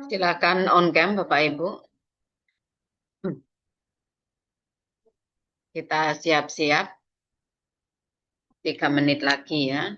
Silakan on cam Bapak Ibu. Kita siap-siap. 3 menit lagi ya.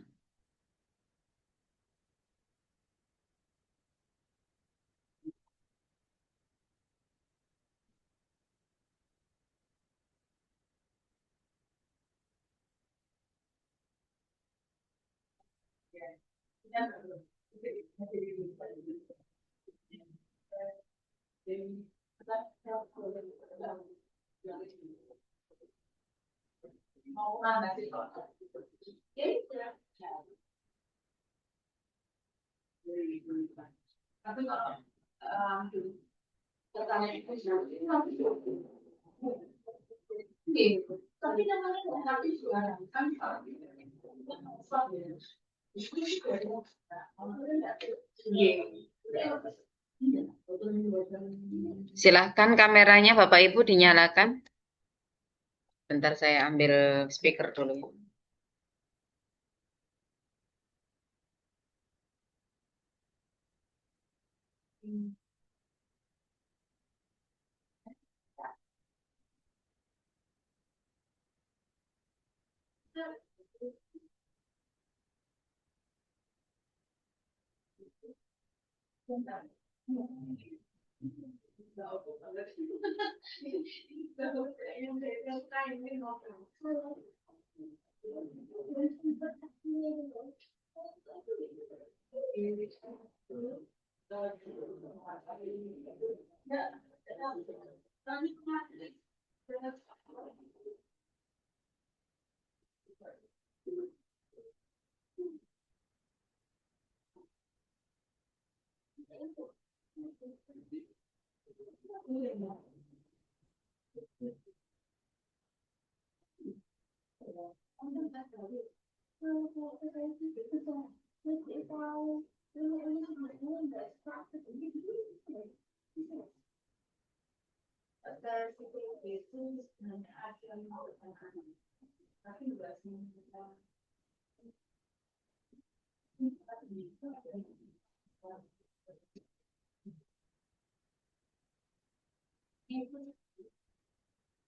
Silahkan kameranya Bapak Ibu dinyalakan. Bentar saya ambil speaker dulu.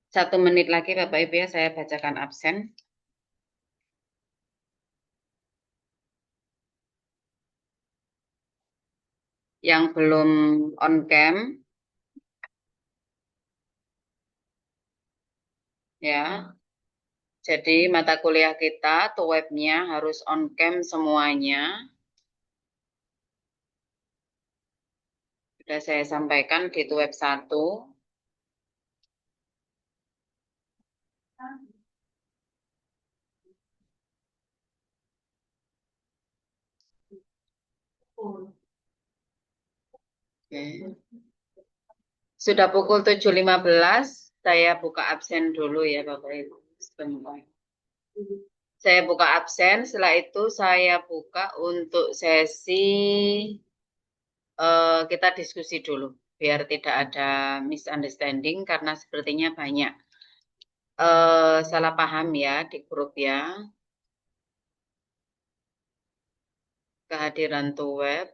Satu menit lagi Bapak Ibu ya, saya bacakan absen. Yang belum on cam, ya. Jadi mata kuliah kita atau webnya harus on cam semuanya. Sudah saya sampaikan di web 1. Oke. Sudah pukul 7.15, saya buka absen dulu ya Bapak Ibu. Sebentar. Saya buka absen, setelah itu saya buka untuk sesi kita diskusi dulu. Biar tidak ada misunderstanding karena sepertinya banyak salah paham ya di grup ya. Kehadiran web.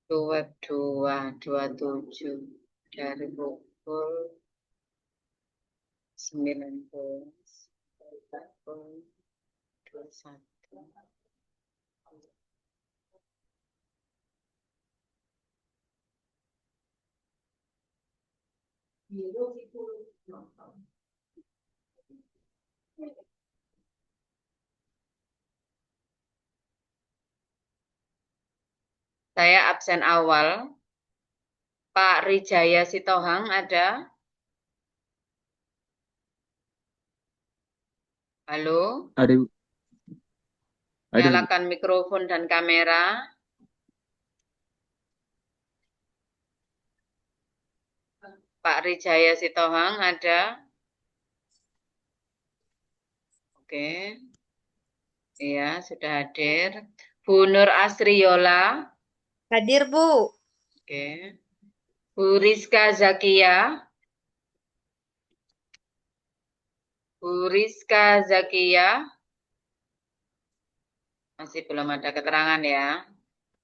Web 227 dari pukul 19.21. Saya absen awal. Pak Rijaya Sitohang ada? Halo? Ada, Bu. Ada, Bu. Nyalakan mikrofon dan kamera. Pak Rijaya Sitohang ada? Oke. Iya, sudah hadir. Bu Nur Asriola. Hadir, Bu. Oke. Bu Rizka Zakia. Bu Rizka Zakia. Masih belum ada keterangan ya.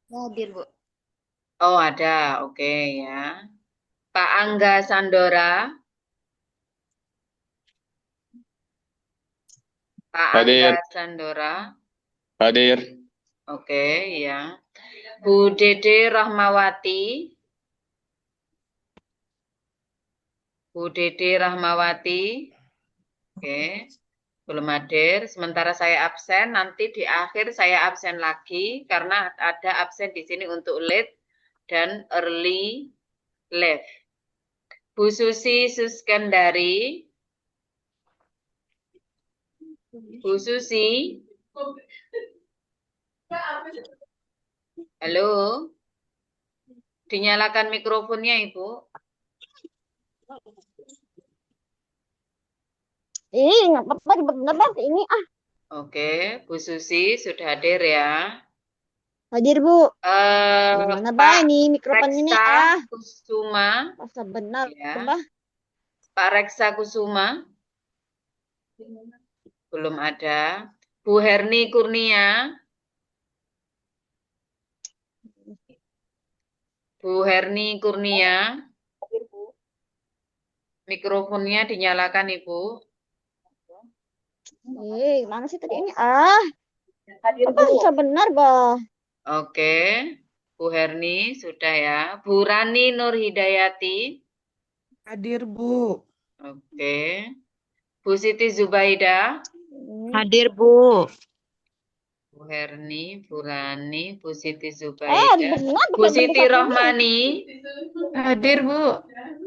Hadir, Bu. Oh, ada. Oke ya. Pak Angga Sandora. Pak Angga Hadir, Sandora. hadir, Oke, ya. Bu Dede Rahmawati. Bu Dede Rahmawati. Oke. Belum hadir. Sementara saya absen, nanti di akhir saya absen lagi karena ada absen di sini untuk late dan early leave. Bu Susi Suskandari. Bu Susi. Halo. Dinyalakan mikrofonnya, Ibu. Nggak apa-apa, cepet-cepet ini. Oke, Bu Susi sudah hadir ya. Hadir, Bu. Eh, Gimana, Pak ini mikrofon ini? Reksa Kusuma, Masa benar, ya. Bah. Pak Reksa Kusuma, belum ada. Bu Herni Kurnia, Bu Herni Kurnia, mikrofonnya dinyalakan, Ibu. Mana sih tadi ini? Hadir, Apa bisa benar, Bah? Oke, Bu Herni sudah ya. Bu Rani Nur Hidayati, Hadir, Bu. oke. Bu Siti Zubaida, Hadir, Bu. Bu Herni, Bu Rani, Bu Siti Zubaida, benar, Bu Siti Rohmani, Hadir, Bu.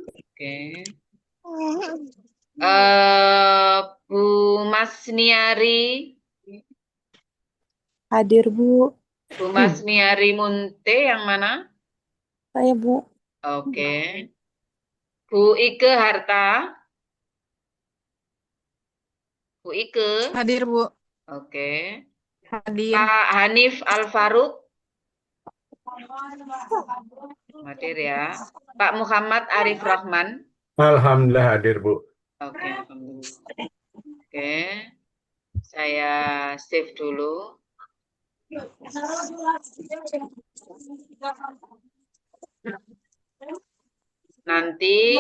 oke. Bu Masniari, Hadir, Bu. Bu Masniari Munte yang mana? Saya, Bu. Oke. Bu Ike Harta, Bu Ike, Hadir, Bu. oke. Hadir. Pak Hanif Al Farouk, hadir ya. Pak Muhammad Arif Rahman, Alhamdulillah hadir, Bu. oke. Oke, saya save dulu. Nanti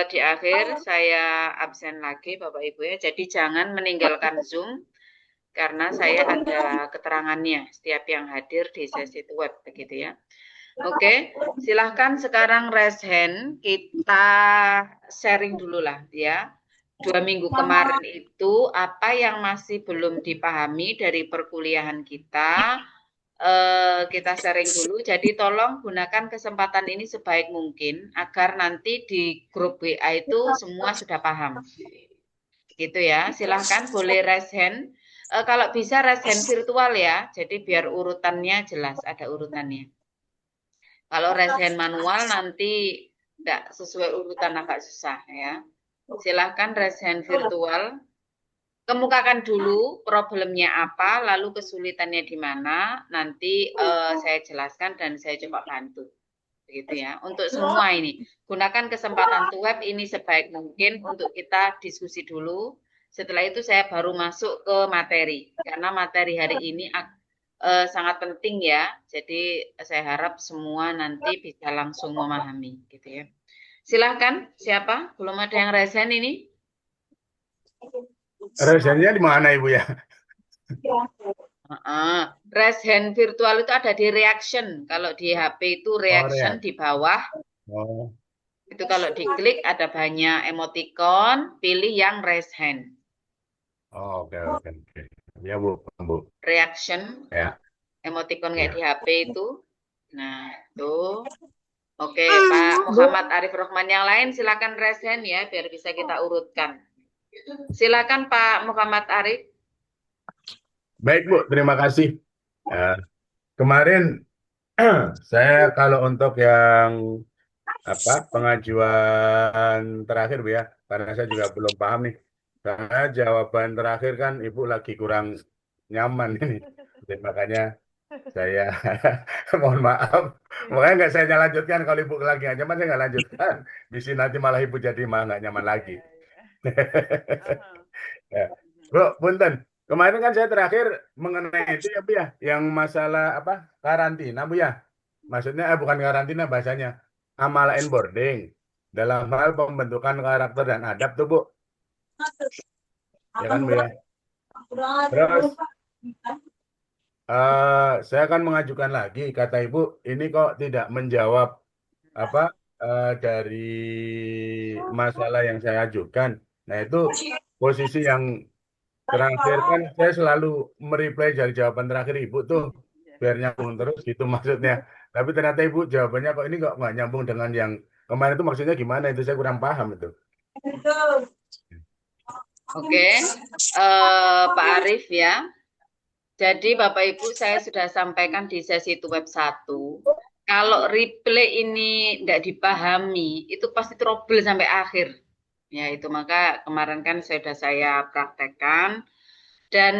di akhir saya absen lagi Bapak Ibu ya. Jadi jangan meninggalkan Zoom karena saya ada keterangannya setiap yang hadir di sesi web begitu ya. Oke, silahkan sekarang raise hand, kita sharing dulu lah ya. 2 minggu kemarin itu apa yang masih belum dipahami dari perkuliahan kita sharing dulu. Jadi tolong gunakan kesempatan ini sebaik mungkin agar nanti di grup WA itu semua sudah paham. Gitu ya. Silahkan boleh raise hand. Kalau bisa raise hand virtual ya. Jadi biar urutannya jelas, ada urutannya. Kalau raise hand manual nanti tidak sesuai urutan, agak susah ya. Silahkan raise hand virtual. Kemukakan dulu problemnya apa, lalu kesulitannya di mana, nanti saya jelaskan dan saya coba bantu. Begitu ya. Untuk semua ini, gunakan kesempatan web ini sebaik mungkin untuk kita diskusi dulu. Setelah itu saya baru masuk ke materi. Karena materi hari ini sangat penting ya. Jadi saya harap semua nanti bisa langsung memahami gitu ya. Silahkan, siapa? Belum ada yang resen ini? Resennya di mana, Ibu ya? Raise hand virtual itu ada di reaction. Kalau di HP itu reaction di bawah. Itu kalau diklik ada banyak emoticon, pilih yang raise hand. Oke. Ya, Bu. Reaction. Ya. Emoticon kayak di HP itu. Nah, itu. Oke, Pak Muhammad Arif Rahman yang lain silakan raise hand ya biar bisa kita urutkan. Silakan Pak Muhammad Arif. Baik, Bu. Terima kasih. Kemarin saya kalau untuk yang pengajuan terakhir Bu ya, karena saya juga belum paham nih. Karena jawaban terakhir kan Ibu lagi kurang nyaman ini. Jadi makanya saya mohon maaf. Makanya nggak saya lanjutkan kalau Ibu lagi nggak nyaman, saya nggak lanjutkan. Di sini nanti malah Ibu jadi malah nggak nyaman lagi. Ya. Bro, punten. Kemarin kan saya terakhir mengenai itu ya Bu ya, yang masalah apa karantina Bu ya. Maksudnya bukan karantina bahasanya, amalan onboarding dalam hal pembentukan karakter dan adab tuh Bu. Ya kan Bu ya. Terus saya akan mengajukan lagi, kata Ibu, ini kok tidak menjawab apa dari masalah yang saya ajukan. Nah itu posisi yang terakhir kan saya selalu mereply dari jawaban terakhir Ibu tuh biar nyambung terus gitu maksudnya. Tapi ternyata Ibu jawabannya kok ini kok nggak nyambung dengan yang kemarin itu maksudnya gimana itu saya kurang paham itu. Oke, Pak Arif ya. Jadi Bapak Ibu saya sudah sampaikan di sesi itu web 1. Kalau replay ini tidak dipahami, itu pasti trouble sampai akhir. Ya itu maka kemarin kan sudah saya praktekkan. Dan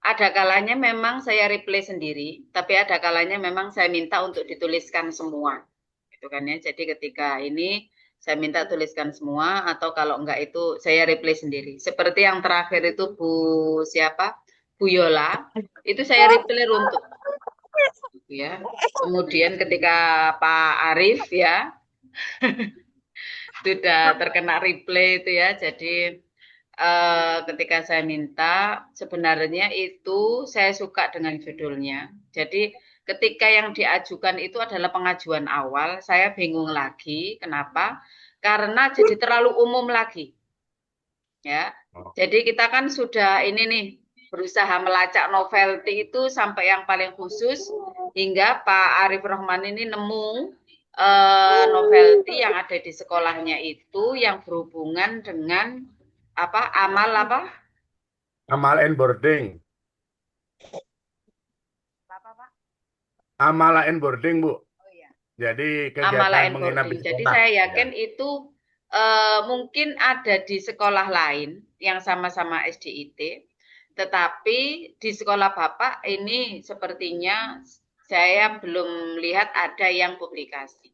ada kalanya memang saya replay sendiri, tapi ada kalanya memang saya minta untuk dituliskan semua. Gitu kan ya. Jadi ketika ini saya minta tuliskan semua atau kalau enggak itu saya replay sendiri. Seperti yang terakhir itu Bu siapa? Bu Yola, itu saya replay runtuh ya. Kemudian ketika Pak Arif ya sudah terkena replay itu ya. Jadi ketika saya minta, sebenarnya itu saya suka dengan judulnya. Jadi ketika yang diajukan itu adalah pengajuan awal, saya bingung lagi. Kenapa? Karena jadi terlalu umum lagi. Ya. Jadi kita kan sudah ini nih berusaha melacak novelty itu sampai yang paling khusus hingga Pak Arif Rahman ini nemu novelty yang ada di sekolahnya itu yang berhubungan dengan apa Amal onboarding. Pak? Amala onboarding Bu. Oh iya. Jadi Amala kegiatan menginap di onboarding. Jadi sekolah. saya Ya. yakin itu mungkin ada di sekolah lain yang sama-sama SDIT, tetapi di sekolah Bapak ini sepertinya saya belum lihat ada yang publikasi.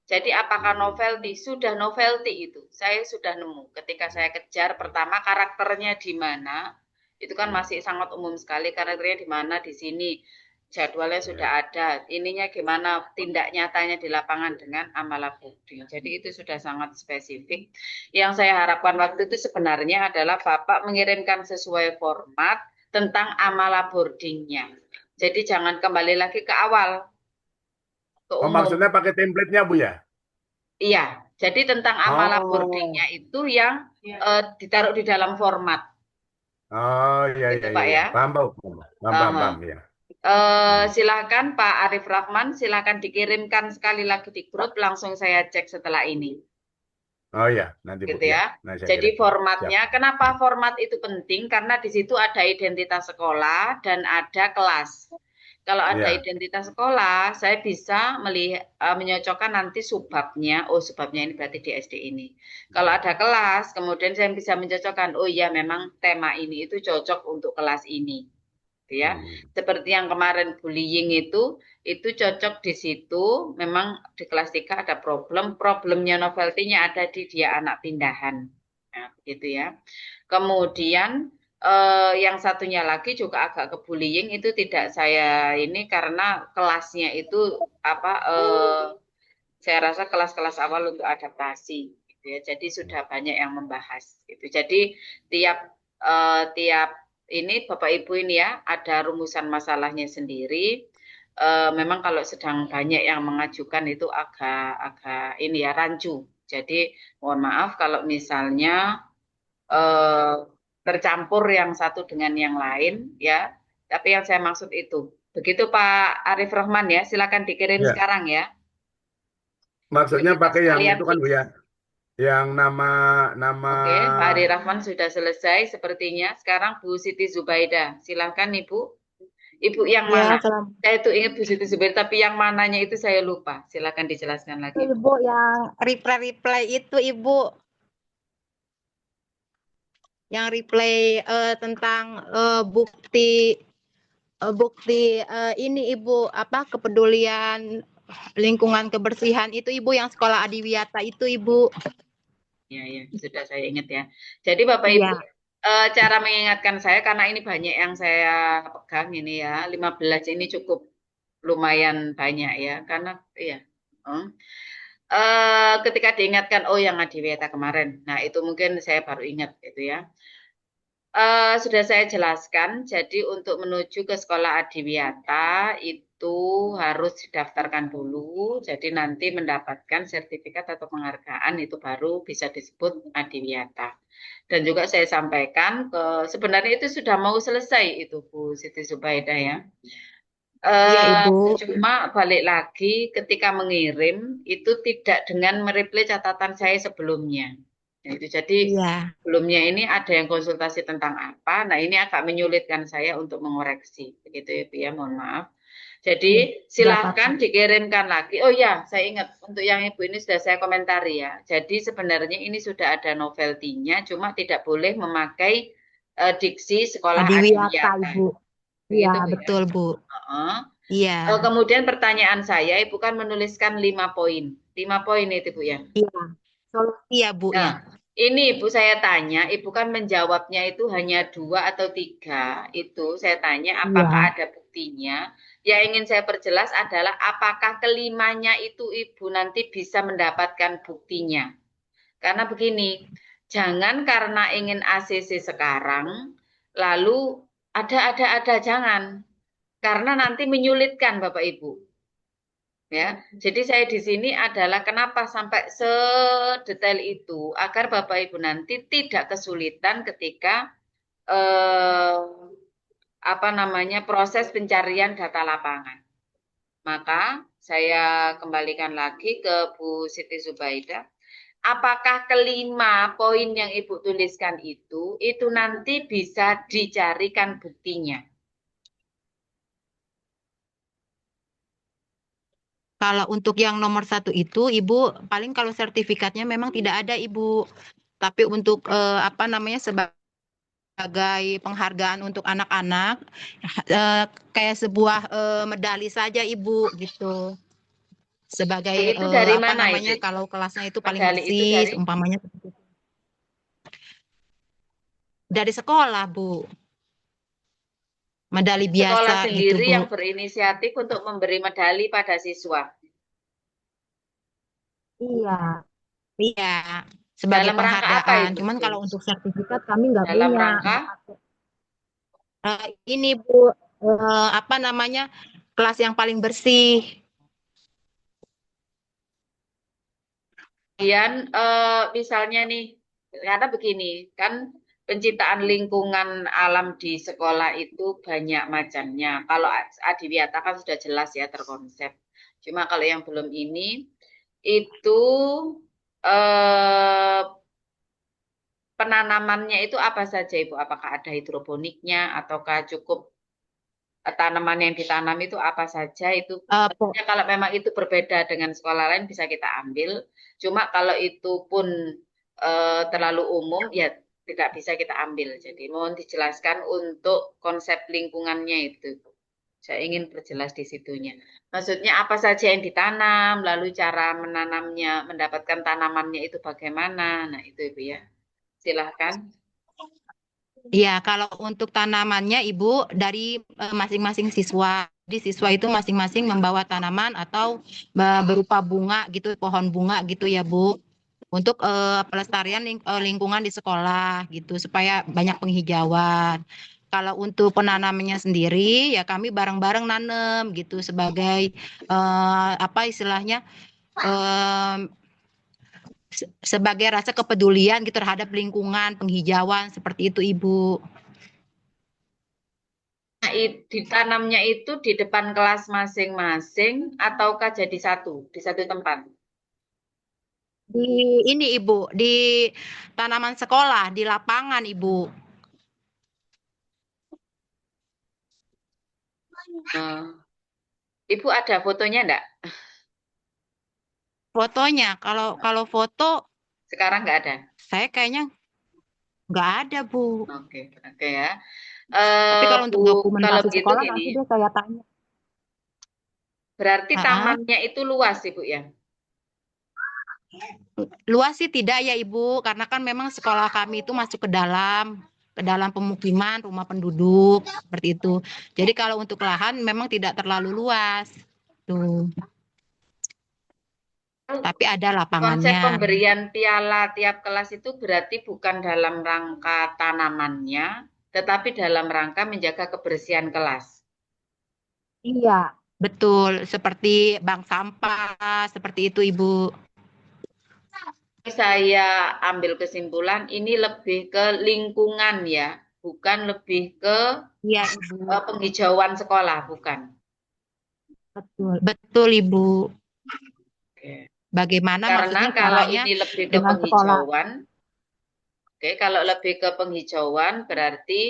Jadi apakah novelty? Sudah novelty itu. Saya sudah nemu. Ketika saya kejar pertama karakternya di mana, itu kan masih sangat umum sekali karakternya di mana di sini. Jadwalnya sudah ada. Ininya gimana tindak nyatanya di lapangan dengan amala boarding. Jadi itu sudah sangat spesifik. Yang saya harapkan waktu itu sebenarnya adalah Bapak mengirimkan sesuai format tentang amala boardingnya. Jadi jangan kembali lagi ke awal, ke Oh, umum. maksudnya pakai template-nya Bu ya? Iya, jadi tentang amala boardingnya itu yang ditaruh di dalam format. Oh iya Gitu iya Pak iya. ya. Paham Bu. Paham ya. Silakan Pak Arif Rahman, silakan dikirimkan sekali lagi di grup, langsung saya cek setelah ini. Oh iya, nanti Bu Gitu ya. Nah, saya Jadi kirim. formatnya, Siap. kenapa format itu penting? Karena di situ ada identitas sekolah dan ada kelas. Kalau ada Iya. identitas sekolah, saya bisa melihat menyocokkan nanti subbabnya. Oh, subbabnya ini berarti di SD ini. Kalau ada kelas, kemudian saya bisa mencocokkan. Oh iya, memang tema ini itu cocok untuk kelas ini. Ya, seperti yang kemarin bullying itu cocok di situ. Memang di kelas 3 ada problemnya novelty-nya ada di dia anak pindahan. Nah, begitu ya. Kemudian yang satunya lagi juga agak ke bullying itu tidak saya ini karena kelasnya itu apa saya rasa kelas-kelas awal untuk adaptasi gitu ya. Jadi sudah banyak yang membahas gitu. Jadi tiap ini Bapak Ibu ini ya ada rumusan masalahnya sendiri. Memang kalau sedang banyak yang mengajukan itu agak ini ya rancu. Jadi mohon maaf kalau misalnya tercampur yang satu dengan yang lain ya. Tapi yang saya maksud itu. Begitu Pak Arif Rahman ya, silakan dikirim Ya. sekarang ya. Maksudnya Kita pakai yang sekalian itu kan Bu fix. ya. Yang nama Oke, Pak Arif Rahman sudah selesai sepertinya. Sekarang Bu Siti Zubaida, silakan Ibu. Ibu yang Ya, mana? selamat. Saya itu ingat Bu Siti Zubair, tapi yang mananya itu saya lupa. Silakan dijelaskan Itu lagi. Ibu yang reply itu Ibu yang reply tentang bukti ini Ibu apa kepedulian lingkungan kebersihan itu Ibu yang sekolah Adiwiyata itu Ibu. Ya, ya, sudah saya ingat ya. Jadi Bapak Ibu, Iya. cara mengingatkan saya karena ini banyak yang saya pegang ini ya, 15 ini cukup lumayan banyak ya, karena ya. Ketika diingatkan, oh yang Adiwiyata kemarin, nah itu mungkin saya baru ingat itu ya. Sudah saya jelaskan, jadi untuk menuju ke sekolah Adiwiyata itu harus didaftarkan dulu, jadi nanti mendapatkan sertifikat atau penghargaan itu baru bisa disebut Adiwiyata. Dan juga saya sampaikan sebenarnya itu sudah mau selesai itu Bu Siti Zubaidah ya. Iya Ibu. Cuma balik lagi ketika mengirim itu tidak dengan mereplay catatan saya sebelumnya. Nah, itu jadi Iya. sebelumnya ini ada yang konsultasi tentang apa. Nah, ini agak menyulitkan saya untuk mengoreksi. Begitu ya, Bu ya, mohon maaf. Iya. Jadi Nggak apa-apa. silahkan dikirimkan lagi. Oh ya, saya ingat untuk yang Ibu ini sudah saya komentari ya. Jadi sebenarnya ini sudah ada novelty-nya, cuma tidak boleh memakai diksi sekolah Adiwiyata Adiwiyata. Ibu. Iya Begitu Bu ya. betul Bu. Heeh. Iya. Kemudian pertanyaan saya, Ibu kan menuliskan 5 poin. 5 poin itu Bu ya. Iya. Solusi ya Bu ya. Nah, ini Ibu saya tanya, Ibu kan menjawabnya itu hanya 2 atau 3. Itu saya tanya apakah Iya. ada buktinya. Yang ingin saya perjelas adalah apakah kelimanya itu Ibu nanti bisa mendapatkan buktinya. Karena begini, jangan karena ingin ACC sekarang, lalu ada jangan. Karena nanti menyulitkan Bapak Ibu. Ya, jadi saya di sini adalah kenapa sampai sedetail itu agar Bapak Ibu nanti tidak kesulitan ketika eh, apa namanya proses pencarian data lapangan. Maka saya kembalikan lagi ke Bu Siti Zubaidah. Apakah kelima poin yang Ibu tuliskan itu nanti bisa dicarikan buktinya? Kalau untuk yang nomor 1 itu, Ibu, paling kalau sertifikatnya memang tidak ada, Ibu. Tapi untuk apa namanya sebagai penghargaan untuk anak-anak, kayak sebuah medali saja, Ibu, gitu. Sebagai Itu dari apa mana namanya, itu? kalau kelasnya itu paling Medali itu bersih, dari umpamanya dari sekolah, Bu. Medali sekolah biasa gitu, sendiri Bu. yang berinisiatif untuk memberi medali pada siswa. Iya. Iya, sebagai Dalam rangka apa penghargaan. itu? Cuman kalau untuk sertifikat kami nggak Dalam punya. rangka Ini Bu, apa namanya kelas yang paling bersih. kemudian misalnya nih, karena begini, kan penciptaan lingkungan alam di sekolah itu banyak macamnya. Kalau Adiwiyata kan sudah jelas ya terkonsep. Cuma kalau yang belum ini, itu eh, penanamannya itu apa saja Ibu? Apakah ada hidroponiknya ataukah cukup tanaman yang ditanam itu apa saja itu Eh, po- tentunya kalau memang itu berbeda dengan sekolah lain bisa kita ambil. Cuma kalau itu pun terlalu umum ya tidak bisa kita ambil. Jadi mohon dijelaskan untuk konsep lingkungannya itu. Saya ingin perjelas di situnya. Maksudnya apa saja yang ditanam, lalu cara menanamnya, mendapatkan tanamannya itu bagaimana. Nah, itu Ibu ya. Silahkan. Ya, kalau untuk tanamannya Ibu dari masing-masing siswa. Jadi siswa itu masing-masing membawa tanaman atau berupa bunga gitu, pohon bunga gitu ya Bu. Untuk pelestarian lingkungan di sekolah gitu supaya banyak penghijauan. Kalau untuk penanamannya sendiri ya kami bareng-bareng nanem gitu sebagai apa istilahnya eh, sebagai rasa kepedulian gitu terhadap lingkungan, penghijauan seperti itu Ibu. Nah, ditanamnya itu di depan kelas masing-masing ataukah jadi di satu tempat? Di ini Ibu, di tanaman sekolah, di lapangan Ibu. Eh, Ibu ada fotonya enggak? Fotonya, kalau foto Sekarang nggak ada. saya kayaknya nggak ada, Bu. Oke, oke ya. Tapi kalau Bu, untuk kalau dokumentasi begitu sekolah gini, nanti deh saya tanya. berarti Ah, ah. tamannya itu luas, Ibu ya? Luas sih tidak ya Ibu, karena kan memang sekolah kami itu masuk ke dalam pemukiman, rumah penduduk, seperti itu. Jadi kalau untuk lahan memang tidak terlalu luas. Tuh, tapi ada Konsep lapangannya. pemberian piala tiap kelas itu berarti bukan dalam rangka tanamannya, tetapi dalam rangka menjaga kebersihan kelas. Iya, betul. Seperti bank sampah, seperti itu Ibu. Saya ambil kesimpulan ini lebih ke lingkungan ya, bukan lebih ke Iya Ibu, penghijauan sekolah, bukan. betul. Betul Ibu. Oke. Bagaimana Karena maksudnya kalau caranya ini lebih ke dengan sekolah? penghijauan, oke, kalau lebih ke penghijauan berarti,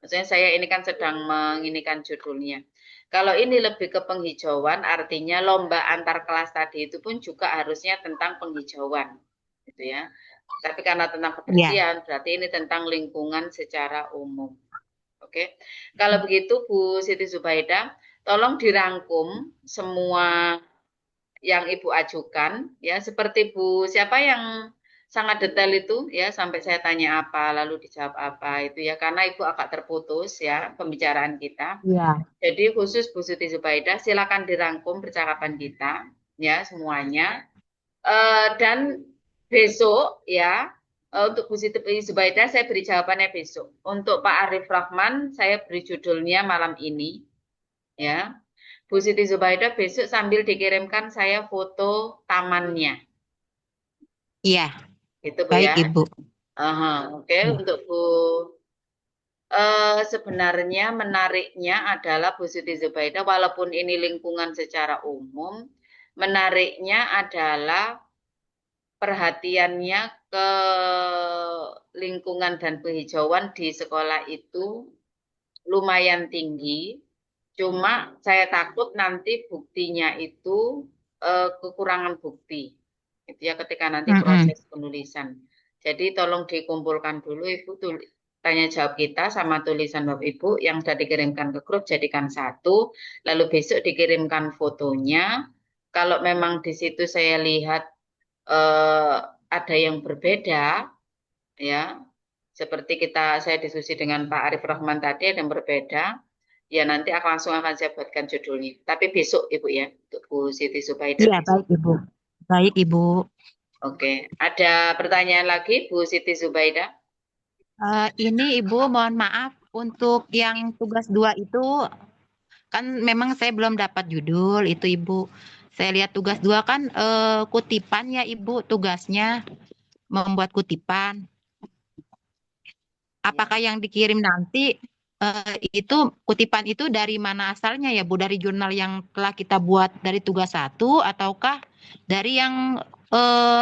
maksudnya saya ini kan sedang menginikan judulnya. Kalau ini lebih ke penghijauan, artinya lomba antar kelas tadi itu pun juga harusnya tentang penghijauan, gitu ya. Tapi karena tentang Iya. kebersihan, berarti ini tentang lingkungan secara umum. Oke, kalau begitu Bu Siti Zubaida, tolong dirangkum semua yang Ibu ajukan, ya seperti Bu siapa yang sangat detail itu ya sampai saya tanya apa lalu dijawab apa itu ya karena Ibu agak terputus ya pembicaraan kita. Iya. Jadi khusus Bu Siti Zubaida silakan dirangkum percakapan kita ya semuanya. Dan besok ya untuk Bu Siti Zubaida saya beri jawabannya besok. Untuk Pak Arif Rahman saya beri judulnya malam ini ya. Bu Siti Zubaida besok sambil dikirimkan saya foto tamannya. Iya, Gitu Bu baik ya. Ibu. Aha, oke. Iya. Untuk Bu sebenarnya menariknya adalah Bu Siti Zubaida walaupun ini lingkungan secara umum, menariknya adalah perhatiannya ke lingkungan dan penghijauan di sekolah itu lumayan tinggi. Cuma saya takut nanti buktinya itu kekurangan bukti. Itu ya ketika nanti Mm-mm. proses penulisan. Jadi tolong dikumpulkan dulu Ibu tanya jawab kita sama tulisan Bapak Ibu yang sudah dikirimkan ke grup jadikan satu, lalu besok dikirimkan fotonya. Kalau memang di situ saya lihat ada yang berbeda, ya seperti saya diskusi dengan Pak Arif Rahman tadi ada yang berbeda, ya nanti langsung akan saya buatkan judulnya. Tapi besok Ibu ya, untuk Bu Siti Zubaida Iya, besok. baik Ibu. Baik Ibu. Oke, ada pertanyaan lagi Bu Siti Zubaida? Ini Ibu mohon maaf untuk yang tugas 2 itu kan memang saya belum dapat judul itu Ibu. Saya lihat tugas 2 kan kutipan ya Ibu tugasnya membuat kutipan. Apakah yang dikirim nanti itu kutipan itu dari mana asalnya ya Bu? Dari jurnal yang telah kita buat dari tugas 1 ataukah dari yang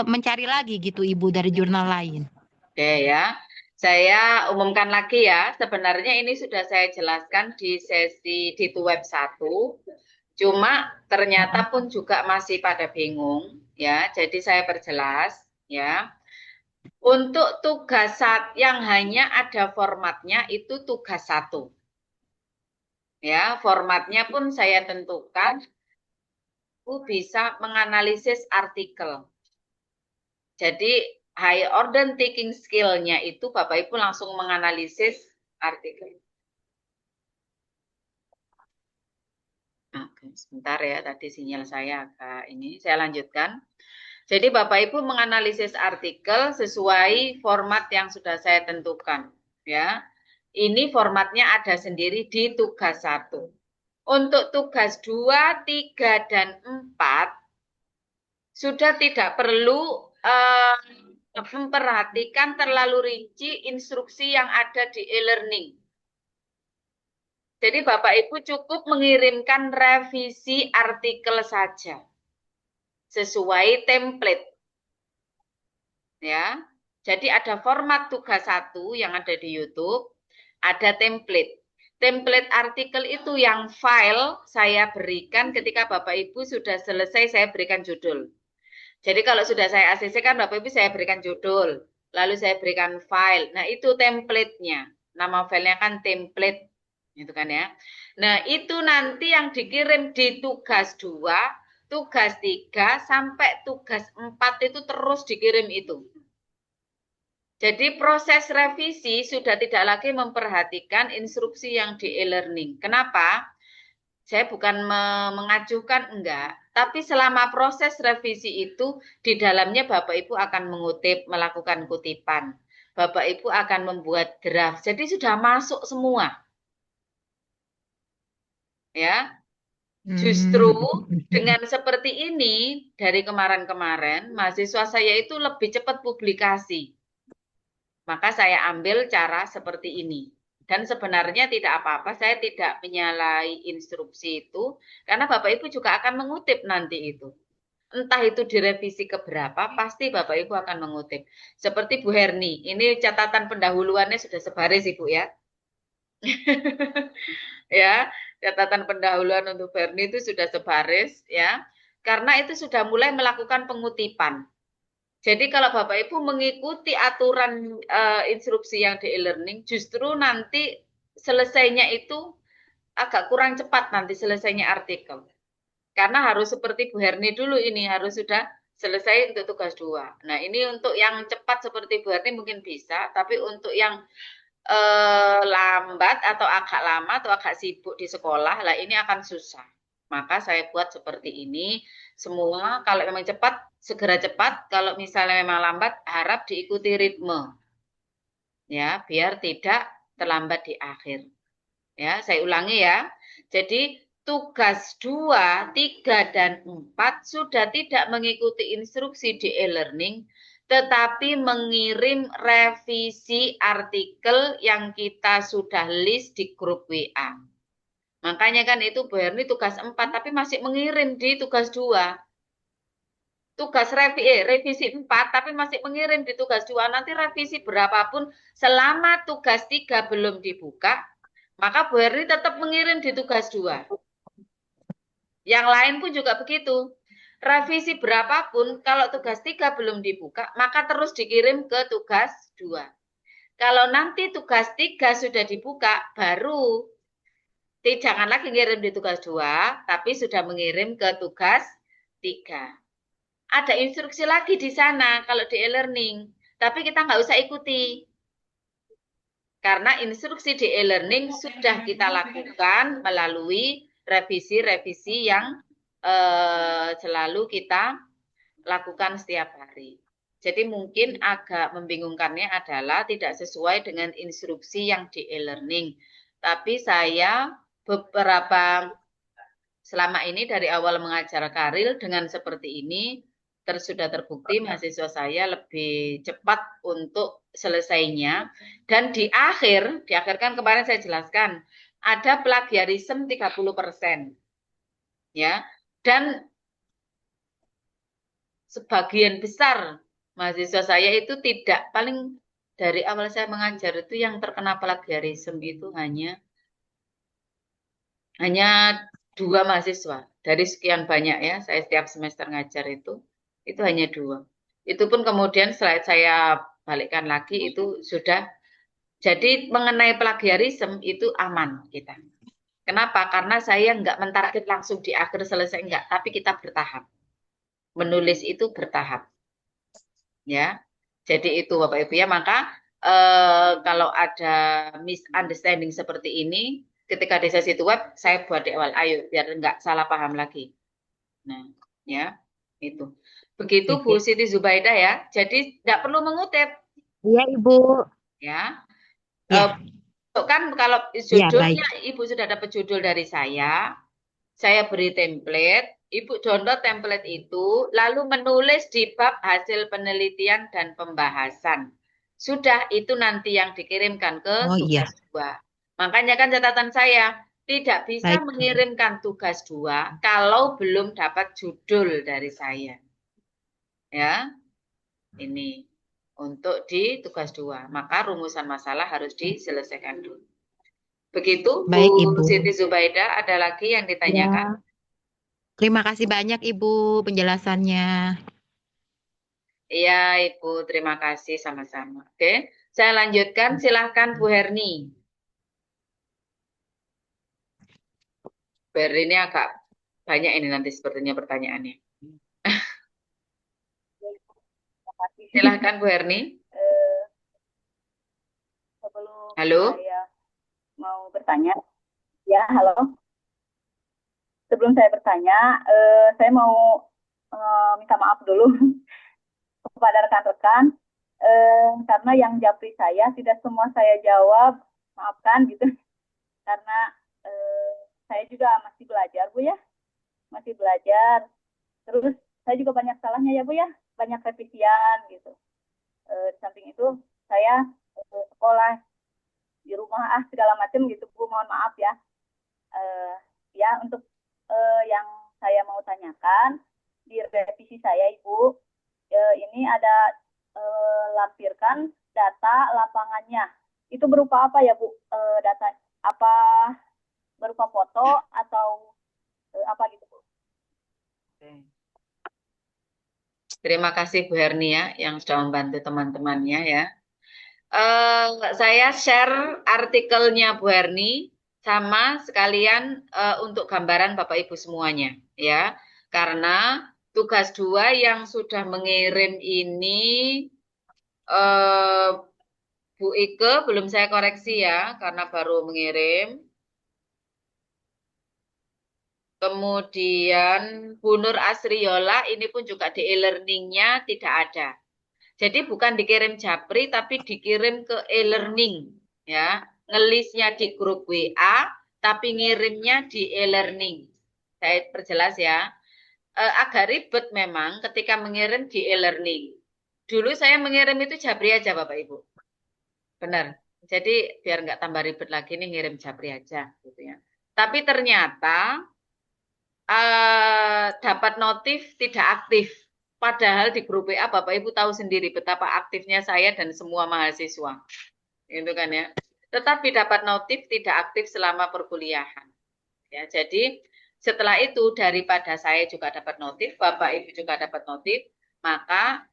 mencari lagi gitu Ibu dari jurnal lain? Oke ya, saya umumkan lagi ya. Sebenarnya ini sudah saya jelaskan di sesi di web 1. Cuma ternyata pun juga masih pada bingung ya. Jadi saya perjelas ya. Untuk tugas yang hanya ada formatnya itu tugas 1. Ya, formatnya pun saya tentukan bisa menganalisis artikel. Jadi high order taking skill-nya itu Bapak Ibu langsung menganalisis artikel. Oke, sebentar ya, tadi sinyal saya agak ini. Saya lanjutkan. Jadi Bapak Ibu menganalisis artikel sesuai format yang sudah saya tentukan. Ya, ini formatnya ada sendiri di tugas 1. Untuk tugas 2, 3, dan 4 sudah tidak perlu memperhatikan terlalu rinci instruksi yang ada di e-learning. Jadi Bapak Ibu cukup mengirimkan revisi artikel saja sesuai template. Ya. Jadi ada format tugas 1 yang ada di YouTube, ada template. Template artikel itu yang file saya berikan ketika Bapak Ibu sudah selesai saya berikan judul. Jadi kalau sudah saya ACC kan Bapak Ibu saya berikan judul, lalu saya berikan file. Nah itu template-nya. Nama filenya kan template, gitu kan ya. Nah itu nanti yang dikirim di tugas 2, tugas 3, sampai tugas 4 itu terus dikirim itu. Jadi proses revisi sudah tidak lagi memperhatikan instruksi yang di e-learning. Kenapa? Saya bukan mengajukan, enggak. Tapi selama proses revisi itu, di dalamnya Bapak Ibu akan mengutip, melakukan kutipan. Bapak Ibu akan membuat draft. Jadi sudah masuk semua. Ya, justru dengan seperti ini, dari kemarin-kemarin, mahasiswa saya itu lebih cepat publikasi. Maka saya ambil cara seperti ini. Dan sebenarnya tidak apa-apa, saya tidak menyalahi instruksi itu, karena Bapak Ibu juga akan mengutip nanti itu. Entah itu direvisi keberapa, pasti Bapak Ibu akan mengutip. Seperti Bu Herni, ini catatan pendahuluannya sudah sebaris Ibu ya. Ya, catatan pendahuluan untuk Bu Herni itu sudah sebaris ya. Karena itu sudah mulai melakukan pengutipan. Jadi kalau Bapak Ibu mengikuti aturan instruksi yang di e-learning, justru nanti selesainya itu agak kurang cepat nanti selesainya artikel. Karena harus seperti Bu Herni dulu ini, harus sudah selesai untuk tugas 2. Nah ini untuk yang cepat seperti Bu Herni mungkin bisa, tapi untuk yang lambat atau agak lama atau agak sibuk di sekolah, lah ini akan susah. Maka saya buat seperti ini, semua kalau memang cepat, segera cepat, kalau misalnya memang lambat, harap diikuti ritme. Ya, biar tidak terlambat di akhir. Ya, saya ulangi ya. Jadi, tugas 2, 3, dan 4 sudah tidak mengikuti instruksi di e-learning, tetapi mengirim revisi artikel yang kita sudah list di grup WA. Makanya kan itu Bu Herni tugas 4, tapi masih mengirim di tugas 2. Tugas revisi 4, tapi masih mengirim di tugas 2. Nanti revisi berapapun, selama tugas 3 belum dibuka, maka Bu Herni tetap mengirim di tugas 2. Yang lain pun juga begitu. Revisi berapapun, kalau tugas 3 belum dibuka, maka terus dikirim ke tugas 2. Kalau nanti tugas 3 sudah dibuka, baru jangan lagi ngirim di tugas 2, tapi sudah mengirim ke tugas 3. Ada instruksi lagi di sana kalau di e-learning, tapi kita nggak usah ikuti. Karena instruksi di e-learning sudah kita lakukan melalui revisi-revisi yang selalu kita lakukan setiap hari. Jadi mungkin agak membingungkannya adalah tidak sesuai dengan instruksi yang di e-learning. Tapi saya selama ini dari awal mengajar Karil dengan seperti ini, sudah terbukti mahasiswa saya lebih cepat untuk selesainya. Dan di akhir kan kemarin saya jelaskan, ada plagiarisme 30%. Ya, dan sebagian besar mahasiswa saya itu tidak, paling dari awal saya mengajar itu yang terkena plagiarisme itu hanya 2 mahasiswa dari sekian banyak ya, saya setiap semester ngajar itu hanya 2. Itu pun kemudian setelah saya balikkan lagi itu sudah. Jadi mengenai plagiarisme itu aman kita. Kenapa? Karena saya nggak mentarget langsung di akhir selesai, enggak, tapi kita bertahap. Menulis itu bertahap. Ya. Jadi itu Bapak Ibu ya, maka kalau ada misunderstanding seperti ini, ketika di sesi web saya buat di awal, ayo biar nggak salah paham lagi. Nah, ya itu. Begitu Bu Siti Zubaidah ya. Jadi tidak perlu mengutip. Iya Ibu. Ya. Ya. Kan kalau judulnya Ibu sudah dapat judul dari saya beri template. Ibu download template itu, lalu menulis di bab hasil penelitian dan pembahasan. Sudah, itu nanti yang dikirimkan ke tugas 2. Makanya kan catatan saya, tidak bisa mengirimkan tugas 2 kalau belum dapat judul dari saya. Ya, ini untuk di tugas 2. Maka rumusan masalah harus diselesaikan dulu. Begitu, Baik, Bu Ibu. Siti Zubaida, ada lagi yang ditanyakan? Ya, terima kasih banyak Ibu penjelasannya. Iya, Ibu, terima kasih sama-sama. Oke, saya lanjutkan. Silahkan Bu Herni. Bu Herni ini agak banyak ini nanti sepertinya pertanyaannya. Terima kasih. Silahkan Bu Herni. Eh, Sebelum Halo? saya mau bertanya, ya halo. Sebelum saya bertanya, saya mau minta maaf dulu kepada rekan-rekan karena yang japri saya tidak semua saya jawab, maafkan gitu. Karena saya juga masih belajar Bu ya, masih belajar. Terus saya juga banyak salahnya ya Bu ya, banyak revisian gitu. Di samping itu saya sekolah di rumah segala macam gitu Bu, mohon maaf ya. Ya untuk yang saya mau tanyakan di revisi saya Ibu, ini ada lampirkan data lapangannya. Itu berupa apa ya Bu? Data apa, berupa foto atau apa gitu Bu? Terima kasih Bu Herni ya, yang sudah membantu teman-temannya ya. Saya share artikelnya Bu Herni sama sekalian untuk gambaran Bapak Ibu semuanya ya. Karena tugas 2 yang sudah mengirim ini Bu Ike belum saya koreksi ya karena baru mengirim. Kemudian Bu Nur Asriola ini pun juga di e-learningnya tidak ada. Jadi bukan dikirim Japri tapi dikirim ke e-learning ya. Ngelisnya di grup WA tapi ngirimnya di e-learning. Saya perjelas ya. Agak ribet memang ketika mengirim di e-learning. Dulu saya mengirim itu Japri aja Bapak Ibu. Benar. Jadi biar nggak tambah ribet lagi nih ngirim Japri aja gitu ya. Tapi ternyata dapat notif tidak aktif. Padahal di grup WA Bapak Ibu tahu sendiri betapa aktifnya saya dan semua mahasiswa. Gitu kan ya. Tetapi dapat notif tidak aktif selama perkuliahan. Ya, jadi setelah itu daripada saya juga dapat notif, Bapak Ibu juga dapat notif, maka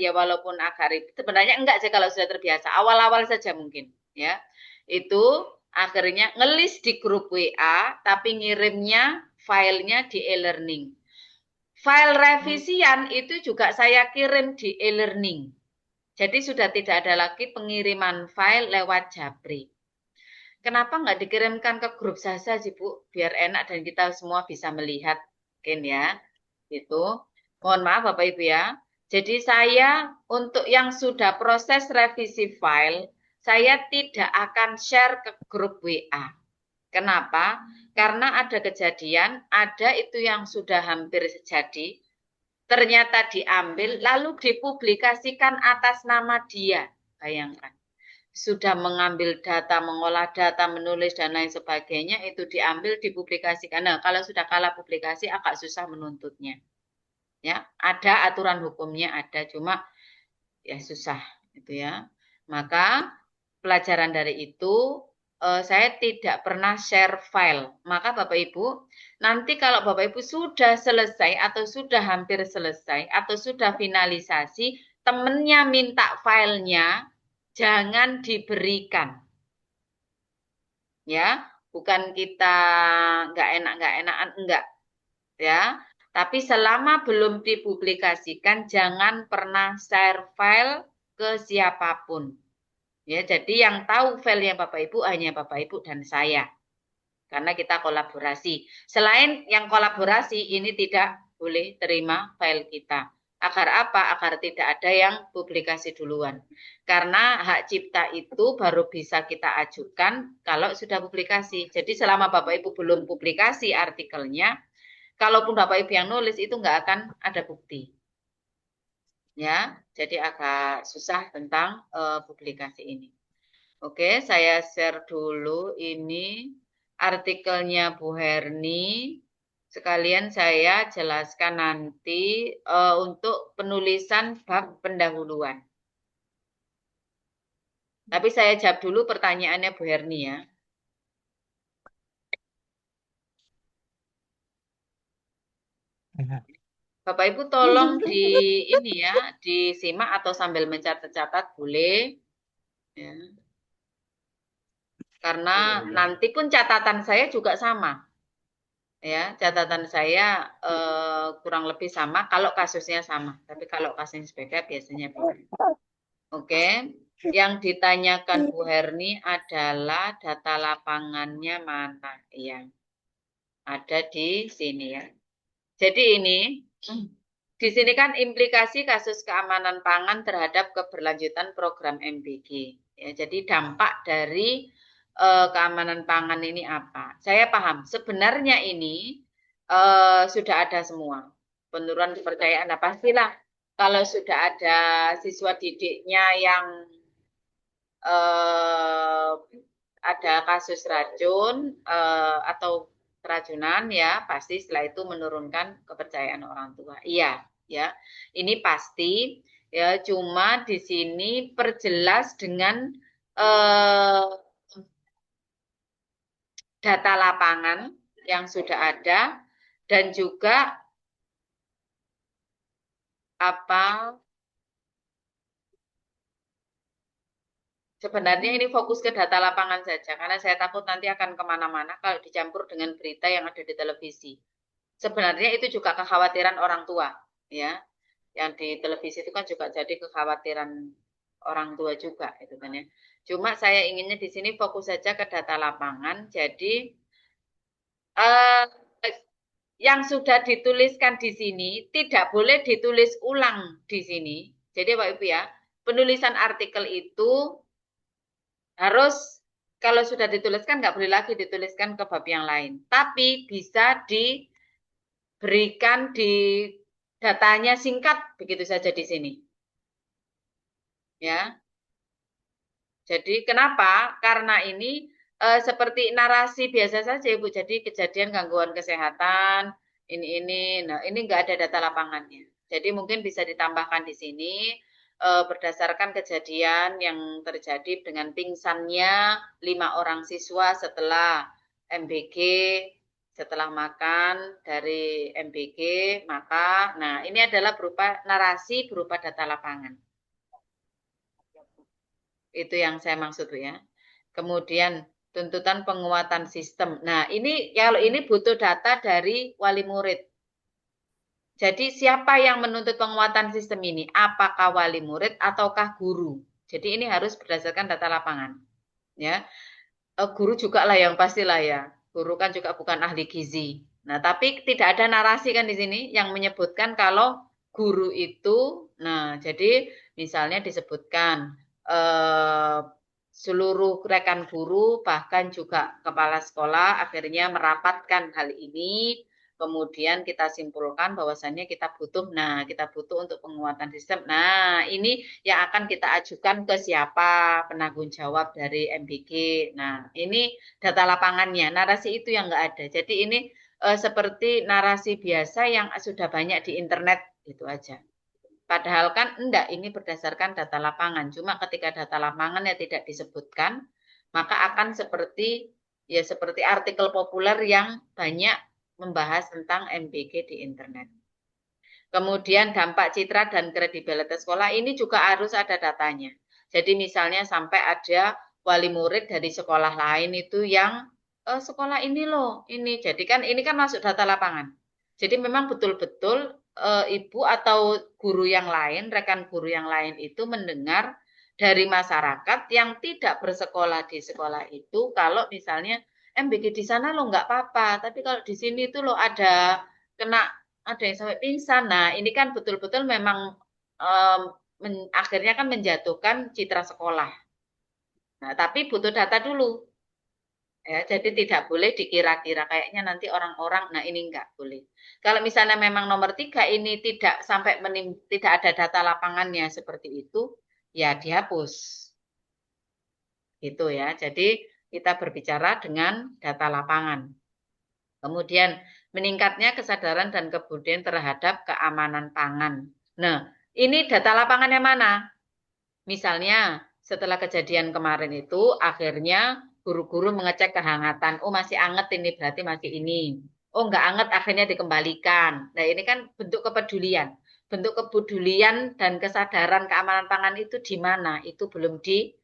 ya walaupun agak ribet, sebenarnya enggak sih kalau sudah terbiasa. Awal-awal saja mungkin ya. Itu akhirnya ngelis di grup WA tapi ngirimnya filenya di e-learning. File revisian itu juga saya kirim di e-learning. Jadi sudah tidak ada lagi pengiriman file lewat Japri. Kenapa nggak dikirimkan ke grup saja sih Bu? Biar enak dan kita semua bisa melihat. Mungkin ya. Gitu. Mohon maaf Bapak Ibu ya. Jadi saya untuk yang sudah proses revisi file, saya tidak akan share ke grup WA. Kenapa? Karena ada kejadian, ada itu yang sudah hampir jadi, ternyata diambil, lalu dipublikasikan atas nama dia. Bayangkan. Sudah mengambil data, mengolah data, menulis, dan lain sebagainya, itu diambil, dipublikasikan. Nah, kalau sudah kalah publikasi, agak susah menuntutnya. Ya, ada aturan hukumnya, ada, cuma ya susah. Gitu ya. Maka, pelajaran dari itu, saya tidak pernah share file. Maka Bapak Ibu, nanti kalau Bapak Ibu sudah selesai atau sudah hampir selesai atau sudah finalisasi, temennya minta filenya, jangan diberikan. Ya, bukan kita nggak enakan, enggak. Ya, tapi selama belum dipublikasikan, jangan pernah share file ke siapapun. Ya, jadi yang tahu file yang Bapak Ibu hanya Bapak Ibu dan saya. Karena kita kolaborasi. Selain yang kolaborasi, ini tidak boleh terima file kita. Agar apa? Agar tidak ada yang publikasi duluan. Karena hak cipta itu baru bisa kita ajukan kalau sudah publikasi. Jadi selama Bapak Ibu belum publikasi artikelnya, kalaupun Bapak Ibu yang nulis itu nggak akan ada bukti. Ya, jadi agak susah tentang publikasi ini. Oke, saya share dulu ini artikelnya Bu Herni. Sekalian saya jelaskan nanti untuk penulisan bab pendahuluan. Tapi saya jawab dulu pertanyaannya Bu Herni ya. Bapak Ibu tolong ini ya, disimak atau sambil mencatat-catat boleh. Ya. Karena nanti pun catatan saya juga sama. Ya, catatan saya kurang lebih sama kalau kasusnya sama. Tapi kalau kasusnya beda biasanya beda. Oke. Yang ditanyakan Bu Herni adalah data lapangannya mana? Iya. Ada di sini ya. Jadi ini di sini kan implikasi kasus keamanan pangan terhadap keberlanjutan program MBG. Ya, jadi dampak dari keamanan pangan ini apa? Saya paham. Sebenarnya ini sudah ada semua. Penurunan kepercayaan. Nah, pastilah kalau sudah ada siswa didiknya yang ada kasus racun atau keracunan ya pasti setelah itu menurunkan kepercayaan orang tua. Iya, ya. Ini pasti ya cuma di sini perjelas dengan data lapangan yang sudah ada dan juga apa sebenarnya ini fokus ke data lapangan saja, karena saya takut nanti akan kemana-mana kalau dicampur dengan berita yang ada di televisi. Sebenarnya itu juga kekhawatiran orang tua, ya. Yang di televisi itu kan juga jadi kekhawatiran orang tua juga, itu kan ya. Cuma saya inginnya di sini fokus saja ke data lapangan. Jadi yang sudah dituliskan di sini tidak boleh ditulis ulang di sini. Jadi Pak Ibu ya, penulisan artikel itu harus kalau sudah dituliskan nggak boleh lagi dituliskan ke bab yang lain. Tapi bisa diberikan di datanya singkat begitu saja di sini. Ya. Jadi kenapa? Karena ini seperti narasi biasa saja Ibu. Jadi kejadian gangguan kesehatan ini. Nah, ini nggak ada data lapangannya. Jadi mungkin bisa ditambahkan di sini berdasarkan kejadian yang terjadi dengan pingsannya 5 orang siswa setelah MBG, setelah makan dari MBG, maka nah ini adalah berupa narasi berupa data lapangan. Itu yang saya maksud ya. Kemudian tuntutan penguatan sistem. Nah, ini kalau ini butuh data dari wali murid. Jadi siapa yang menuntut penguatan sistem ini? Apakah wali murid ataukah guru? Jadi ini harus berdasarkan data lapangan. Ya, guru juga lah yang pastilah ya. Guru kan juga bukan ahli gizi. Nah, tapi tidak ada narasi kan di sini yang menyebutkan kalau guru itu, nah jadi misalnya disebutkan seluruh rekan guru bahkan juga kepala sekolah akhirnya merapatkan hal ini. Kemudian kita simpulkan bahwasannya kita butuh untuk penguatan sistem. Nah, ini yang akan kita ajukan ke siapa penanggung jawab dari MBG. Nah, ini data lapangannya, narasi itu yang nggak ada. Jadi ini seperti narasi biasa yang sudah banyak di internet, gitu aja. Padahal kan enggak, ini berdasarkan data lapangan. Cuma ketika data lapangannya tidak disebutkan, maka akan seperti artikel populer yang banyak membahas tentang MBG di internet. Kemudian dampak citra dan kredibilitas sekolah ini juga harus ada datanya. Jadi misalnya sampai ada wali murid dari sekolah lain itu yang sekolah ini loh, ini. Jadi kan ini kan masuk data lapangan. Jadi memang betul-betul ibu atau guru yang lain, rekan guru yang lain itu mendengar dari masyarakat yang tidak bersekolah di sekolah itu kalau misalnya MBG di sana lo nggak apa-apa, tapi kalau di sini itu lo ada yang sampai pingsan. Nah, ini kan betul-betul memang akhirnya kan menjatuhkan citra sekolah. Nah, tapi butuh data dulu. Ya, jadi tidak boleh dikira-kira kayaknya nanti orang-orang, nah ini enggak boleh. Kalau misalnya memang nomor 3 ini tidak sampai tidak ada data lapangannya seperti itu, ya dihapus. Gitu ya. Jadi kita berbicara dengan data lapangan. Kemudian meningkatnya kesadaran dan kebudayaan terhadap keamanan pangan. Nah, ini data lapangannya mana? Misalnya setelah kejadian kemarin itu akhirnya guru-guru mengecek kehangatan. Oh masih anget ini berarti masih ini. oh nggak anget akhirnya dikembalikan. Nah ini kan bentuk kepedulian. Bentuk kepedulian dan kesadaran keamanan pangan itu di mana? Itu belum di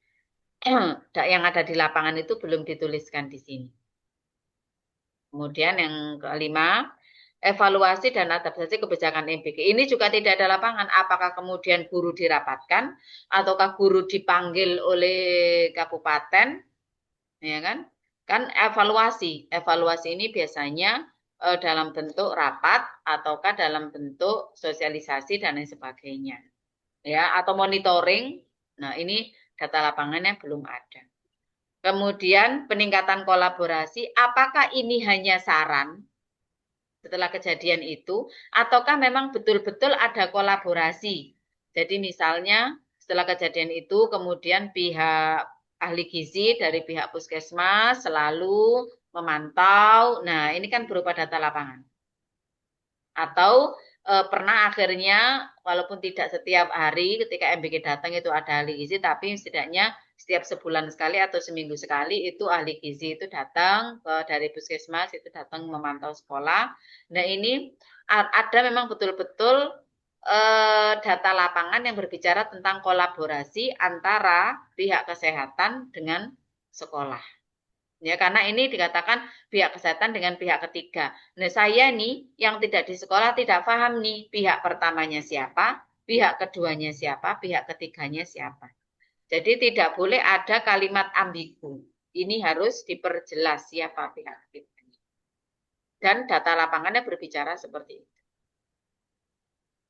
yang ada di lapangan itu belum dituliskan di sini. Kemudian yang kelima, evaluasi dan adaptasi kebijakan MBG. Ini juga tidak ada lapangan. Apakah kemudian guru dirapatkan ataukah guru dipanggil oleh kabupaten, ya kan? Kan evaluasi. Evaluasi ini biasanya dalam bentuk rapat ataukah dalam bentuk sosialisasi dan lain sebagainya. Ya, atau monitoring. Nah, ini data lapangannya belum ada. Kemudian peningkatan kolaborasi, apakah ini hanya saran setelah kejadian itu, ataukah memang betul-betul ada kolaborasi? Jadi misalnya setelah kejadian itu, kemudian pihak ahli gizi dari pihak puskesmas selalu memantau. Nah, ini kan berupa data lapangan. Atau pernah akhirnya walaupun tidak setiap hari ketika MBG datang itu ada ahli gizi, tapi setidaknya setiap sebulan sekali atau seminggu sekali itu ahli gizi itu datang dari puskesmas itu datang memantau sekolah. Nah ini ada memang betul-betul data lapangan yang berbicara tentang kolaborasi antara pihak kesehatan dengan sekolah. Ya, karena ini dikatakan pihak kesehatan dengan pihak ketiga. Nah, saya nih yang tidak di sekolah tidak paham nih pihak pertamanya siapa, pihak keduanya siapa, pihak ketiganya siapa. Jadi tidak boleh ada kalimat ambigu. Ini harus diperjelas siapa pihak ketiganya. Dan data lapangannya berbicara seperti itu.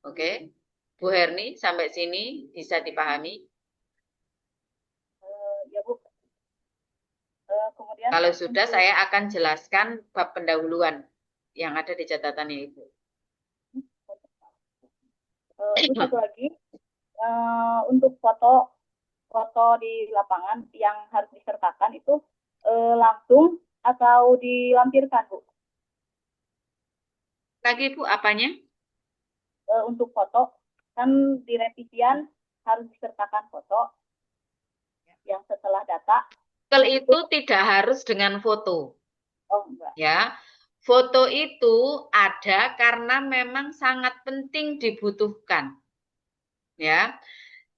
Oke, Bu Herni sampai sini bisa dipahami? Ya Bu. Kemudian Kalau sudah saya akan jelaskan bab pendahuluan yang ada di catatannya Ibu. Terus satu lagi, untuk foto di lapangan yang harus disertakan itu langsung atau dilampirkan, Bu? Lagi Bu, apanya? Untuk foto, kan di revisian harus disertakan foto yang setelah data. Itu tidak harus dengan foto. Oh, enggak. Ya. Foto itu ada karena memang sangat penting dibutuhkan. Ya.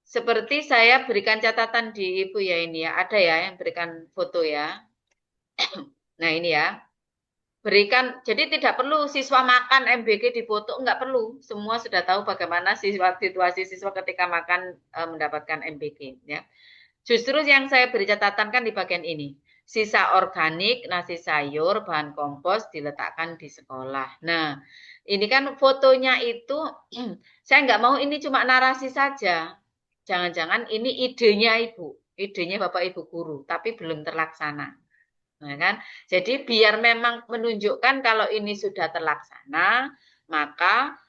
Seperti saya berikan catatan di Ibu ya ini ya. Ada ya yang berikan foto ya. Nah, ini ya. Berikan, jadi tidak perlu siswa makan MBG difoto, enggak perlu. Semua sudah tahu bagaimana situasi siswa ketika makan mendapatkan MBG ya. Justru yang saya beri catatan kan di bagian ini. Sisa organik, nasi sayur, bahan kompos diletakkan di sekolah. Nah, ini kan fotonya itu, saya nggak mau ini cuma narasi saja. Jangan-jangan ini idenya Ibu, idenya Bapak Ibu guru, tapi belum terlaksana. Nah, kan? Jadi biar memang menunjukkan kalau ini sudah terlaksana, maka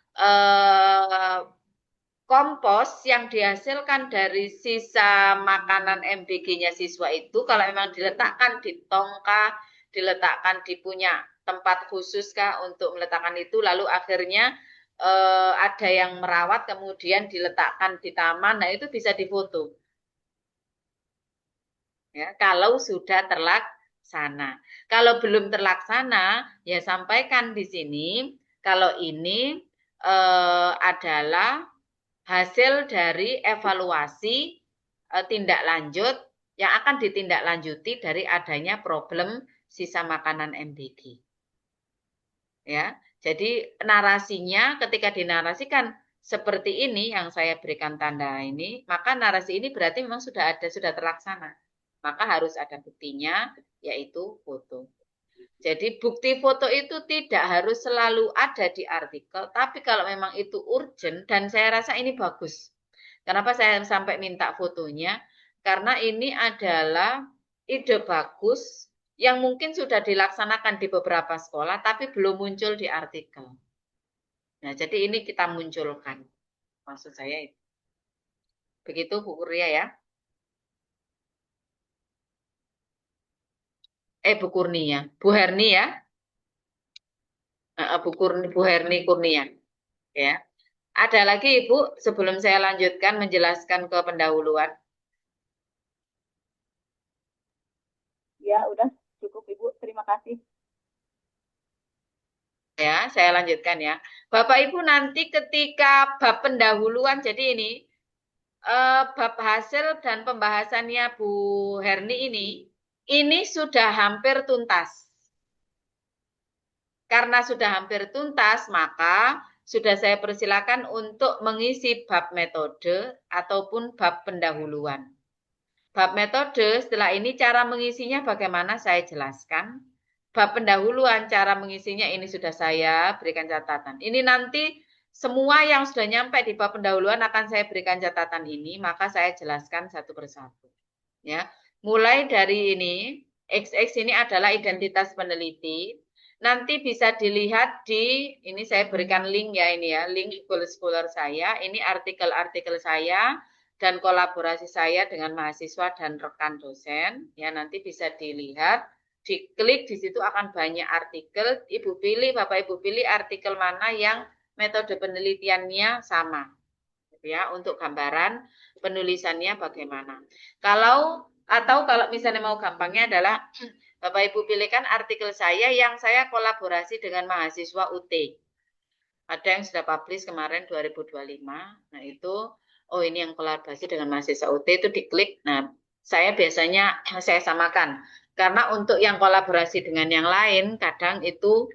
kompos yang dihasilkan dari sisa makanan MBG-nya siswa itu kalau memang diletakkan di tongkah, diletakkan di punya tempat khusus kah untuk meletakkan itu, lalu akhirnya ada yang merawat kemudian diletakkan di taman, nah itu bisa difoto. Ya, kalau sudah terlaksana. Kalau belum terlaksana, ya sampaikan di sini kalau ini adalah hasil dari evaluasi tindak lanjut yang akan ditindaklanjuti dari adanya problem sisa makanan MBG. Ya, jadi narasinya ketika dinarasikan seperti ini yang saya berikan tanda ini, maka narasi ini berarti memang sudah ada, sudah terlaksana. Maka harus ada buktinya, yaitu foto. Jadi bukti foto itu tidak harus selalu ada di artikel, tapi kalau memang itu urgent, dan saya rasa ini bagus. Kenapa saya sampai minta fotonya? Karena ini adalah ide bagus yang mungkin sudah dilaksanakan di beberapa sekolah, tapi belum muncul di artikel. Nah, jadi ini kita munculkan. Maksud saya itu. Begitu Bu Kurnia ya. Bu Kurnia, Bu Herni ya. Bu Herni Kurnia. Ya. Ada lagi Ibu sebelum saya lanjutkan menjelaskan ke pendahuluan? Ya, udah cukup Ibu. Terima kasih. Ya, saya lanjutkan ya. Bapak Ibu nanti ketika bab pendahuluan, jadi ini bab hasil dan pembahasannya Bu Herni ini sudah hampir tuntas. Karena sudah hampir tuntas, maka sudah saya persilakan untuk mengisi bab metode ataupun bab pendahuluan. Bab metode, setelah ini cara mengisinya bagaimana saya jelaskan. Bab pendahuluan, cara mengisinya ini sudah saya berikan catatan. Ini nanti semua yang sudah nyampe di bab pendahuluan akan saya berikan catatan ini, maka saya jelaskan satu persatu. Ya, mulai dari ini, XX ini adalah identitas peneliti. Nanti bisa dilihat ini saya berikan link ya ini ya, link scholar saya. Ini artikel-artikel saya dan kolaborasi saya dengan mahasiswa dan rekan dosen. Ya, nanti bisa dilihat, diklik di situ akan banyak artikel. Ibu pilih, Bapak Ibu pilih artikel mana yang metode penelitiannya sama. Ya, untuk gambaran penulisannya bagaimana. Kalau misalnya mau gampangnya adalah Bapak Ibu pilihkan artikel saya yang saya kolaborasi dengan mahasiswa UT. Ada yang sudah publish kemarin 2025. Nah, itu ini yang kolaborasi dengan mahasiswa UT itu diklik. Nah, saya biasanya saya samakan. Karena untuk yang kolaborasi dengan yang lain kadang itu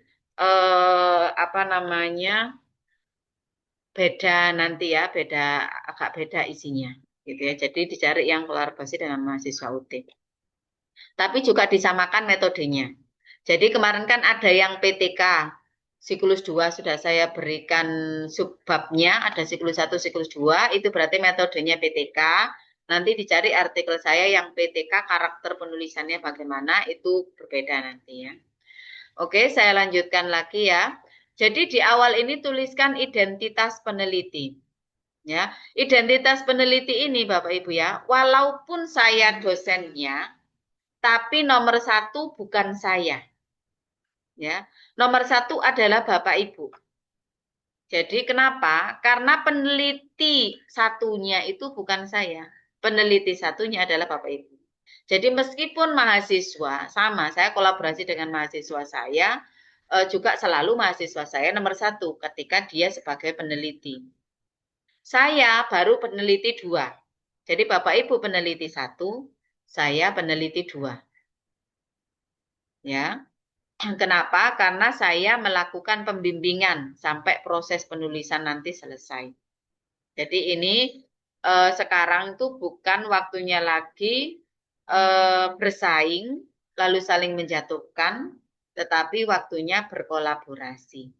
beda nanti ya, agak beda isinya gitu ya. Jadi dicari yang kolaborasi dengan mahasiswa UT. Tapi juga disamakan metodenya. Jadi kemarin kan ada yang PTK, siklus 2 sudah saya berikan subbabnya, ada siklus 1, siklus 2, itu berarti metodenya PTK. Nanti dicari artikel saya yang PTK, karakter penulisannya bagaimana, itu berbeda nanti ya. Oke, saya lanjutkan lagi ya. Jadi di awal ini tuliskan identitas peneliti. Ya, identitas peneliti ini Bapak Ibu ya, walaupun saya dosennya, tapi nomor 1 bukan saya. Ya, nomor 1 adalah Bapak Ibu. Jadi kenapa? Karena peneliti satunya itu bukan saya. Peneliti satunya adalah Bapak Ibu. Jadi meskipun mahasiswa sama, saya kolaborasi dengan mahasiswa saya, juga selalu mahasiswa saya nomor 1 ketika dia sebagai peneliti. Saya baru peneliti 2. Jadi Bapak Ibu peneliti 1, saya peneliti 2. Ya. Kenapa? Karena saya melakukan pembimbingan sampai proses penulisan nanti selesai. Jadi ini sekarang itu bukan waktunya lagi bersaing lalu saling menjatuhkan, tetapi waktunya berkolaborasi.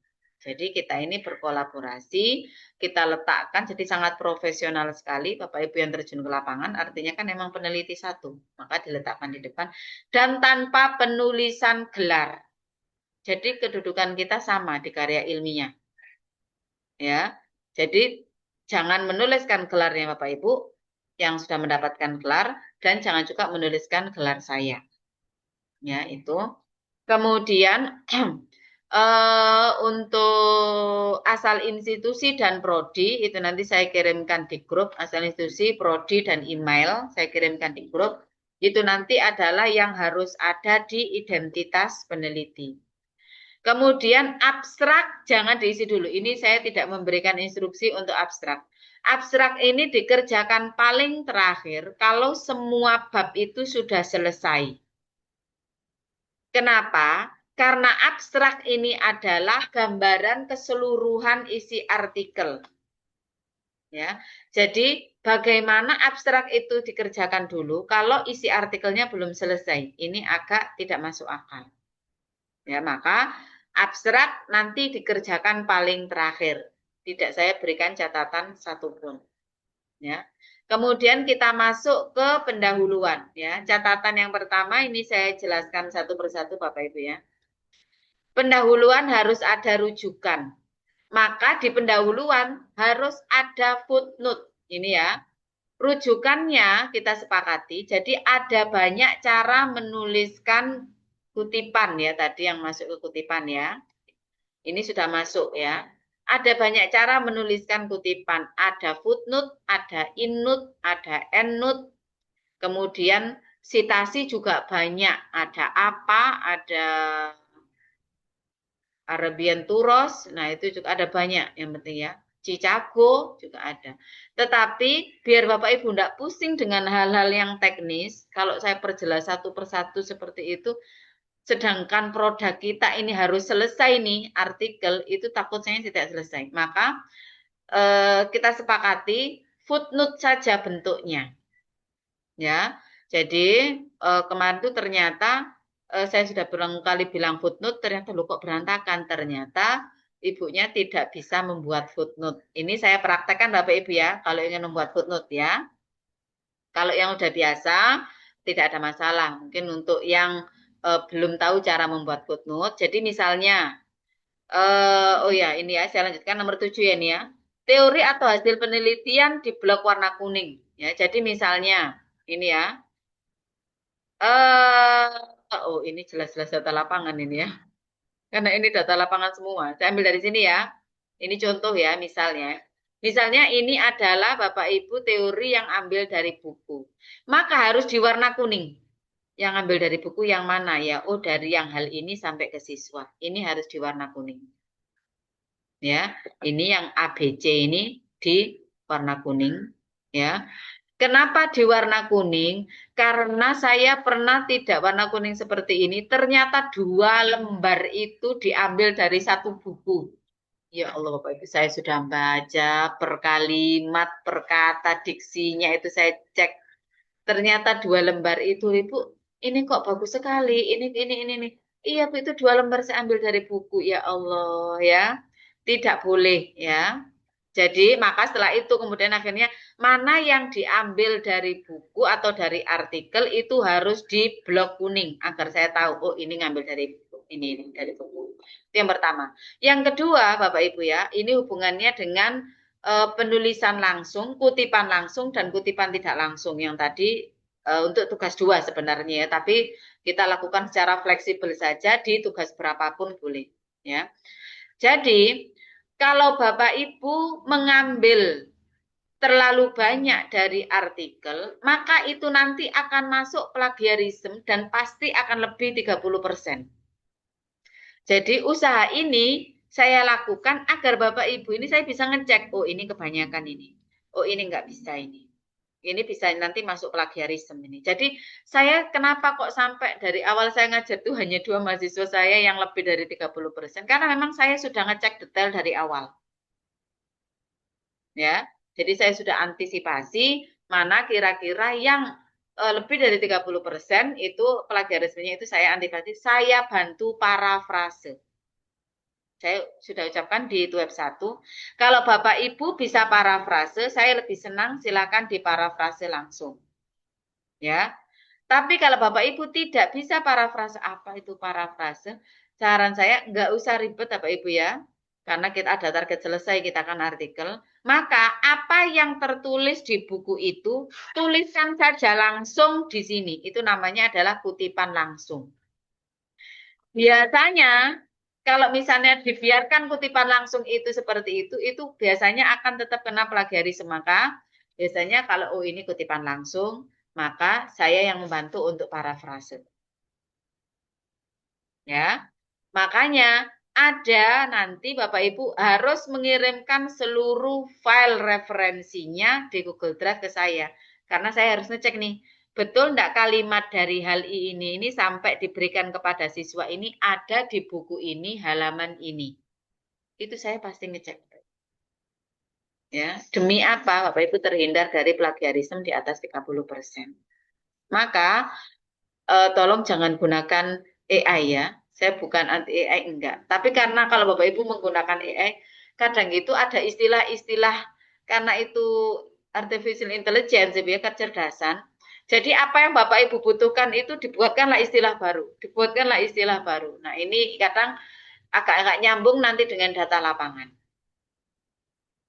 Jadi kita ini berkolaborasi, kita letakkan jadi sangat profesional sekali Bapak Ibu yang terjun ke lapangan, artinya kan memang peneliti 1, maka diletakkan di depan dan tanpa penulisan gelar. Jadi kedudukan kita sama di karya ilmiah. Ya. Jadi jangan menuliskan gelarnya Bapak Ibu yang sudah mendapatkan gelar dan jangan juga menuliskan gelar saya. Ya, itu. Kemudian untuk asal institusi dan prodi itu nanti saya kirimkan di grup, asal institusi, prodi dan email saya kirimkan di grup. Itu nanti adalah yang harus ada di identitas peneliti. Kemudian abstrak jangan diisi dulu. Ini saya tidak memberikan instruksi untuk abstrak. Abstrak ini dikerjakan paling terakhir kalau semua bab itu sudah selesai. Kenapa? Karena abstrak ini adalah gambaran keseluruhan isi artikel. Ya, jadi bagaimana abstrak itu dikerjakan dulu kalau isi artikelnya belum selesai. Ini agak tidak masuk akal. Ya, maka abstrak nanti dikerjakan paling terakhir. Tidak saya berikan catatan satupun. Ya. Kemudian kita masuk ke pendahuluan. Ya. Catatan yang pertama ini saya jelaskan satu persatu Bapak Ibu ya. Pendahuluan harus ada rujukan. Maka di pendahuluan harus ada footnote. Ini ya. Rujukannya kita sepakati. Jadi ada banyak cara menuliskan kutipan ya. Tadi yang masuk ke kutipan ya. Ini sudah masuk ya. Ada banyak cara menuliskan kutipan. Ada footnote, ada innote, ada endnote. Kemudian sitasi juga banyak. Ada apa, ada Arabian Turos, nah itu juga ada banyak yang penting ya. Chicago juga ada. Tetapi biar Bapak Ibu tidak pusing dengan hal-hal yang teknis, kalau saya perjelas satu persatu seperti itu, sedangkan produk kita ini harus selesai nih, artikel itu takutnya tidak selesai. Maka kita sepakati footnote saja bentuknya. Ya, jadi kemarin itu ternyata saya sudah berulang kali bilang footnote, ternyata lu kok berantakan. Ternyata ibunya tidak bisa membuat footnote. Ini saya praktekkan Bapak Ibu ya, kalau ingin membuat footnote ya. Kalau yang udah biasa, tidak ada masalah. Mungkin untuk yang belum tahu cara membuat footnote. Jadi misalnya, oh ya ini ya, saya lanjutkan nomor 7 ya ini ya. Teori atau hasil penelitian di blok warna kuning. Ya, jadi misalnya, ini ya. Oh ini jelas-jelas data lapangan ini ya. Karena ini data lapangan semua. Saya ambil dari sini ya. Ini contoh ya, misalnya. Misalnya ini adalah Bapak Ibu teori yang ambil dari buku. Maka harus diwarna kuning. Yang ambil dari buku yang mana ya? Oh, dari yang hal ini sampai ke siswa. Ini harus diwarna kuning. Ya, ini yang ABC ini di warna kuning. Ya, kenapa di warna kuning? Karena saya pernah tidak warna kuning seperti ini. Ternyata 2 lembar itu diambil dari satu buku. Ya Allah Bapak Ibu, saya sudah baca per kalimat, per kata, diksinya itu saya cek. Ternyata 2 lembar itu, Ibu, ini kok bagus sekali. Ini. Iya Bu, itu 2 lembar saya ambil dari buku. Ya Allah ya, tidak boleh ya. Jadi maka setelah itu kemudian akhirnya mana yang diambil dari buku atau dari artikel itu harus di blok kuning agar saya tahu oh ini ngambil dari buku, ini dari buku. Itu yang pertama. Yang kedua Bapak Ibu ya, ini hubungannya dengan penulisan langsung, kutipan langsung dan kutipan tidak langsung yang tadi untuk tugas 2 sebenarnya ya, tapi kita lakukan secara fleksibel saja di tugas berapapun boleh ya. Jadi kalau Bapak Ibu mengambil terlalu banyak dari artikel, maka itu nanti akan masuk plagiarisme dan pasti akan lebih 30%. Jadi usaha ini saya lakukan agar Bapak Ibu ini saya bisa ngecek, oh ini kebanyakan ini, oh ini nggak bisa ini. Ini bisa nanti masuk plagiarisme ini. Jadi saya kenapa kok sampai dari awal saya ngajar tuh hanya 2 mahasiswa saya yang lebih dari 30%. Karena memang saya sudah ngecek detail dari awal. Ya, jadi saya sudah antisipasi mana kira-kira yang lebih dari 30% itu plagiarismenya itu saya antisipasi. Saya bantu parafrase. Saya sudah ucapkan di web 1. Kalau Bapak Ibu bisa parafrase, saya lebih senang silakan diparafrase langsung. Ya. Tapi kalau Bapak Ibu tidak bisa parafrase, apa itu parafrase? Saran saya nggak usah ribet Bapak Ibu ya. Karena kita ada target selesai, kita akan artikel. Maka apa yang tertulis di buku itu, tuliskan saja langsung di sini. Itu namanya adalah kutipan langsung. Biasanya kalau misalnya dibiarkan kutipan langsung itu seperti itu biasanya akan tetap kena plagiarisme. Maka biasanya kalau oh ini kutipan langsung, maka saya yang membantu untuk parafrase. Ya, makanya ada nanti Bapak Ibu harus mengirimkan seluruh file referensinya di Google Drive ke saya. Karena saya harus ngecek nih, betul enggak kalimat dari hal ini sampai diberikan kepada siswa ini ada di buku ini, halaman ini. Itu saya pasti ngecek. Ya, demi apa Bapak Ibu terhindar dari plagiarisme di atas 30%. Maka tolong jangan gunakan AI ya. Saya bukan anti AI enggak. Tapi karena kalau Bapak Ibu menggunakan AI, kadang itu ada istilah-istilah karena itu artificial intelligence ya, kecerdasan. Jadi apa yang Bapak Ibu butuhkan itu dibuatkanlah istilah baru, dibuatkanlah istilah baru. Nah, ini kadang agak-agak nyambung nanti dengan data lapangan.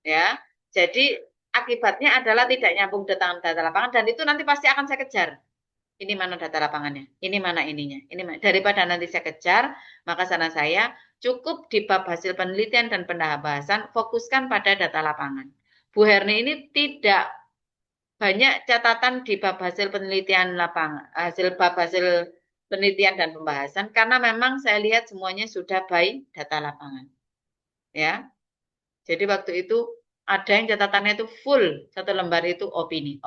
Ya. Jadi akibatnya adalah tidak nyambung dengan data lapangan dan itu nanti pasti akan saya kejar. Ini mana data lapangannya, ini mana ininya, ini mana. Daripada nanti saya kejar, maka saran saya cukup di bab hasil penelitian dan pendahabasan, fokuskan pada data lapangan. Bu Herni ini tidak banyak catatan di bab hasil penelitian lapangan, bab hasil penelitian dan pembahasan karena memang saya lihat semuanya sudah by data lapangan. Ya. Jadi waktu itu ada yang catatannya itu full, satu lembar itu opini.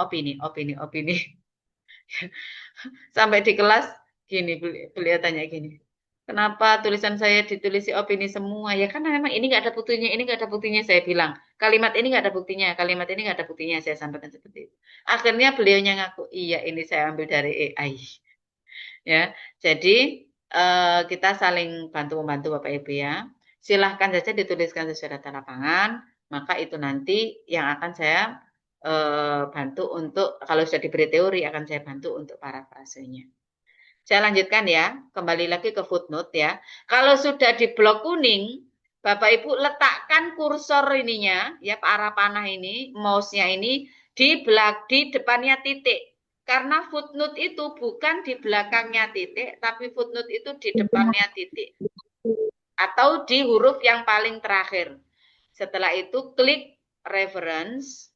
Sampai di kelas gini, beliau tanya gini, kenapa tulisan saya ditulisi opini semua? Ya karena memang ini nggak ada buktinya, ini nggak ada buktinya. Saya bilang, kalimat ini nggak ada buktinya, kalimat ini nggak ada buktinya. Saya sampaikan seperti itu. Akhirnya beliaunya ngaku, iya ini saya ambil dari AI. Ya, jadi kita saling bantu-membantu Bapak Ibu ya. Silahkan saja dituliskan sesuai data lapangan, maka itu nanti yang akan saya bantu untuk, kalau sudah diberi teori akan saya bantu untuk parafrasenya. Saya lanjutkan ya, kembali lagi ke footnote ya. Kalau sudah di blok kuning, Bapak Ibu letakkan kursor ininya, ya arah panah ini, mouse-nya ini di depannya titik. Karena footnote itu bukan di belakangnya titik, tapi footnote itu di depannya titik. Atau di huruf yang paling terakhir. Setelah itu klik reference.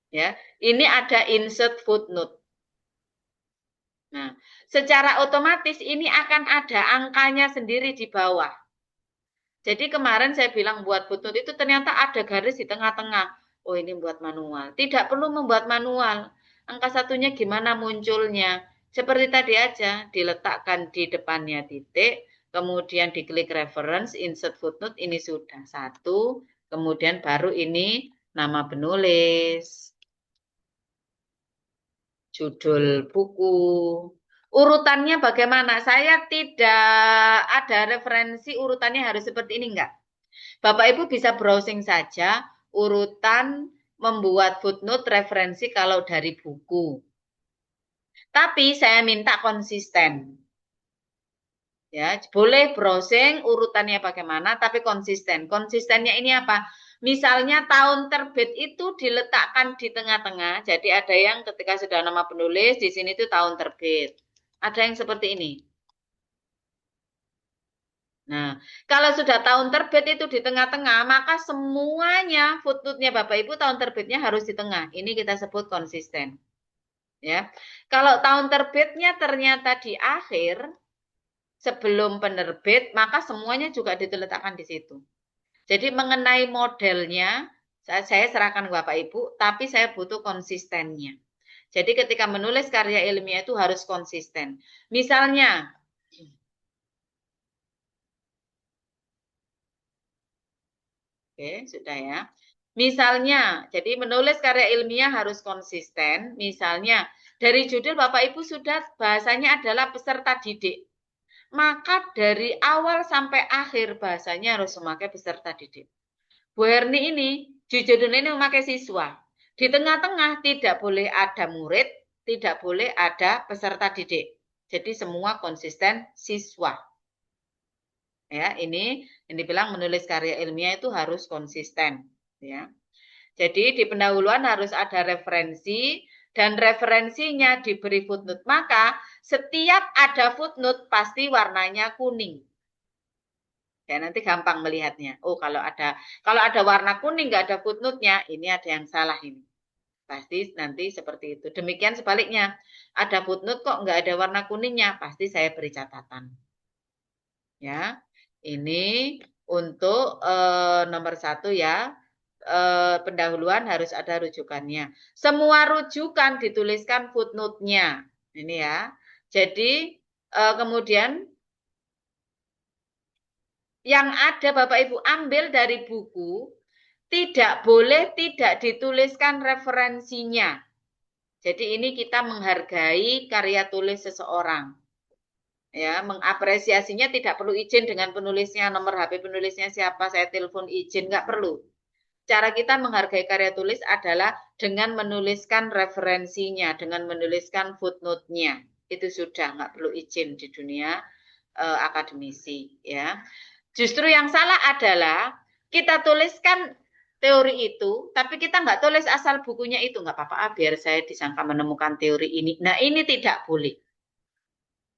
Ya, ini ada insert footnote. Nah, secara otomatis ini akan ada angkanya sendiri di bawah. Jadi kemarin saya bilang buat footnote itu ternyata ada garis di tengah-tengah. Oh ini buat manual. Tidak perlu membuat manual. Angka satunya gimana munculnya? Seperti tadi aja, diletakkan di depannya titik, kemudian diklik reference, insert footnote, ini sudah satu. Kemudian baru ini nama penulis, judul buku. Urutannya bagaimana? Saya tidak ada referensi urutannya harus seperti ini enggak. Bapak Ibu bisa browsing saja urutan membuat footnote referensi kalau dari buku. Tapi saya minta konsisten. Ya, boleh browsing urutannya bagaimana tapi konsisten. Konsistennya ini apa? Misalnya tahun terbit itu diletakkan di tengah-tengah. Jadi ada yang ketika sudah nama penulis di sini itu tahun terbit. Ada yang seperti ini. Nah, kalau sudah tahun terbit itu di tengah-tengah, maka semuanya footnote-nya Bapak Ibu tahun terbitnya harus di tengah. Ini kita sebut konsisten. Ya. Kalau tahun terbitnya ternyata di akhir sebelum penerbit, maka semuanya juga diletakkan di situ. Jadi mengenai modelnya saya serahkan ke Bapak Ibu, tapi saya butuh konsistennya. Jadi ketika menulis karya ilmiah itu harus konsisten. Misalnya oke, sudah ya. Misalnya, jadi menulis karya ilmiah harus konsisten. Misalnya, dari judul Bapak Ibu sudah bahasanya adalah peserta didik. Maka dari awal sampai akhir bahasanya harus memakai peserta didik. Bu Herni ini, judul ini memakai siswa. Di tengah-tengah tidak boleh ada murid, tidak boleh ada peserta didik. Jadi semua konsisten siswa. Ya, ini yang dibilang menulis karya ilmiah itu harus konsisten, ya. Jadi di pendahuluan harus ada referensi dan referensinya diberi footnote. Maka setiap ada footnote pasti warnanya kuning. Ya, nanti gampang melihatnya. Oh, kalau ada warna kuning nggak ada footnote-nya, ini ada yang salah ini. Pasti nanti seperti itu. Demikian sebaliknya, ada footnote kok nggak ada warna kuningnya, pasti saya beri catatan. Ya. Ini untuk nomor 1 ya, pendahuluan harus ada rujukannya. Semua rujukan dituliskan footnote-nya. Ini ya. Jadi kemudian yang ada Bapak Ibu ambil dari buku, tidak boleh tidak dituliskan referensinya. Jadi ini kita menghargai karya tulis seseorang. Ya, mengapresiasinya tidak perlu izin dengan penulisnya, nomor HP penulisnya siapa, saya telepon izin, nggak perlu. Cara kita menghargai karya tulis adalah dengan menuliskan referensinya, dengan menuliskan footnote-nya. Itu sudah nggak perlu izin di dunia akademisi. Ya, justru yang salah adalah kita tuliskan teori itu, tapi kita nggak tulis asal bukunya itu, nggak apa-apa, biar saya disangka menemukan teori ini. Nah, ini tidak boleh.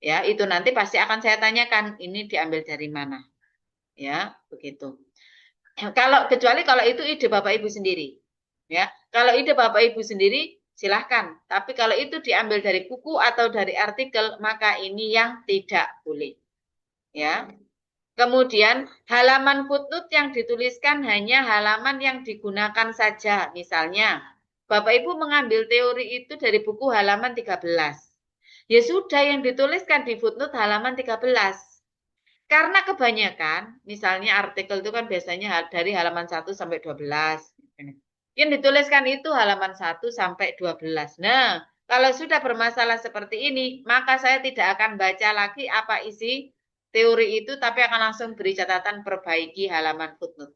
Ya, itu nanti pasti akan saya tanyakan ini diambil dari mana. Ya, begitu. Kecuali kalau itu ide Bapak Ibu sendiri. Ya, kalau ide Bapak Ibu sendiri silahkan. Tapi kalau itu diambil dari buku atau dari artikel, maka ini yang tidak boleh. Ya. Kemudian halaman footnote yang dituliskan hanya halaman yang digunakan saja. Misalnya, Bapak Ibu mengambil teori itu dari buku halaman 13. Ya sudah, yang dituliskan di footnote halaman 13. Karena kebanyakan, misalnya artikel itu kan biasanya dari halaman 1 sampai 12. Yang dituliskan itu halaman 1 sampai 12. Nah, kalau sudah bermasalah seperti ini, maka saya tidak akan baca lagi apa isi teori itu, tapi akan langsung beri catatan perbaiki halaman footnote.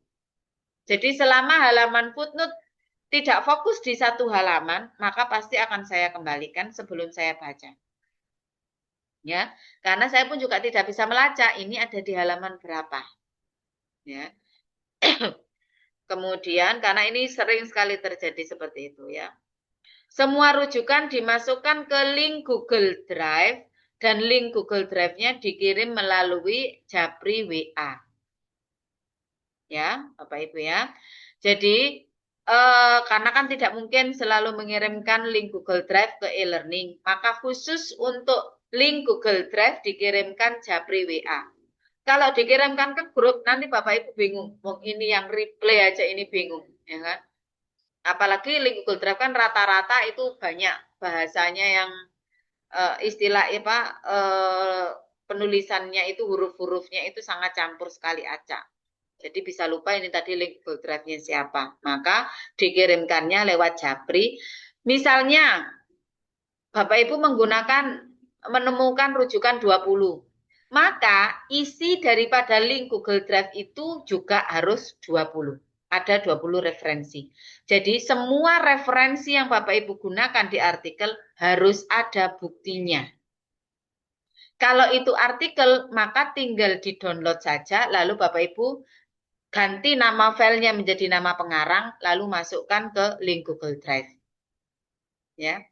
Jadi selama halaman footnote tidak fokus di satu halaman, maka pasti akan saya kembalikan sebelum saya baca. Ya, karena saya pun juga tidak bisa melacak ini ada di halaman berapa. Ya. Kemudian karena ini sering sekali terjadi seperti itu ya. Semua rujukan dimasukkan ke link Google Drive dan link Google Drive-nya dikirim melalui Japri WA. Ya, Bapak Ibu ya. Jadi karena kan tidak mungkin selalu mengirimkan link Google Drive ke e-learning, maka khusus untuk link Google Drive dikirimkan Japri WA. Kalau dikirimkan ke grup, nanti Bapak Ibu bingung. Ini yang replay aja ini bingung, ya kan? Apalagi link Google Drive kan rata-rata itu banyak bahasanya yang istilah apa penulisannya itu huruf-hurufnya itu sangat campur sekali acak. Jadi bisa lupa ini tadi link Google Drive-nya siapa. Maka dikirimkannya lewat Japri. Misalnya Bapak Ibu menemukan rujukan 20. Maka isi daripada link Google Drive itu juga harus 20. Ada 20 referensi. Jadi semua referensi yang Bapak Ibu gunakan di artikel harus ada buktinya. Kalau itu artikel, maka tinggal di-download saja, lalu Bapak Ibu ganti nama filenya menjadi nama pengarang, lalu masukkan ke link Google Drive. Ya.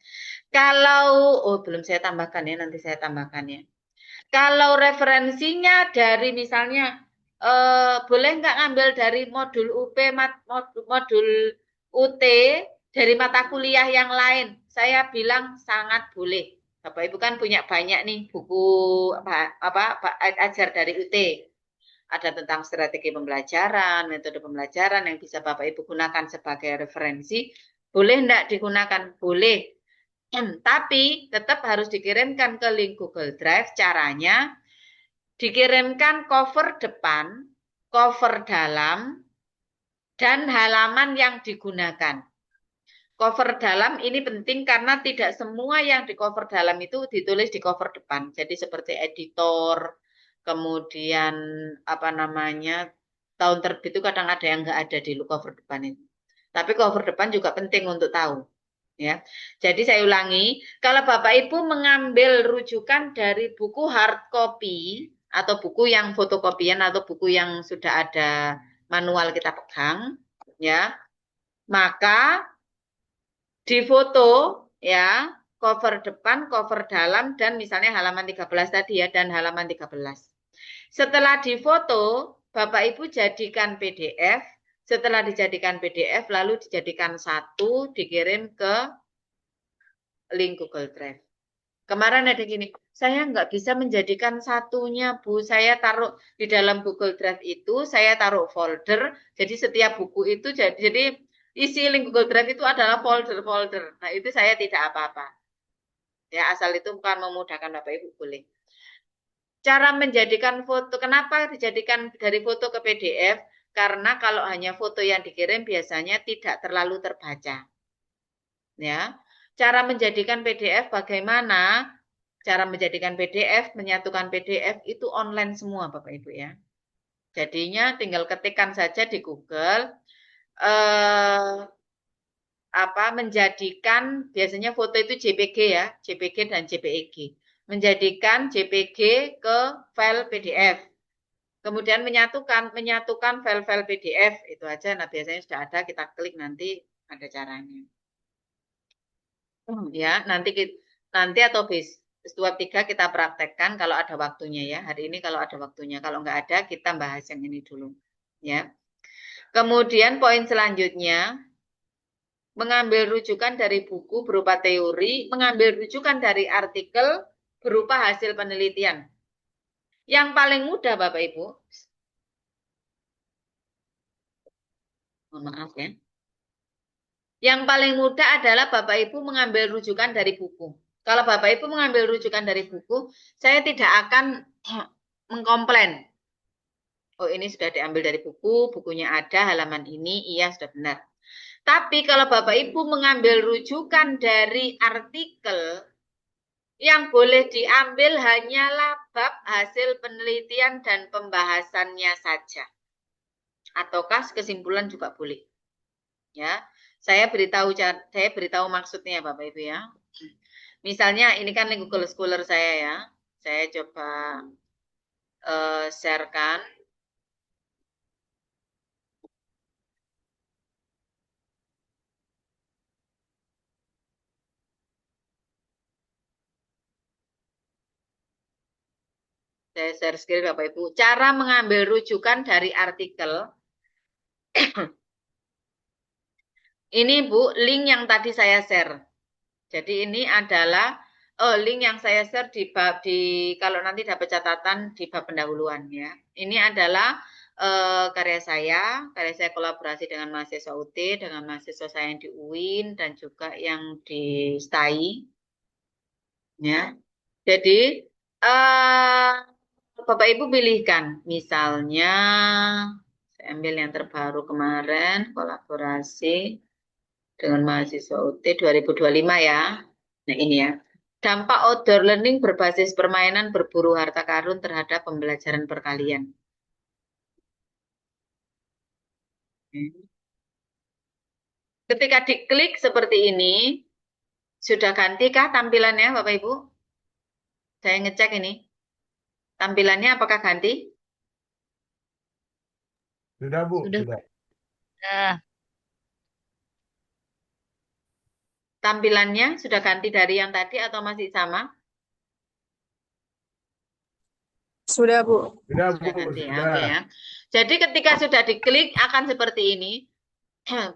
Kalau, belum saya tambahkan ya, nanti saya tambahkan ya. Kalau referensinya dari misalnya, boleh nggak ngambil dari modul UP, modul UT, dari mata kuliah yang lain? Saya bilang sangat boleh. Bapak Ibu kan punya banyak nih buku ajar dari UT. Ada tentang strategi pembelajaran, metode pembelajaran yang bisa Bapak Ibu gunakan sebagai referensi. Boleh enggak digunakan? Boleh. Tapi tetap harus dikirimkan ke link Google Drive. Caranya dikirimkan cover depan, cover dalam, dan halaman yang digunakan. Cover dalam ini penting karena tidak semua yang di cover dalam itu ditulis di cover depan. Jadi seperti editor, kemudian apa namanya, tahun terbit itu kadang ada yang nggak ada di cover depan itu. Tapi cover depan juga penting untuk tahu. Ya, jadi saya ulangi, kalau Bapak Ibu mengambil rujukan dari buku hard copy atau buku yang fotokopian atau buku yang sudah ada manual kita pegang, ya, maka di foto ya cover depan, cover dalam, dan misalnya halaman 13 tadi ya, dan halaman 13. Setelah difoto, Bapak Ibu jadikan PDF. Setelah dijadikan PDF, lalu dijadikan satu, dikirim ke link Google Drive. Kemarin ada gini, saya nggak bisa menjadikan satunya, Bu. Saya taruh di dalam Google Drive itu, saya taruh folder. Jadi setiap buku itu, jadi isi link Google Drive itu adalah folder-folder. Nah, itu saya tidak apa-apa. Ya, asal itu bukan memudahkan Bapak Ibu boleh. Cara menjadikan foto, kenapa dijadikan dari foto ke PDF? Karena kalau hanya foto yang dikirim biasanya tidak terlalu terbaca. Ya, cara menjadikan PDF bagaimana? Cara menjadikan PDF, menyatukan PDF itu online semua Bapak Ibu ya. Jadinya tinggal ketikkan saja di Google menjadikan, biasanya foto itu JPG ya, JPG dan JPEG. Menjadikan JPG ke file PDF. Kemudian menyatukan file-file PDF itu aja. Nah, biasanya sudah ada, kita klik nanti ada caranya. Ya, nanti atau bab 3 kita praktekkan kalau ada waktunya ya. Hari ini kalau ada waktunya, kalau nggak ada kita bahas yang ini dulu ya. Kemudian poin selanjutnya mengambil rujukan dari buku berupa teori, mengambil rujukan dari artikel berupa hasil penelitian. Yang paling mudah Bapak Ibu, mohon maaf ya. Yang paling mudah adalah Bapak Ibu mengambil rujukan dari buku. Kalau Bapak Ibu mengambil rujukan dari buku, saya tidak akan mengkomplain. Oh, ini sudah diambil dari buku, bukunya ada, halaman ini, iya sudah benar. Tapi kalau Bapak Ibu mengambil rujukan dari artikel, yang boleh diambil hanyalah bab hasil penelitian dan pembahasannya saja. Ataukah kesimpulan juga boleh. Ya, saya beritahu maksudnya Bapak Ibu ya. Misalnya ini kan Google Scholar saya ya. Saya coba sharekan. Saya share screen Bapak Ibu. Cara mengambil rujukan dari artikel. Ini Bu, link yang tadi saya share. Jadi ini adalah link yang saya share di bab kalau nanti dapat catatan di bab pendahuluan ya. Ini adalah karya saya kolaborasi dengan mahasiswa UT, dengan mahasiswa saya yang di UIN dan juga yang di STAI. Ya. Jadi Bapak Ibu pilihkan, misalnya saya ambil yang terbaru kemarin, kolaborasi dengan mahasiswa UT 2025 ya. Nah ini ya. Dampak outdoor learning berbasis permainan berburu harta karun terhadap pembelajaran perkalian. Ketika diklik seperti ini, sudah gantikah tampilannya Bapak Ibu? Saya ngecek ini. Tampilannya apakah ganti? Sudah Bu, Sudah. sudah. Nah, Tampilannya sudah ganti dari yang tadi atau masih sama? Sudah, Bu. Sudah Sudah Bu, ganti ya, sudah. oke ya. Jadi ketika sudah diklik akan seperti ini.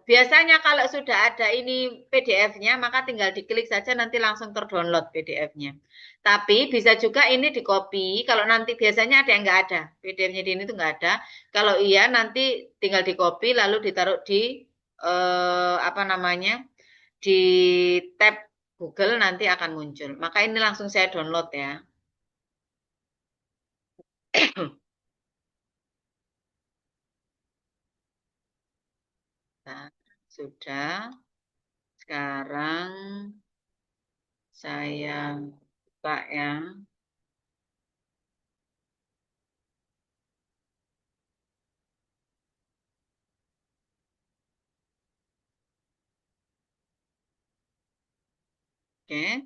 Biasanya kalau sudah ada ini PDF-nya, maka tinggal diklik saja nanti langsung terdownload PDF-nya. Tapi bisa juga ini di-copy, kalau nanti biasanya ada yang nggak ada. PDF-nya di ini tuh nggak ada. Kalau iya nanti tinggal di-copy lalu ditaruh di apa namanya? Di tab Google nanti akan muncul. Maka ini langsung saya download ya. Nah, sudah. Sekarang saya buka ya. Oke.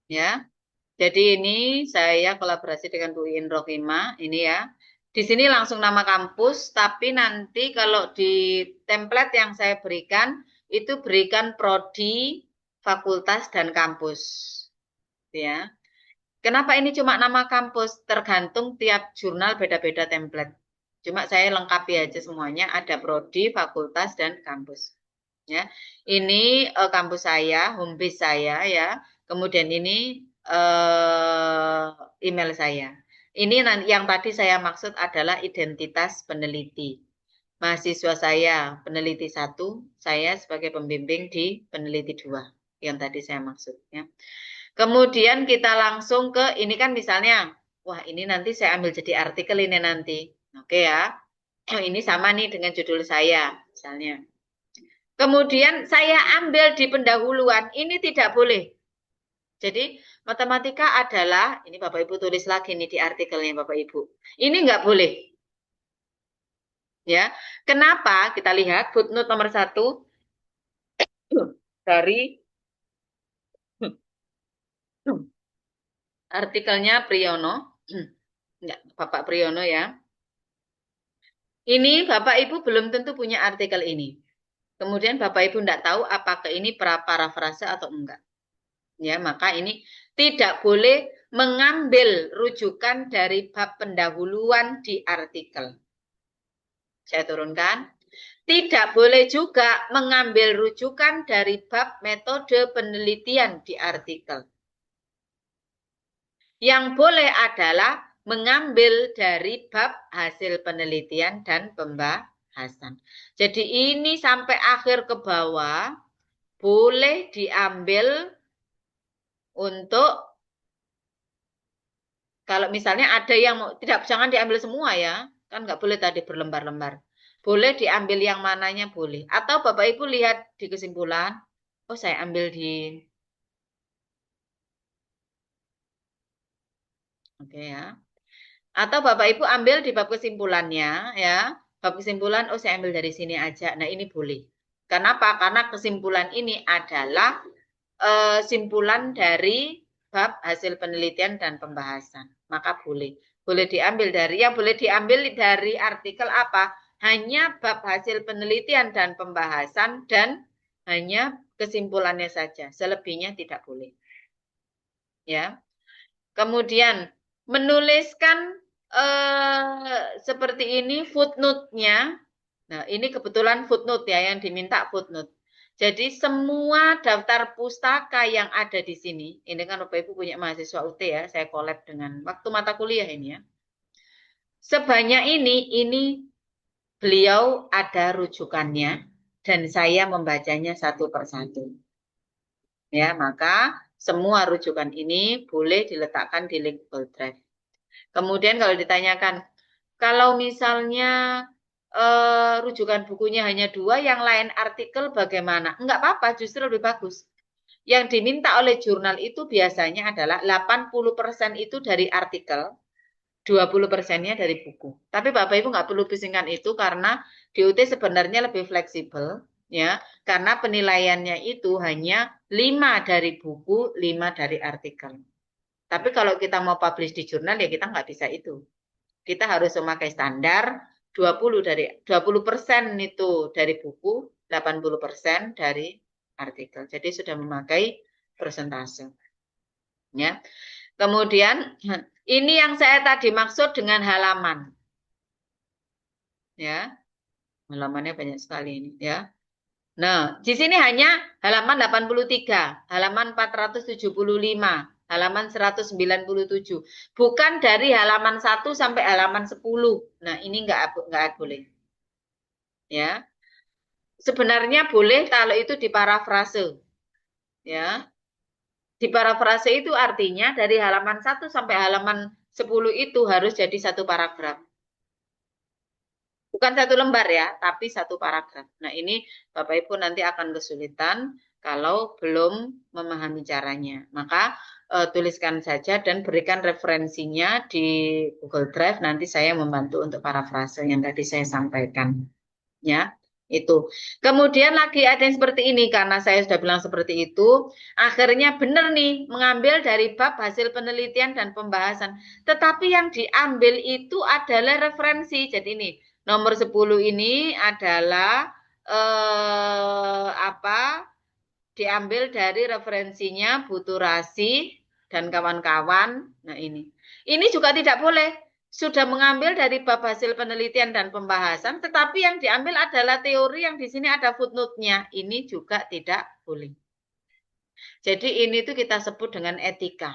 Ya. Jadi ini saya kolaborasi dengan Bu Iin Rohima, ini ya. Di sini langsung nama kampus, tapi nanti kalau di template yang saya berikan, itu berikan prodi, fakultas, dan kampus. Ya. Kenapa ini cuma nama kampus? Tergantung tiap jurnal beda-beda template. Cuma saya lengkapi aja semuanya, ada prodi, fakultas, dan kampus. Ya. Ini kampus saya, home base saya ya. Kemudian ini email saya. Ini yang tadi saya maksud adalah identitas peneliti. Mahasiswa saya peneliti 1, saya sebagai pembimbing di peneliti 2. Yang tadi saya maksud ya. Kemudian kita langsung ke ini kan misalnya, wah ini nanti saya ambil jadi artikel ini nanti. Oke ya. Ini sama nih dengan judul saya misalnya. Kemudian saya ambil di pendahuluan, ini tidak boleh. Jadi matematika adalah, ini Bapak Ibu tulis lagi nih di artikelnya Bapak Ibu. Ini nggak boleh. Ya, kenapa? Kita lihat footnote nomor 1 dari artikelnya Priyono. Enggak, Bapak Priyono ya. Ini Bapak Ibu belum tentu punya artikel ini. Kemudian Bapak Ibu enggak tahu apakah ini parafrase atau enggak. Ya, maka ini tidak boleh mengambil rujukan dari bab pendahuluan di artikel. Saya turunkan. Tidak boleh juga mengambil rujukan dari bab metode penelitian di artikel. Yang boleh adalah mengambil dari bab hasil penelitian dan pembahasan. Jadi ini sampai akhir ke bawah boleh diambil untuk kalau misalnya ada yang mau, jangan diambil semua ya, kan nggak boleh tadi berlembar-lembar. Boleh diambil yang mananya boleh. Atau Bapak Ibu lihat di kesimpulan, oh saya ambil di, oke ya. Atau Bapak Ibu ambil di bab kesimpulannya ya, bab kesimpulan, oh saya ambil dari sini aja. Nah ini boleh. Kenapa? Karena kesimpulan ini adalah simpulan dari bab hasil penelitian dan pembahasan. Maka boleh. Boleh diambil dari, yang boleh diambil dari artikel apa? Hanya bab hasil penelitian dan pembahasan dan hanya kesimpulannya saja. Selebihnya tidak boleh. Ya. Kemudian menuliskan seperti ini footnote-nya. Nah, ini kebetulan footnote ya yang diminta footnote. Jadi semua daftar pustaka yang ada di sini, ini kan Bapak Ibu punya mahasiswa UT ya, saya collab dengan waktu mata kuliah ini ya. Sebanyak ini beliau ada rujukannya dan saya membacanya satu persatu. Ya, maka semua rujukan ini boleh diletakkan di link Google Drive. Kemudian kalau ditanyakan, kalau misalnya rujukan bukunya hanya 2, yang lain artikel bagaimana? Enggak apa-apa, justru lebih bagus. Yang diminta oleh jurnal itu biasanya adalah 80% itu dari artikel, 20%-nya dari buku. Tapi Bapak Ibu nggak perlu pusingkan itu karena DUT sebenarnya lebih fleksibel, ya, karena penilaiannya itu hanya 5 dari buku, 5 dari artikel. Tapi kalau kita mau publish di jurnal ya kita nggak bisa itu. Kita harus memakai standar 20% itu dari buku, 80% dari artikel. Jadi sudah memakai persentase. Ya. Kemudian ini yang saya tadi maksud dengan halaman. Ya. Halamannya banyak sekali ini ya. Nah, di sini hanya halaman 83, halaman 475, halaman 197. Bukan dari halaman 1 sampai halaman 10. Nah, ini enggak boleh. Ya. Sebenarnya boleh kalau itu diparafrase. Ya. Diparafrase itu artinya dari halaman 1 sampai halaman 10 itu harus jadi satu paragraf. Bukan satu lembar ya, tapi satu paragraf. Nah, ini Bapak Ibu nanti akan kesulitan kalau belum memahami caranya. Maka tuliskan saja dan berikan referensinya di Google Drive. Nanti saya membantu untuk parafrase yang tadi saya sampaikan. Ya, itu. Kemudian lagi ada yang seperti ini, karena saya sudah bilang seperti itu, akhirnya benar nih, mengambil dari bab hasil penelitian dan pembahasan. Tetapi yang diambil itu adalah referensi. Jadi ini, nomor 10 ini adalah diambil dari referensinya Butuh Rasih dan kawan-kawan. Nah ini juga tidak boleh. Sudah mengambil dari bab hasil penelitian dan pembahasan, tetapi yang diambil adalah teori yang di sini ada footnote-nya. Ini juga tidak boleh. Jadi ini tuh kita sebut dengan etika.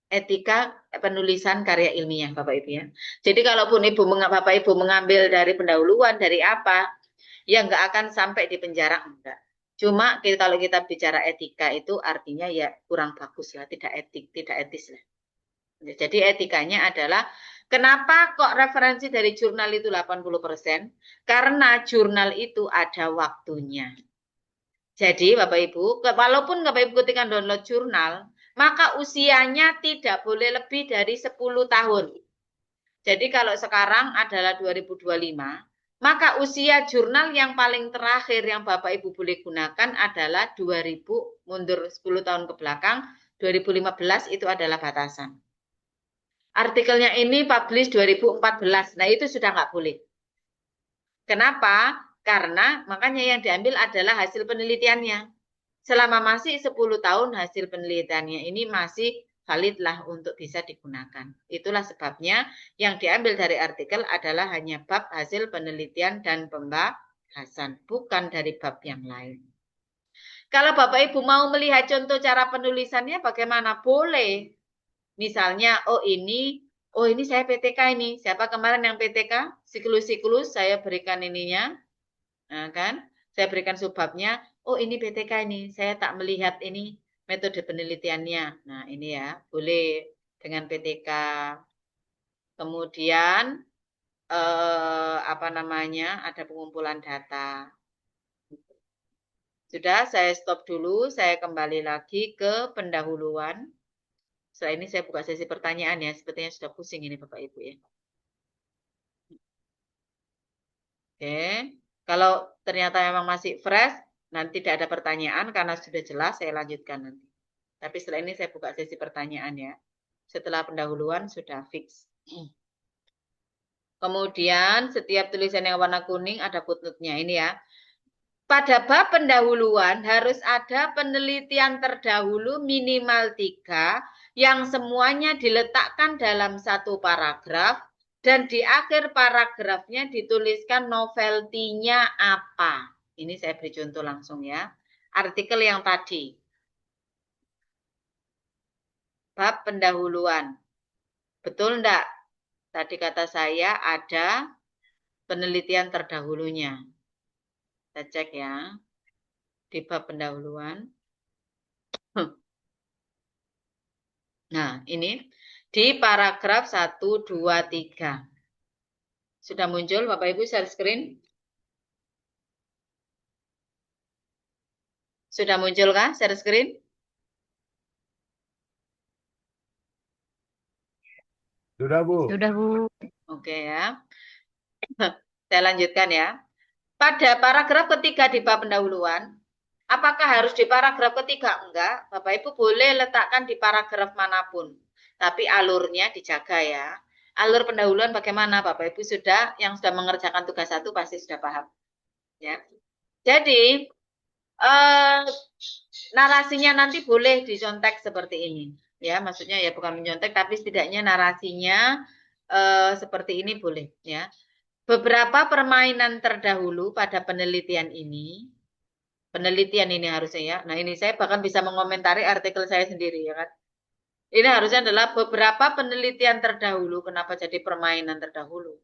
Etika penulisan karya ilmiah, Bapak Ibu ya. Jadi kalaupun Bapak Ibu mengambil dari pendahuluan, dari apa, ya nggak akan sampai di penjara, enggak. Cuma kalau kita bicara etika itu artinya ya kurang bagus lah, tidak etis lah. Jadi etikanya adalah kenapa kok referensi dari jurnal itu 80%? Karena jurnal itu ada waktunya. Jadi Bapak Ibu, walaupun Bapak Ibu ketika download jurnal, maka usianya tidak boleh lebih dari 10 tahun. Jadi kalau sekarang adalah 2025, maka usia jurnal yang paling terakhir yang Bapak Ibu boleh gunakan adalah 2000, mundur 10 tahun ke belakang, 2015 itu adalah batasan. Artikelnya ini publish 2014, nah itu sudah nggak boleh. Kenapa? Karena makanya yang diambil adalah hasil penelitiannya. Selama masih 10 tahun hasil penelitiannya ini masih validlah untuk bisa digunakan. Itulah sebabnya yang diambil dari artikel adalah hanya bab hasil penelitian dan pembahasan, bukan dari bab yang lain. Kalau Bapak Ibu mau melihat contoh cara penulisannya bagaimana? Boleh. Misalnya, oh ini saya PTK ini. Siapa kemarin yang PTK? Siklus-siklus saya berikan ininya. Nah, kan? Saya berikan subbabnya. Oh, ini PTK ini. Saya tak melihat ini metode penelitiannya. Nah, ini ya, boleh dengan PTK. Kemudian apa namanya? Ada pengumpulan data. Sudah, saya stop dulu. Saya kembali lagi ke pendahuluan. Setelah ini saya buka sesi pertanyaan ya. Sepertinya sudah pusing ini Bapak Ibu ya. Oke. Kalau ternyata memang masih fresh, nanti tidak ada pertanyaan karena sudah jelas saya lanjutkan nanti. Tapi setelah ini saya buka sesi pertanyaan ya. Setelah pendahuluan sudah fix. Kemudian setiap tulisan yang warna kuning ada footnote-nya ini ya. Pada bab pendahuluan harus ada penelitian terdahulu minimal 3 yang semuanya diletakkan dalam satu paragraf dan di akhir paragrafnya dituliskan novelty-nya apa. Ini saya beri contoh langsung ya. Artikel yang tadi. Bab pendahuluan. Betul enggak? Tadi kata saya ada penelitian terdahulunya. Kita cek ya. Di bab pendahuluan. Nah, ini di paragraf 1, 2, 3. Sudah muncul Bapak Ibu share screen? Sudah muncul kah share screen? Sudah, Bu. Sudah, Bu. Oke ya. Saya lanjutkan ya. Pada paragraf ketiga di bab pendahuluan, apakah harus di paragraf ketiga? Enggak. Bapak Ibu boleh letakkan di paragraf manapun. Tapi alurnya dijaga ya. Alur pendahuluan bagaimana? Bapak Ibu yang sudah mengerjakan tugas 1 pasti sudah paham. Ya. Jadi, narasinya nanti boleh dicontek seperti ini. Ya, maksudnya ya bukan mencontek, tapi setidaknya narasinya seperti ini boleh. Ya. Beberapa permainan terdahulu pada penelitian ini harusnya ya. Nah ini saya bahkan bisa mengomentari artikel saya sendiri ya kan. Ini harusnya adalah beberapa penelitian terdahulu. Kenapa jadi permainan terdahulu?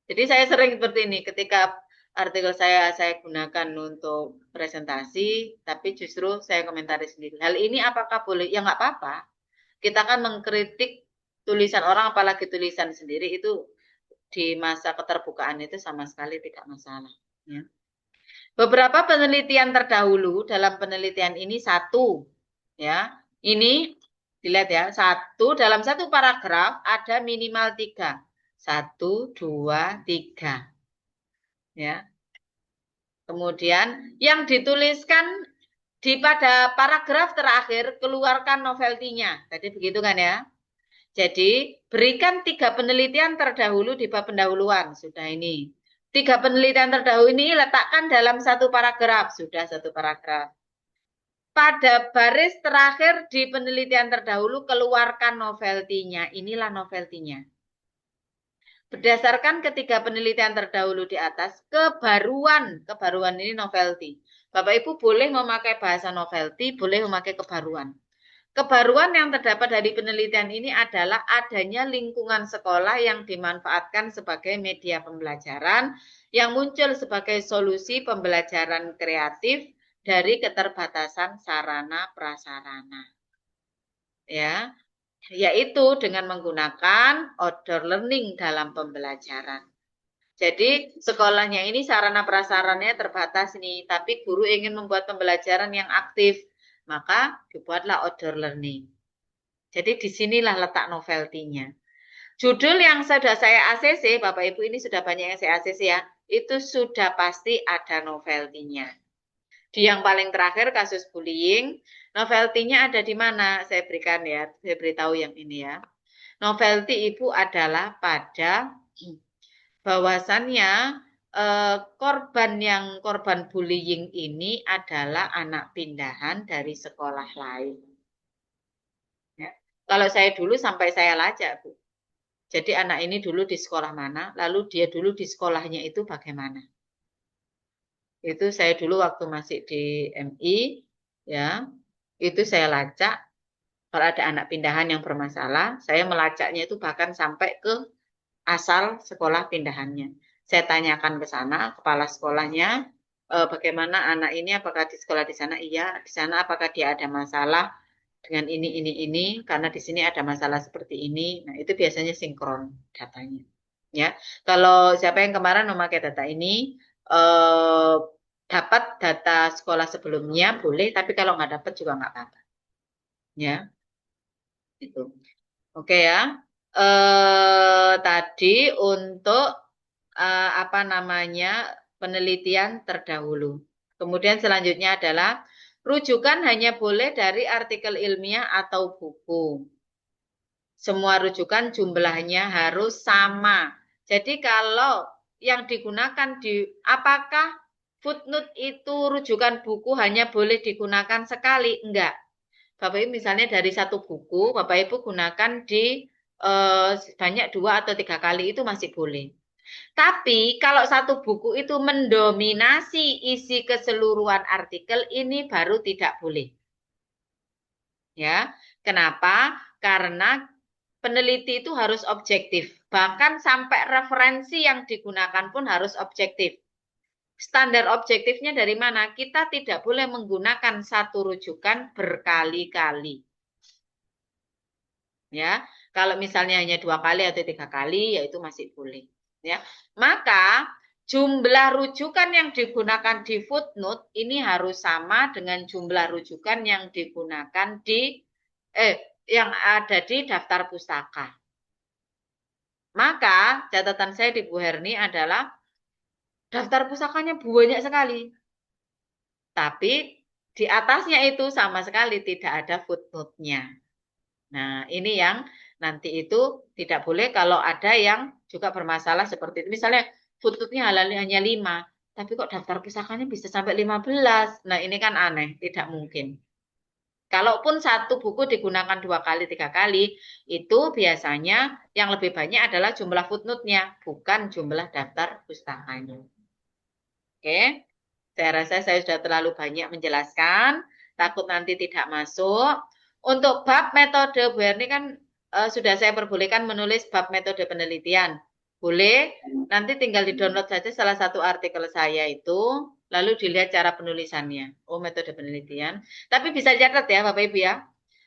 Jadi saya sering seperti ini ketika artikel saya gunakan untuk presentasi, tapi justru saya komentari sendiri. Hal ini apakah boleh? Ya nggak apa-apa. Kita kan mengkritik tulisan orang, apalagi tulisan sendiri itu di masa keterbukaan itu sama sekali tidak masalah. Ya. Beberapa penelitian terdahulu dalam penelitian ini satu, ya, ini dilihat ya, dalam satu paragraf ada minimal 3, 1, 2, 3, ya. Kemudian yang dituliskan pada paragraf terakhir keluarkan novelty-nya, tadi begitu kan ya? Jadi, berikan 3 penelitian terdahulu di bab pendahuluan. Sudah ini. 3 penelitian terdahulu ini letakkan dalam satu paragraf. Sudah satu paragraf. Pada baris terakhir di penelitian terdahulu, keluarkan novelty-nya. Inilah novelty-nya. Berdasarkan ketiga penelitian terdahulu di atas, kebaruan ini novelty. Bapak Ibu boleh memakai bahasa novelty, boleh memakai kebaruan. Kebaruan yang terdapat dari penelitian ini adalah adanya lingkungan sekolah yang dimanfaatkan sebagai media pembelajaran yang muncul sebagai solusi pembelajaran kreatif dari keterbatasan sarana prasarana. Ya, yaitu dengan menggunakan outdoor learning dalam pembelajaran. Jadi sekolahnya ini sarana prasarannya terbatas nih, tapi guru ingin membuat pembelajaran yang aktif. Maka dibuatlah outdoor learning. Jadi disinilah letak novelty-nya. Judul yang sudah saya ACC, Bapak Ibu ini sudah banyak yang saya ACC ya, itu sudah pasti ada novelty-nya. Di yang paling terakhir kasus bullying, novelty-nya ada di mana? Saya berikan ya, saya beritahu yang ini ya. Novelty Ibu adalah pada bahwasannya korban bullying ini adalah anak pindahan dari sekolah lain. Ya. Kalau saya dulu sampai saya lacak, Bu. Jadi anak ini dulu di sekolah mana, lalu dia dulu di sekolahnya itu bagaimana. Itu saya dulu waktu masih di MI, ya, itu saya lacak. Kalau ada anak pindahan yang bermasalah, saya melacaknya itu bahkan sampai ke asal sekolah pindahannya. Saya tanyakan ke sana, kepala sekolahnya, bagaimana anak ini, apakah di sekolah di sana? Iya, di sana apakah dia ada masalah dengan ini, karena di sini ada masalah seperti ini. Nah, itu biasanya sinkron datanya. Ya, kalau siapa yang kemarin memakai data ini, dapat data sekolah sebelumnya boleh, tapi kalau nggak dapat juga nggak apa-apa. Ya, itu. Oke ya. Tadi untuk apa namanya penelitian terdahulu. Kemudian selanjutnya adalah rujukan hanya boleh dari artikel ilmiah atau buku. Semua rujukan jumlahnya harus sama. Jadi kalau yang digunakan apakah footnote itu rujukan buku hanya boleh digunakan sekali? Enggak. Bapak Ibu misalnya dari satu buku, Bapak Ibu gunakan di banyak 2 atau 3 kali itu masih boleh. Tapi kalau satu buku itu mendominasi isi keseluruhan artikel, ini baru tidak boleh. Ya, kenapa? Karena peneliti itu harus objektif. Bahkan sampai referensi yang digunakan pun harus objektif. Standar objektifnya dari mana? Kita tidak boleh menggunakan satu rujukan berkali-kali. Ya, kalau misalnya hanya 2 kali atau 3 kali, ya itu masih boleh. Ya, maka jumlah rujukan yang digunakan di footnote ini harus sama dengan jumlah rujukan yang digunakan di yang ada di daftar pustaka. Maka catatan saya di Bu Herni adalah daftar pustakanya banyak sekali. Tapi di atasnya itu sama sekali tidak ada footnote-nya. Nah, ini yang nanti itu tidak boleh kalau ada yang juga bermasalah seperti itu. Misalnya footnote-nya hanya 5, tapi kok daftar pustakanya bisa sampai 15. Nah, ini kan aneh, tidak mungkin. Kalaupun satu buku digunakan 2 kali, 3 kali, itu biasanya yang lebih banyak adalah jumlah footnote-nya, bukan jumlah daftar pustakanya. Oke, saya rasa saya sudah terlalu banyak menjelaskan, takut nanti tidak masuk. Untuk bab metode, Bu Herni kan sudah saya perbolehkan menulis bab metode penelitian. Boleh, nanti tinggal di-download saja salah satu artikel saya itu, lalu dilihat cara penulisannya. Oh, metode penelitian. Tapi bisa catat ya, Bapak Ibu ya.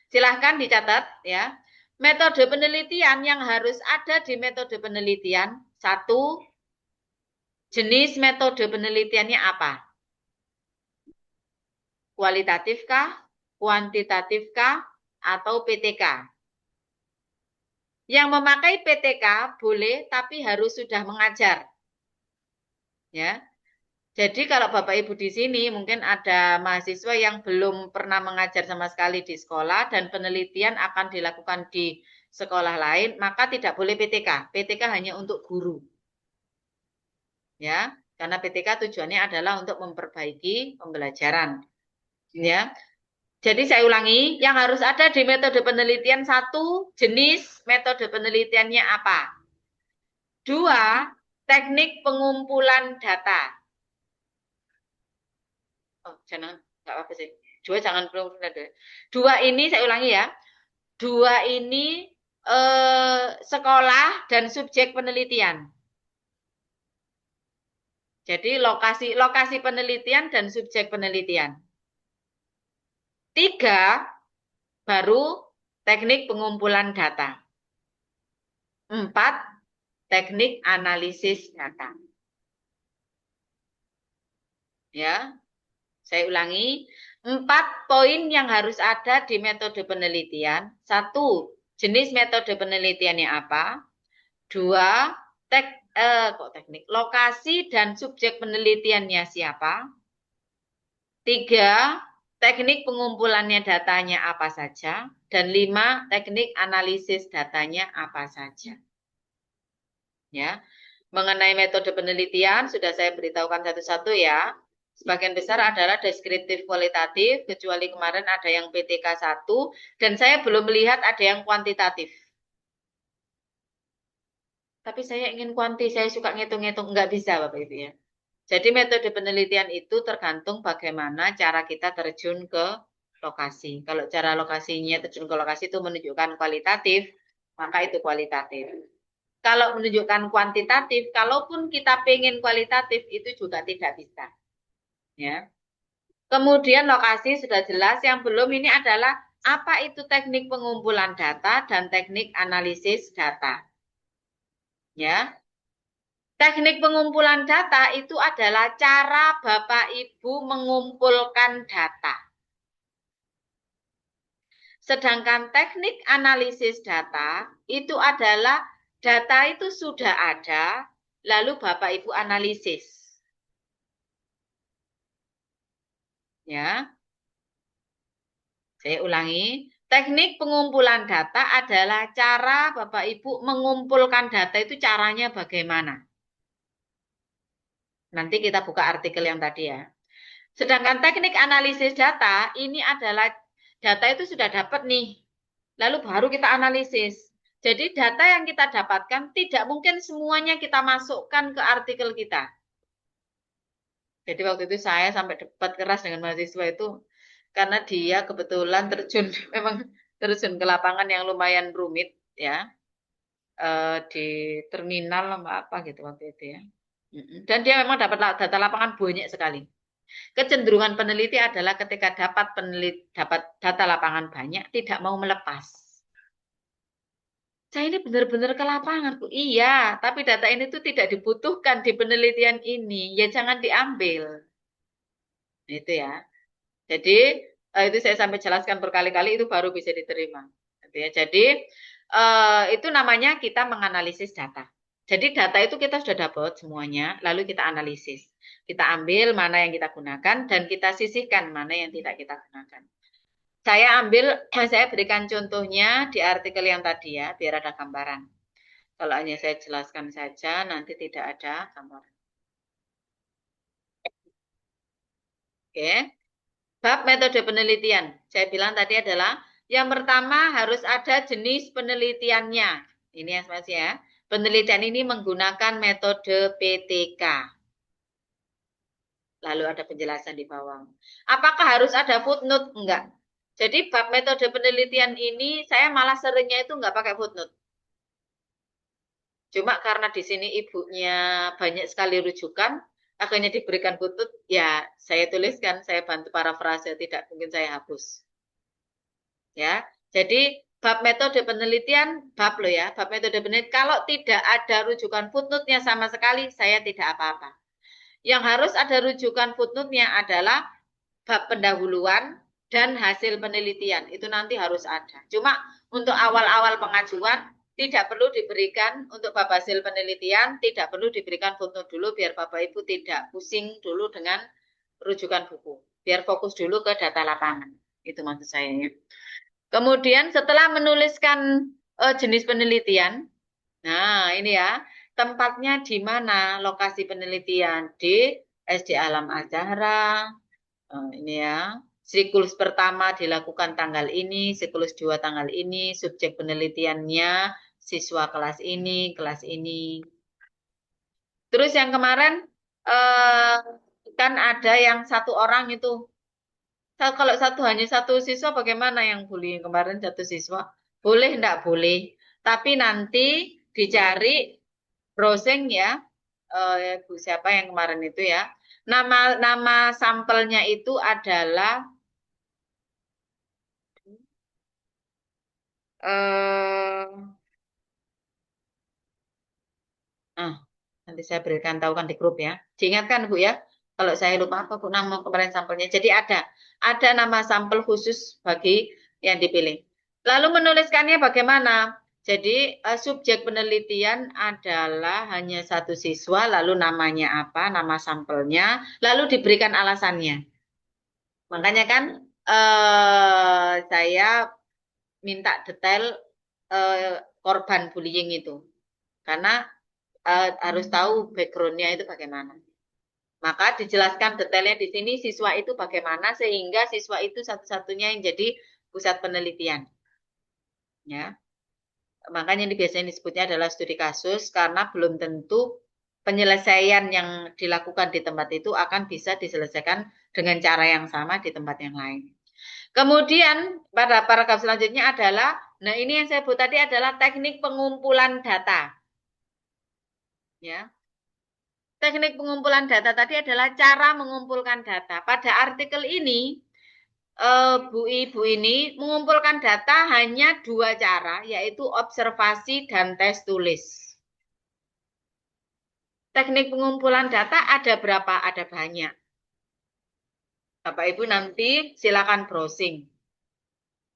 Silahkan dicatat ya. Metode penelitian yang harus ada di metode penelitian, 1, jenis metode penelitiannya apa? Kualitatifkah, kuantitatifkah, atau PTK? Yang memakai PTK boleh, tapi harus sudah mengajar. Ya. Jadi kalau Bapak Ibu di sini mungkin ada mahasiswa yang belum pernah mengajar sama sekali di sekolah dan penelitian akan dilakukan di sekolah lain, maka tidak boleh PTK. PTK hanya untuk guru. Ya, karena PTK tujuannya adalah untuk memperbaiki pembelajaran. Ya. Jadi saya ulangi, yang harus ada di metode penelitian 1, jenis metode penelitiannya apa? 2, teknik pengumpulan data. Oh, jangan, nggak apa-apa sih. 2 jangan pengumpulan data. 2 ini saya ulangi ya. 2 ini sekolah dan subjek penelitian. Jadi lokasi penelitian dan subjek penelitian. 3, baru teknik pengumpulan data. 4, teknik analisis data. Ya, saya ulangi. 4 poin yang harus ada di metode penelitian. 1, jenis metode penelitiannya apa. 2, teknik, lokasi dan subjek penelitiannya siapa. 3, teknik pengumpulannya datanya apa saja. Dan 5, teknik analisis datanya apa saja. Ya, mengenai metode penelitian sudah saya beritahukan satu-satu ya. Sebagian besar adalah deskriptif kualitatif, kecuali kemarin ada yang PTK 1, dan saya belum melihat ada yang kuantitatif. Tapi saya ingin kuanti, saya suka ngitung-ngitung, nggak bisa Bapak Ibu ya. Jadi metode penelitian itu tergantung bagaimana cara kita terjun ke lokasi. Kalau cara lokasinya terjun ke lokasi itu menunjukkan kualitatif, maka itu kualitatif. Kalau menunjukkan kuantitatif, kalaupun kita pengen kualitatif, itu juga tidak bisa. Ya. Kemudian lokasi sudah jelas, yang belum ini adalah apa itu teknik pengumpulan data dan teknik analisis data. Ya. Teknik pengumpulan data itu adalah cara Bapak Ibu mengumpulkan data. Sedangkan teknik analisis data itu adalah data itu sudah ada, lalu Bapak Ibu analisis. Ya. Saya ulangi, teknik pengumpulan data adalah cara Bapak Ibu mengumpulkan data itu caranya bagaimana. Nanti kita buka artikel yang tadi ya. Sedangkan teknik analisis data, ini adalah data itu sudah dapat nih. Lalu baru kita analisis. Jadi data yang kita dapatkan tidak mungkin semuanya kita masukkan ke artikel kita. Jadi waktu itu saya sampai debat keras dengan mahasiswa itu, karena dia kebetulan terjun, memang terjun ke lapangan yang lumayan rumit ya. Di terminal apa gitu waktu itu ya. Dan dia memang dapat data lapangan banyak sekali. Kecenderungan peneliti adalah ketika dapat data lapangan banyak, tidak mau melepas. Saya ini benar-benar ke lapangan, Bu. Iya, tapi data ini tuh tidak dibutuhkan di penelitian ini. Ya jangan diambil. Itu ya. Jadi itu saya sampai jelaskan berkali-kali, itu baru bisa diterima. Jadi itu namanya kita menganalisis data. Jadi data itu kita sudah dapat semuanya, lalu kita analisis. Kita ambil mana yang kita gunakan dan kita sisihkan mana yang tidak kita gunakan. Saya berikan contohnya di artikel yang tadi ya, biar ada gambaran. Kalau hanya saya jelaskan saja, nanti tidak ada gambaran. Oke. Bab metode penelitian. Saya bilang tadi adalah yang pertama harus ada jenis penelitiannya. Ini ya Mas ya. Penelitian ini menggunakan metode PTK. Lalu ada penjelasan di bawah. Apakah harus ada footnote? Enggak. Jadi bab metode penelitian ini saya malah seringnya itu enggak pakai footnote. Cuma karena di sini ibunya banyak sekali rujukan, akhirnya diberikan footnote, ya saya tuliskan, saya bantu parafrase, tidak mungkin saya hapus. Ya, jadi bab metode penelitian, bab metode penelitian, kalau tidak ada rujukan footnote-nya sama sekali, saya tidak apa-apa. Yang harus ada rujukan footnote-nya adalah bab pendahuluan dan hasil penelitian, itu nanti harus ada. Cuma untuk awal-awal pengajuan, tidak perlu diberikan untuk bab hasil penelitian, tidak perlu diberikan footnote dulu, biar Bapak Ibu tidak pusing dulu dengan rujukan buku. Biar fokus dulu ke data lapangan. Itu maksud saya ya. Kemudian setelah menuliskan jenis penelitian, nah ini ya, tempatnya di mana lokasi penelitian, di SD Alam Azhara, ini ya, siklus pertama dilakukan tanggal ini, siklus 2 tanggal ini, subjek penelitiannya, siswa kelas ini, kelas ini. Terus yang kemarin kan ada yang 1 orang itu. Kalau hanya satu siswa, bagaimana yang bullying kemarin 1 siswa? Boleh, enggak boleh. Tapi nanti dicari browsing ya, Bu siapa yang kemarin itu ya. Nama sampelnya itu adalah nanti saya berikan tahu kan di grup ya. Diingatkan Bu ya. Kalau saya lupa apa Bu nama kemarin sampelnya. Jadi ada nama sampel khusus bagi yang dipilih. Lalu menuliskannya bagaimana? Jadi subjek penelitian adalah hanya 1 siswa, lalu namanya apa, nama sampelnya, lalu diberikan alasannya. Makanya kan saya minta detail korban bullying itu. Karena harus tahu background-nya itu bagaimana. Maka dijelaskan detailnya di sini siswa itu bagaimana sehingga siswa itu satu-satunya yang jadi pusat penelitian. Ya. Makanya ini biasanya disebutnya adalah studi kasus karena belum tentu penyelesaian yang dilakukan di tempat itu akan bisa diselesaikan dengan cara yang sama di tempat yang lain. Kemudian pada paragraf selanjutnya adalah, nah ini yang saya sebut tadi adalah teknik pengumpulan data. Ya. Teknik pengumpulan data tadi adalah cara mengumpulkan data. Pada artikel ini, Bu Ibu ini mengumpulkan data hanya 2 cara, yaitu observasi dan tes tulis. Teknik pengumpulan data ada berapa? Ada banyak. Bapak Ibu nanti silakan browsing.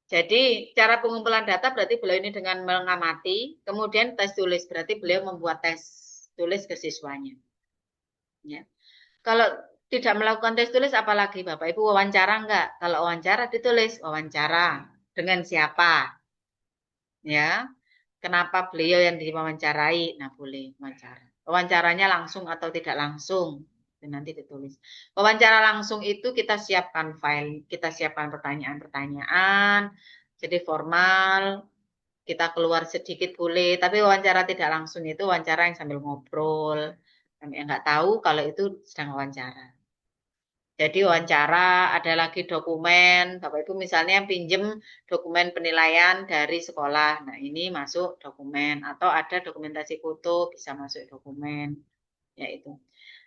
Jadi cara pengumpulan data berarti beliau ini dengan mengamati, kemudian tes tulis berarti beliau membuat tes tulis ke siswanya. Ya. Kalau tidak melakukan tes tulis apalagi Bapak Ibu wawancara enggak? Kalau wawancara ditulis wawancara dengan siapa? Ya. Kenapa beliau yang diwawancarai? Nah, boleh wawancara. Wawancaranya langsung atau tidak langsung? Nanti ditulis. Wawancara langsung itu kita siapkan file, kita siapkan pertanyaan-pertanyaan, jadi formal, kita keluar sedikit boleh, tapi wawancara tidak langsung itu wawancara yang sambil ngobrol, yang nggak tahu kalau itu sedang wawancara. Jadi wawancara, ada lagi dokumen, Bapak Ibu misalnya pinjem dokumen penilaian dari sekolah, nah ini masuk dokumen, atau ada dokumentasi foto bisa masuk dokumen, yaitu.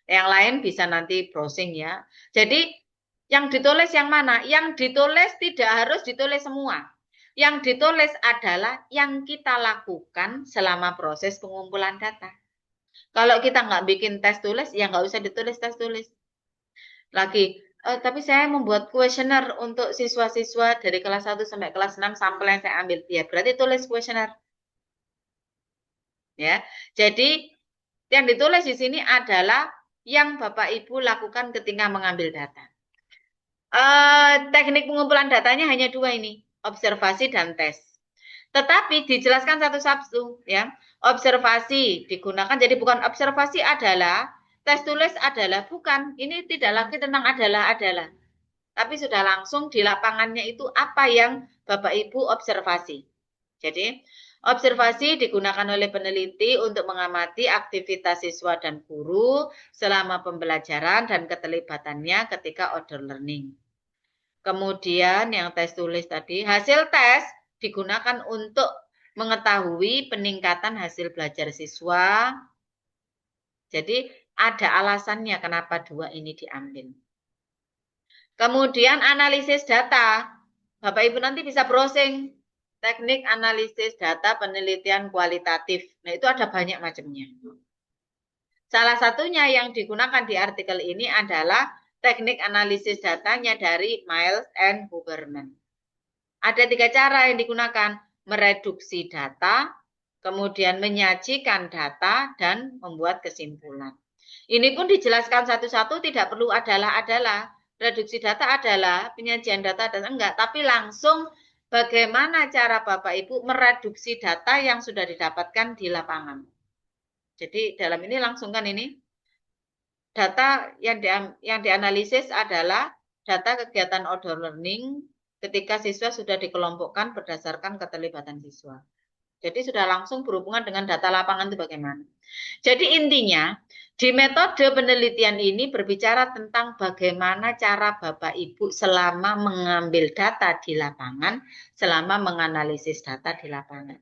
Yang lain bisa nanti browsing ya. Jadi yang ditulis yang mana? Yang ditulis tidak harus ditulis semua. Yang ditulis adalah yang kita lakukan selama proses pengumpulan data. Kalau kita nggak bikin tes tulis, ya nggak usah ditulis tes tulis. Lagi, tapi saya membuat kuesioner untuk siswa-siswa dari kelas 1 sampai kelas 6 sampel yang saya ambil. Ya, berarti tulis kuesioner. Ya. Jadi yang ditulis di sini adalah yang Bapak Ibu lakukan ketika mengambil data. Teknik pengumpulan datanya hanya 2 ini, observasi dan tes. Tetapi dijelaskan satu-satu ya. Observasi digunakan, jadi bukan observasi adalah tes tulis adalah, bukan. Ini tidak lagi tentang adalah. Tapi sudah langsung di lapangannya itu apa yang Bapak Ibu observasi. Jadi, observasi digunakan oleh peneliti untuk mengamati aktivitas siswa dan guru selama pembelajaran dan keterlibatannya ketika order learning. Kemudian yang tes tulis tadi, hasil tes digunakan untuk mengetahui peningkatan hasil belajar siswa. Jadi ada alasannya kenapa 2 ini diambil. Kemudian analisis data. Bapak Ibu nanti bisa browsing teknik analisis data penelitian kualitatif. Nah, itu ada banyak macamnya. Salah satunya yang digunakan di artikel ini adalah teknik analisis datanya dari Miles and Huberman. Ada 3 cara yang digunakan, mereduksi data, kemudian menyajikan data, dan membuat kesimpulan. Ini pun dijelaskan satu-satu, tidak perlu adalah. Reduksi data adalah penyajian data dan enggak, tapi langsung bagaimana cara Bapak Ibu mereduksi data yang sudah didapatkan di lapangan. Jadi dalam ini langsung kan ini, data yang dianalisis adalah data kegiatan order learning ketika siswa sudah dikelompokkan berdasarkan keterlibatan siswa. Jadi sudah langsung berhubungan dengan data lapangan itu bagaimana. Jadi intinya, di metode penelitian ini berbicara tentang bagaimana cara Bapak Ibu selama mengambil data di lapangan, selama menganalisis data di lapangan.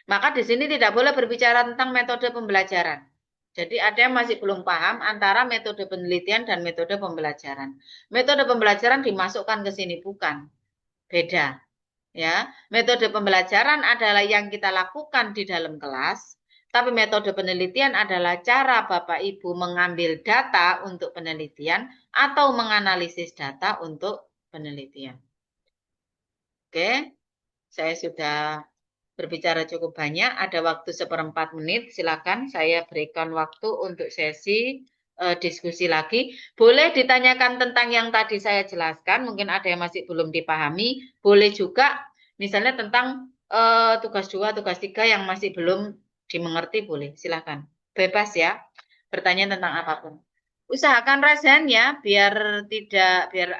Maka di sini tidak boleh berbicara tentang metode pembelajaran. Jadi ada yang masih belum paham antara metode penelitian dan metode pembelajaran. Metode pembelajaran dimasukkan ke sini, bukan. Beda. Ya, metode pembelajaran adalah yang kita lakukan di dalam kelas, tapi metode penelitian adalah cara Bapak Ibu mengambil data untuk penelitian atau menganalisis data untuk penelitian. Oke, saya sudah berbicara cukup banyak, ada waktu 1/4 menit, silakan saya berikan waktu untuk sesi diskusi lagi. Boleh ditanyakan tentang yang tadi saya jelaskan, mungkin ada yang masih belum dipahami, boleh juga misalnya tentang tugas 2, tugas 3 yang masih belum dimengerti, boleh, silakan. Bebas ya, bertanya tentang apapun. Usahakan resen ya, biar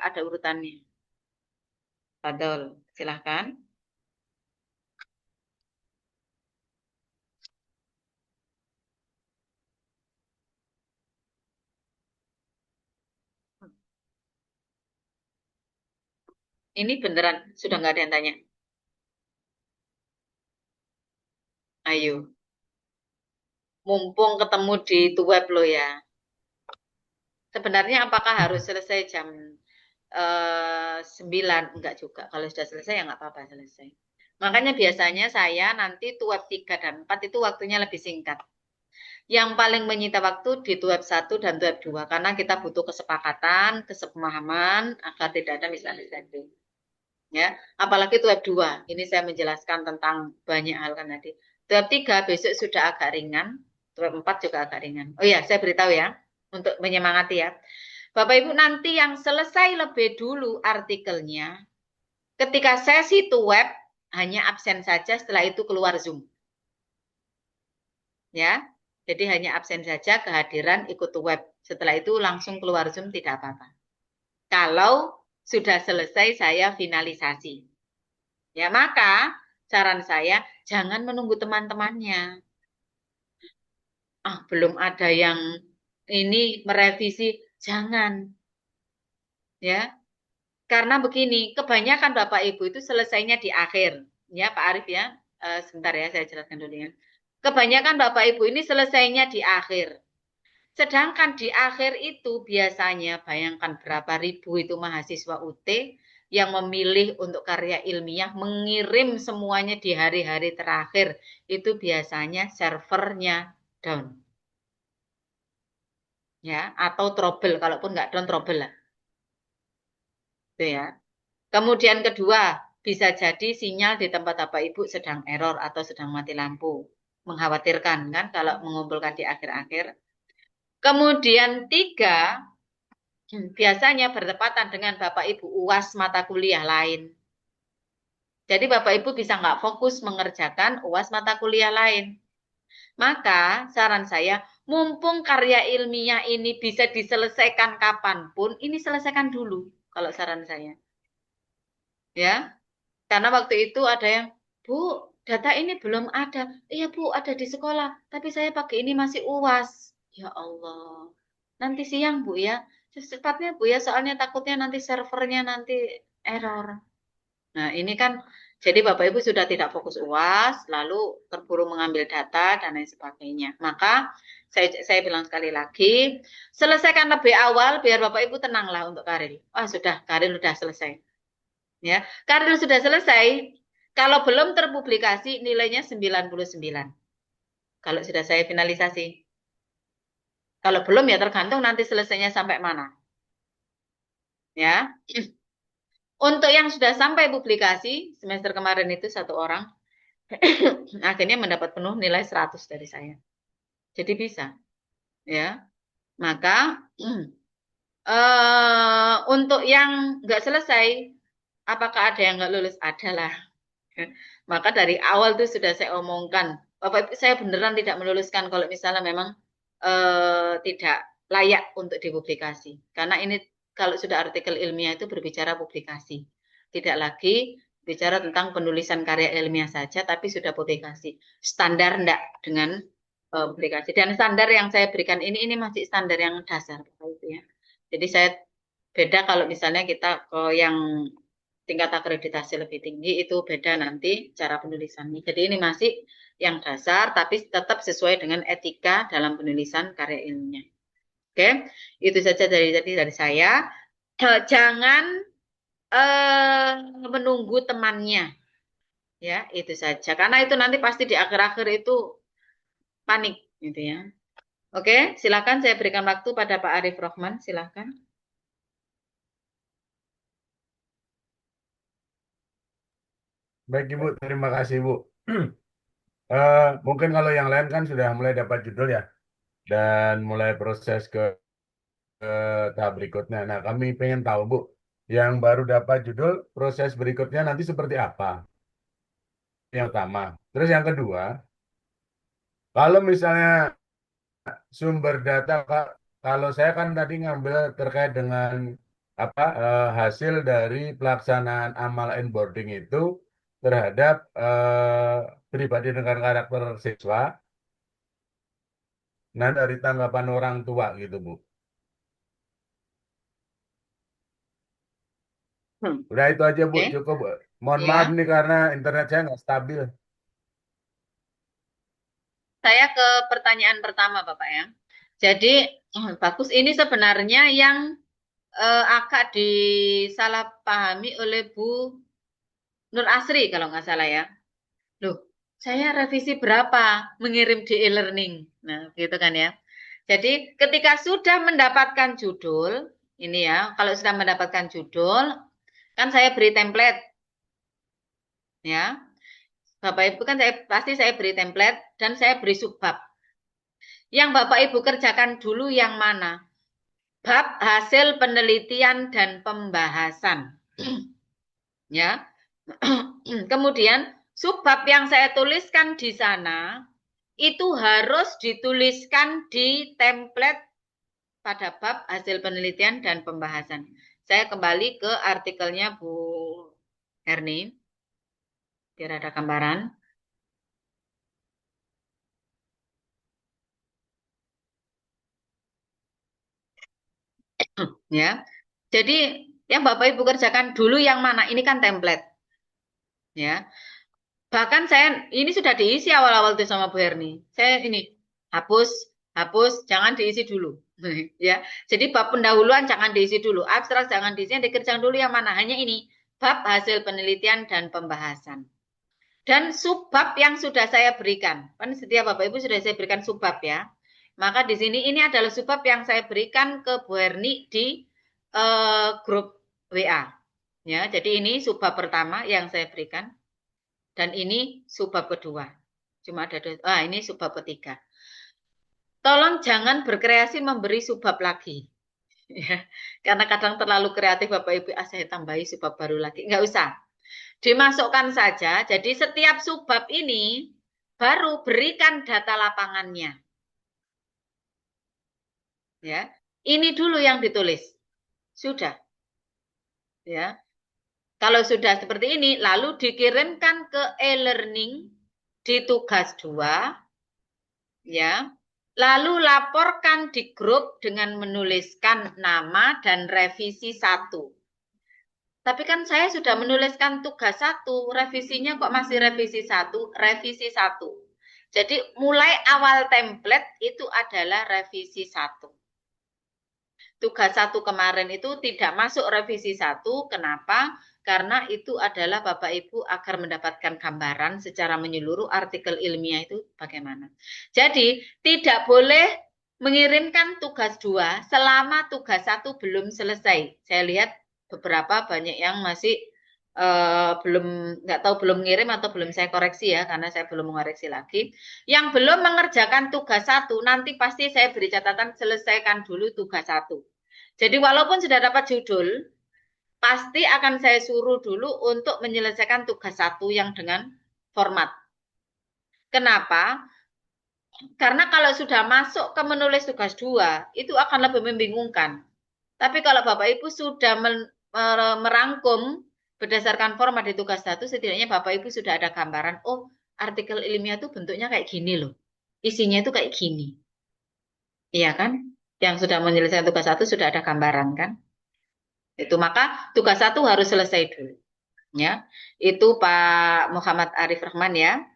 ada urutannya. Fadol, silahkan. Ini beneran, sudah nggak ada yang tanya. Ayo, mumpung ketemu di web lo ya. Sebenarnya apakah harus selesai jam 9? Enggak juga. Kalau sudah selesai ya nggak apa-apa selesai. Makanya biasanya saya nanti web 3 dan 4 itu waktunya lebih singkat. Yang paling menyita waktu di web 1 dan web 2 karena kita butuh kesepakatan, kesepemahaman agar tidak ada misunderstanding. Ya, apalagi web 2. Ini saya menjelaskan tentang banyak hal kan tadi. Web 3 besok sudah agak ringan, web 4 juga agak ringan. Oh iya, saya beritahu ya untuk menyemangati ya. Bapak Ibu nanti yang selesai lebih dulu artikelnya, ketika sesi web hanya absen saja, setelah itu keluar Zoom. Ya, jadi hanya absen saja, kehadiran ikut web. Setelah itu langsung keluar Zoom tidak apa-apa. Kalau sudah selesai saya finalisasi. Ya, maka saran saya jangan menunggu teman-temannya. Ah, belum ada yang ini merevisi, jangan. Ya, karena begini, kebanyakan Bapak Ibu itu selesainya di akhir. Ya, Pak Arif ya. Sebentar ya, saya jelaskan dulu ya. Kebanyakan Bapak Ibu ini selesainya di akhir. Sedangkan di akhir itu biasanya, bayangkan berapa ribu itu mahasiswa UT yang memilih untuk karya ilmiah, mengirim semuanya di hari-hari terakhir. Itu biasanya servernya down. Ya, atau trouble, kalaupun nggak down, trouble lah. Itu ya. Kemudian kedua, bisa jadi sinyal di tempat Bapak Ibu sedang error atau sedang mati lampu. Mengkhawatirkan kan kalau mengumpulkan di akhir-akhir. Kemudian tiga, biasanya bertepatan dengan Bapak Ibu UAS mata kuliah lain. Jadi Bapak Ibu bisa nggak fokus mengerjakan UAS mata kuliah lain. Maka saran saya, mumpung karya ilmiah ini bisa diselesaikan kapanpun, ini selesaikan dulu kalau saran saya. Ya, karena waktu itu ada yang, Bu, data ini belum ada. Iya Bu, ada di sekolah, tapi saya pakai ini masih UAS. Ya Allah, nanti siang Bu ya. Secepatnya Bu ya, soalnya takutnya nanti servernya nanti error. Nah ini kan, jadi Bapak Ibu sudah tidak fokus UAS, lalu terburu mengambil data dan lain sebagainya. Maka saya bilang sekali lagi, selesaikan lebih awal biar Bapak Ibu tenanglah untuk karir. Ah sudah, karir sudah selesai. Ya, karir sudah selesai. Kalau belum terpublikasi nilainya 99. Kalau sudah saya finalisasi. Kalau belum ya tergantung nanti selesainya sampai mana. Ya. Untuk yang sudah sampai publikasi semester kemarin itu satu orang akhirnya mendapat penuh nilai 100 dari saya. Jadi bisa. Ya. Maka untuk yang nggak selesai, apakah ada yang nggak lulus? Adalah. Maka dari awal tuh sudah saya omongkan, Bapak saya beneran tidak meluluskan kalau misalnya memang tidak layak untuk dipublikasi. Karena ini kalau sudah artikel ilmiah itu berbicara publikasi. Tidak lagi bicara tentang penulisan karya ilmiah saja, tapi sudah publikasi. Standar enggak dengan publikasi. Dan standar yang saya berikan ini masih standar yang dasar. Ya. Jadi saya beda kalau misalnya kita yang tingkat akreditasi lebih tinggi itu beda nanti cara penulisannya. Jadi ini masih yang dasar tapi tetap sesuai dengan etika dalam penulisan karya ilmiah. Oke, itu saja dari saya. Jangan menunggu temannya. Ya, itu saja. Karena itu nanti pasti di akhir-akhir itu panik gitu ya. Oke, silakan saya berikan waktu pada Pak Arif Rohman, silakan. Baik Ibu, terima kasih Bu. Mungkin kalau yang lain kan sudah mulai dapat judul ya, dan mulai proses ke tahap berikutnya. Nah, kami pengen tahu Bu, yang baru dapat judul, proses berikutnya nanti seperti apa? Yang pertama. Terus yang kedua, kalau misalnya sumber data kalau saya kan tadi ngambil terkait dengan hasil dari pelaksanaan amal onboarding itu terhadap pribadi dengan karakter siswa. Nah, dari tanggapan orang tua gitu, Bu. Udah itu aja, Bu. Oke, Cukup. Mohon maaf ya. nih karena internet saya nggak stabil. Saya ke pertanyaan pertama, Bapak ya. Jadi, bagus. Ini sebenarnya yang agak disalahpahami oleh Bu Nur Asri kalau nggak salah ya. Loh, saya revisi berapa mengirim di e-learning? Nah, gitu kan ya. Jadi, ketika sudah mendapatkan judul, ini ya, kalau sudah mendapatkan judul, kan saya beri template, ya. Bapak Ibu kan pasti saya beri template dan saya beri subbab. Yang Bapak Ibu kerjakan dulu yang mana? Bab hasil penelitian dan pembahasan. Ya. Kemudian subbab yang saya tuliskan di sana itu harus dituliskan di template pada bab hasil penelitian dan pembahasan. Saya kembali ke artikelnya Bu Herni, biar ada gambaran. Ya, jadi yang Bapak Ibu kerjakan dulu yang mana? Ini kan template. Ya, bahkan saya ini sudah diisi awal-awal tuh sama Bu Herni. Saya ini hapus, jangan diisi dulu. Ya, jadi bab pendahuluan jangan diisi dulu, abstrak jangan diisi, dikerjakan dulu yang mana? Hanya ini, bab hasil penelitian dan pembahasan. Dan subbab yang sudah saya berikan, kan setiap Bapak Ibu sudah saya berikan subbab ya. Maka di sini ini adalah subbab yang saya berikan ke Bu Herni di grup WA. Ya, jadi ini subbab pertama yang saya berikan. Dan ini subbab kedua. Cuma ada dua. Ini subbab ketiga. Tolong jangan berkreasi memberi subbab lagi. Ya, karena kadang terlalu kreatif Bapak Ibu, saya tambahi subbab baru lagi. Enggak usah. Dimasukkan saja. Jadi setiap subbab ini baru berikan data lapangannya. Ya. Ini dulu yang ditulis. Sudah. Ya. Kalau sudah seperti ini, lalu dikirimkan ke e-learning di tugas 2, ya. Lalu laporkan di grup dengan menuliskan nama dan revisi 1. Tapi kan saya sudah menuliskan tugas 1, revisinya kok masih revisi 1, revisi 1. Jadi mulai awal template itu adalah revisi 1. Tugas 1 kemarin itu tidak masuk revisi 1. Kenapa? Karena itu adalah Bapak Ibu agar mendapatkan gambaran secara menyeluruh artikel ilmiah itu bagaimana. Jadi tidak boleh mengirimkan tugas 2 selama tugas 1 belum selesai. Saya lihat beberapa banyak yang masih nggak tahu belum ngirim atau belum saya koreksi ya, karena saya belum mengoreksi lagi. Yang belum mengerjakan tugas 1 nanti pasti saya beri catatan selesaikan dulu tugas 1. Jadi walaupun sudah dapat judul, pasti akan saya suruh dulu untuk menyelesaikan tugas 1 yang dengan format. Kenapa? Karena kalau sudah masuk ke menulis tugas 2, itu akan lebih membingungkan. Tapi kalau Bapak Ibu sudah merangkum berdasarkan format di tugas 1, setidaknya Bapak Ibu sudah ada gambaran, oh artikel ilmiah itu bentuknya kayak gini loh. Isinya itu kayak gini. Iya kan? Yang sudah menyelesaikan tugas 1 sudah ada gambaran kan? Itu maka tugas 1 harus selesai dulu. Ya, itu Pak Muhammad Arif Rahman ya.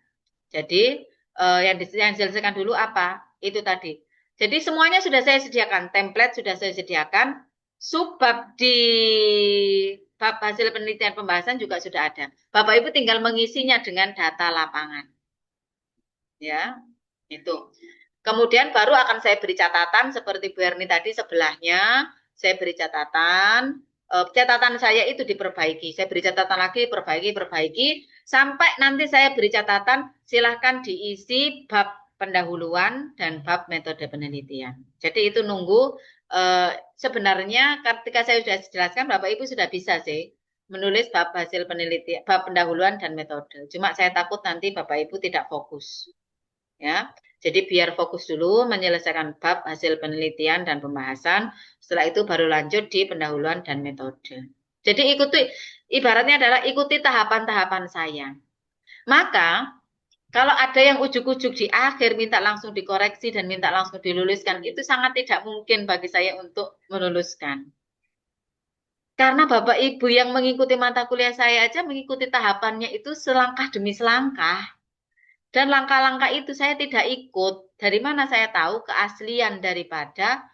Jadi yang diselesaikan dulu apa? Itu tadi. Jadi semuanya sudah saya sediakan, template sudah saya sediakan, subbab di bab hasil penelitian pembahasan juga sudah ada. Bapak Ibu tinggal mengisinya dengan data lapangan. Ya, itu. Kemudian baru akan saya beri catatan seperti Bu Erni tadi sebelahnya, saya beri catatan. Catatan saya itu diperbaiki. Saya beri catatan lagi, perbaiki, sampai nanti saya beri catatan, silahkan diisi bab pendahuluan dan bab metode penelitian. Jadi itu nunggu, sebenarnya ketika saya sudah jelaskan, Bapak Ibu sudah bisa sih menulis bab hasil penelitian, bab pendahuluan dan metode. Cuma saya takut nanti Bapak Ibu tidak fokus. Ya. Jadi biar fokus dulu menyelesaikan bab hasil penelitian dan pembahasan. Setelah itu baru lanjut di pendahuluan dan metode. Jadi ikuti, ibaratnya adalah ikuti tahapan-tahapan saya. Maka kalau ada yang ujuk-ujuk di akhir minta langsung dikoreksi dan minta langsung diluluskan, itu sangat tidak mungkin bagi saya untuk meluluskan. Karena Bapak Ibu yang mengikuti mata kuliah saya aja mengikuti tahapannya itu selangkah demi selangkah. Dan langkah-langkah itu saya tidak ikut. Dari mana saya tahu keaslian daripada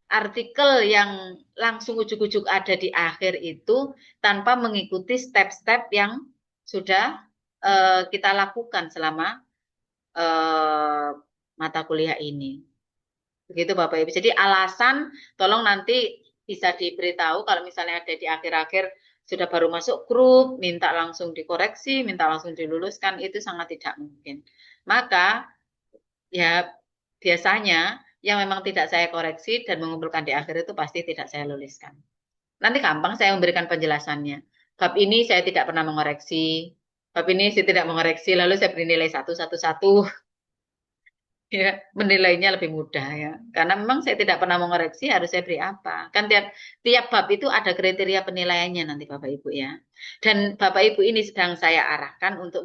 artikel yang langsung ujuk-ujuk ada di akhir itu tanpa mengikuti step-step yang sudah kita lakukan selama mata kuliah ini. Begitu Bapak Ibu. Jadi alasan tolong nanti bisa diberitahu kalau misalnya ada di akhir-akhir sudah baru masuk grup, minta langsung dikoreksi, minta langsung diluluskan, itu sangat tidak mungkin. Maka ya biasanya yang memang tidak saya koreksi dan mengumpulkan di akhir itu pasti tidak saya luluskan. Nanti gampang saya memberikan penjelasannya. Bab ini saya tidak pernah mengoreksi, bab ini saya tidak mengoreksi, lalu saya beri nilai 1, 1, 1. Ya, menilainya lebih mudah ya. Karena memang saya tidak pernah mengoreksi harus saya beri apa. Kan tiap bab itu ada kriteria penilaiannya nanti Bapak Ibu ya. Dan Bapak Ibu ini sedang saya arahkan untuk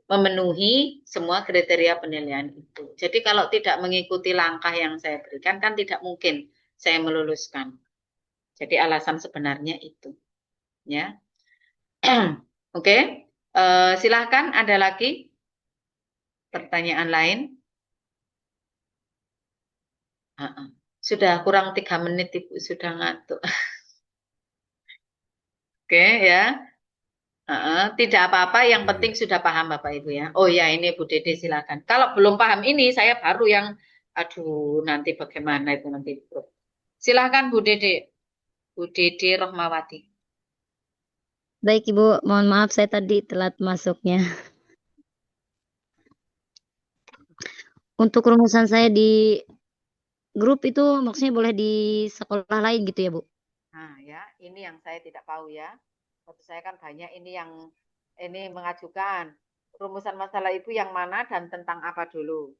memenuhi semua kriteria penilaian itu. Jadi kalau tidak mengikuti langkah yang saya berikan kan tidak mungkin saya meluluskan. Jadi alasan sebenarnya itu. Ya. Oke. Silahkan ada lagi pertanyaan lain? Sudah kurang 3 menit Ibu sudah ngantuk. Oke ya. Tidak apa-apa, yang penting sudah paham Bapak Ibu ya. Oh ya, ini Bu Dede silakan. Kalau belum paham ini saya baru yang aduh nanti bagaimana itu nanti. Silakan Bu Dede. Bu Dede Rohmawati. Baik Ibu, mohon maaf saya tadi telat masuknya. Untuk rumusan saya di grup itu maksudnya boleh di sekolah lain gitu ya Bu? Nah ya, ini yang saya tidak tahu ya. Maksud saya kan banyak ini yang ini mengajukan. Rumusan masalah Ibu yang mana dan tentang apa dulu?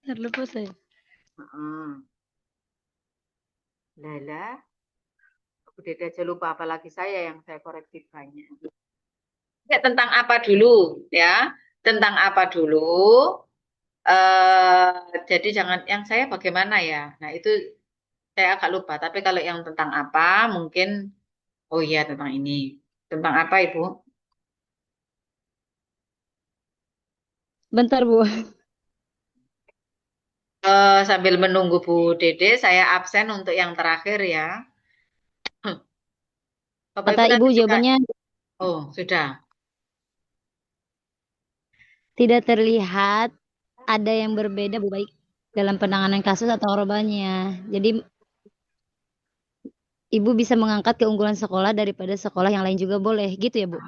Terlupa saya. Lala, Bu Dede aja lupa, apalagi saya yang saya koreksi banyak. Ya, tentang apa dulu ya? Tentang apa dulu? Jadi jangan yang saya bagaimana ya? Nah itu saya agak lupa. Tapi kalau yang tentang apa mungkin, oh iya tentang ini. Tentang apa Ibu? Bentar Bu. Sambil menunggu Bu Dede, saya absen untuk yang terakhir ya. Bapak Kata Ibu Ibu nanti jawabannya oh sudah. tidak terlihat ada yang berbeda Bu baik dalam penanganan kasus atau korbannya. Jadi Ibu bisa mengangkat keunggulan sekolah daripada sekolah yang lain juga boleh, gitu ya Bu?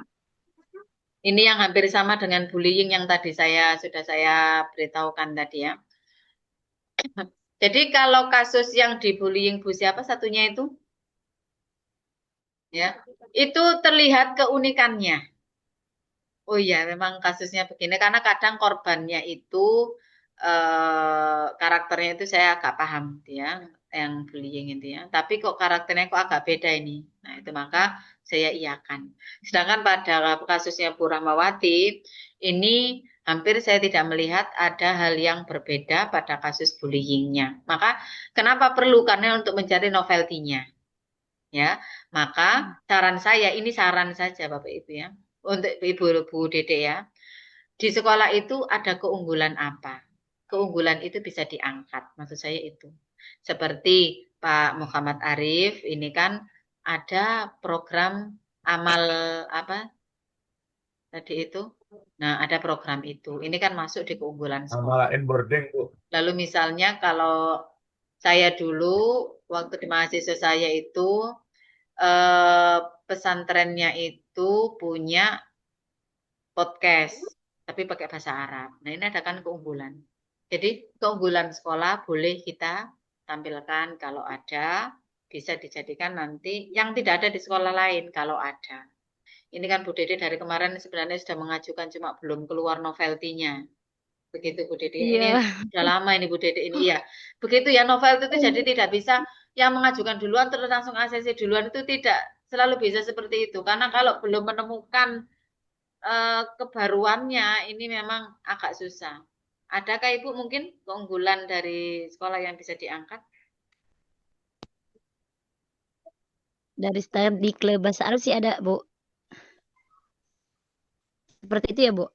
Ini yang hampir sama dengan bullying yang tadi sudah saya beritahukan tadi ya. Jadi kalau kasus yang dibullying Bu siapa satunya itu? Ya, itu terlihat keunikannya. Oh iya, memang kasusnya begini karena kadang korbannya itu karakternya itu saya agak paham dia yang bullying itu ya. Tapi kok karakternya kok agak beda ini. Nah, itu maka saya iakan. Sedangkan pada kasusnya Bu Rahmawati ini hampir saya tidak melihat ada hal yang berbeda pada kasus bullyingnya. Maka kenapa perlu? Karena untuk mencari novelty-nya. Ya, maka saran saya ini saran saja Bapak Ibu ya. Untuk Ibu Bu Dede ya. Di sekolah itu ada keunggulan apa? Keunggulan itu bisa diangkat, maksud saya itu. Seperti Pak Muhammad Arif ini kan ada program amal apa tadi itu? Nah, ada program itu. Ini kan masuk di keunggulan sekolah. Malah inboarding Bu. Lalu misalnya kalau saya dulu waktu di mahasiswa saya itu pesantrennya itu punya podcast, tapi pakai bahasa Arab. Nah, ini ada kan keunggulan. Jadi, keunggulan sekolah boleh kita tampilkan kalau ada, bisa dijadikan nanti yang tidak ada di sekolah lain kalau ada. Ini kan Bu Dede dari kemarin sebenarnya sudah mengajukan, cuma belum keluar novelty-nya. Begitu Bu Dede. Ini Iya. udah lama ini Bu Dede ini ya. Begitu ya, novelty itu jadi tidak bisa yang mengajukan duluan terus langsung ACC duluan, itu tidak selalu bisa seperti itu. Karena kalau belum menemukan kebaruannya ini memang agak susah. Adakah Ibu mungkin keunggulan dari sekolah yang bisa diangkat? Dari studi klub bahasa Arab sih ada, Bu. Seperti itu ya, Bu?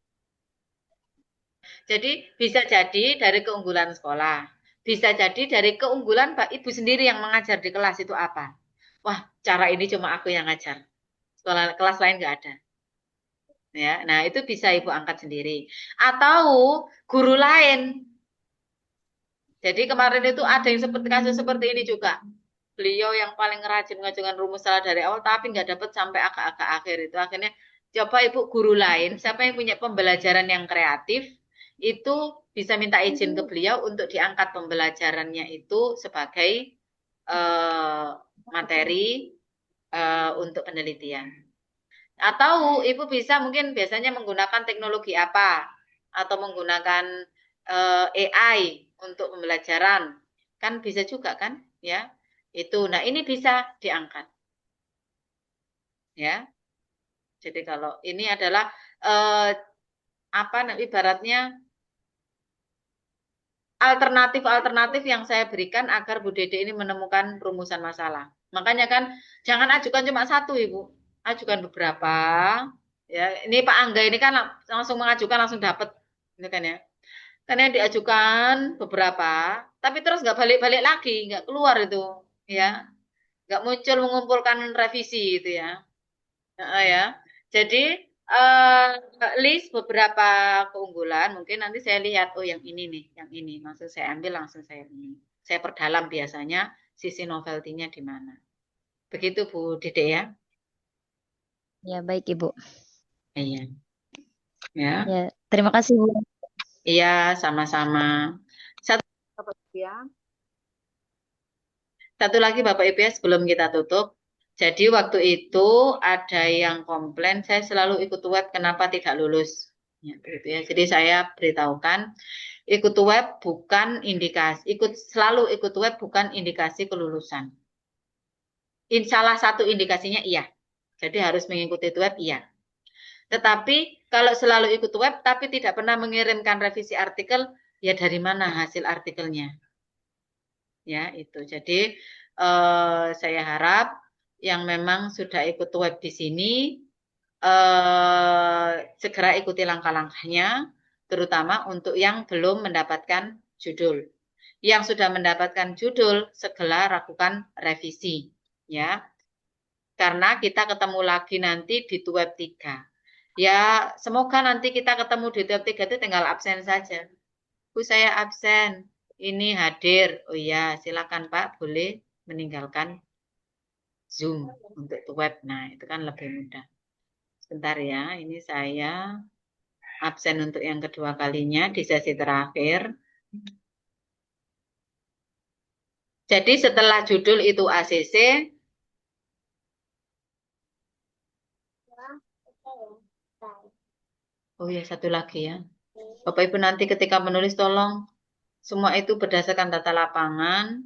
Jadi bisa jadi dari keunggulan sekolah. Bisa jadi dari keunggulan Pak Ibu sendiri yang mengajar di kelas itu apa? Wah, cara ini cuma aku yang ngajar. Sekolah kelas lain nggak ada. Ya, nah itu bisa Ibu angkat sendiri. Atau guru lain. Jadi kemarin itu ada yang seperti kasus seperti ini juga. Beliau yang paling rajin mengajukan rumus salah dari awal, tapi nggak dapat sampai agak-agak akhir itu. Akhirnya coba Ibu guru lain, siapa yang punya pembelajaran yang kreatif, itu bisa minta izin ke beliau untuk diangkat pembelajarannya itu sebagai materi untuk penelitian. Atau Ibu bisa mungkin biasanya menggunakan teknologi apa, atau menggunakan AI untuk pembelajaran, kan bisa juga kan, ya itu. Nah ini bisa diangkat, ya. Jadi kalau ini adalah apa ibaratnya alternatif-alternatif yang saya berikan agar Bu Dede ini menemukan rumusan masalah. Makanya kan jangan ajukan cuma satu Ibu, ajukan beberapa. Ya, ini Pak Angga ini kan langsung mengajukan langsung dapat, ini kan ya. Karena yang diajukan beberapa, tapi terus nggak balik-balik lagi, nggak keluar itu, ya, nggak muncul mengumpulkan revisi itu ya. Ya. Jadi list beberapa keunggulan, mungkin nanti saya lihat, oh yang ini nih, yang ini, langsung saya ambil, langsung saya perdalam biasanya sisi novelty-nya di mana. Begitu Bu Dede ya. Ya, baik, Ibu. Iya. Ya. Ya, terima kasih, Bu. Iya, sama-sama. Satu ya. Satu lagi Bapak Ibu ya, sebelum kita tutup. Jadi waktu itu ada yang komplain, saya selalu ikut web, kenapa tidak lulus? Ya, begitu ya. Jadi saya beritahukan, ikut web bukan indikasi, selalu ikut web bukan indikasi kelulusan. Salah satu indikasinya iya. Jadi harus mengikuti web iya. Tetapi kalau selalu ikut web tapi tidak pernah mengirimkan revisi artikel, ya dari mana hasil artikelnya? Ya, itu. Jadi saya harap yang memang sudah ikut web di sini segera ikuti langkah-langkahnya, terutama untuk yang belum mendapatkan judul. Yang sudah mendapatkan judul, segera lakukan revisi, ya. Karena kita ketemu lagi nanti di web 3. Ya, semoga nanti kita ketemu di web 3 itu tinggal absen saja. Bu, saya absen. Ini hadir. Oh iya, silakan Pak, boleh meninggalkan Zoom untuk web. Nah, itu kan lebih mudah. Sebentar ya, ini saya absen untuk yang kedua kalinya di sesi terakhir. Jadi setelah judul itu ACC, oh ya satu lagi ya, Bapak Ibu nanti ketika menulis tolong semua itu berdasarkan data lapangan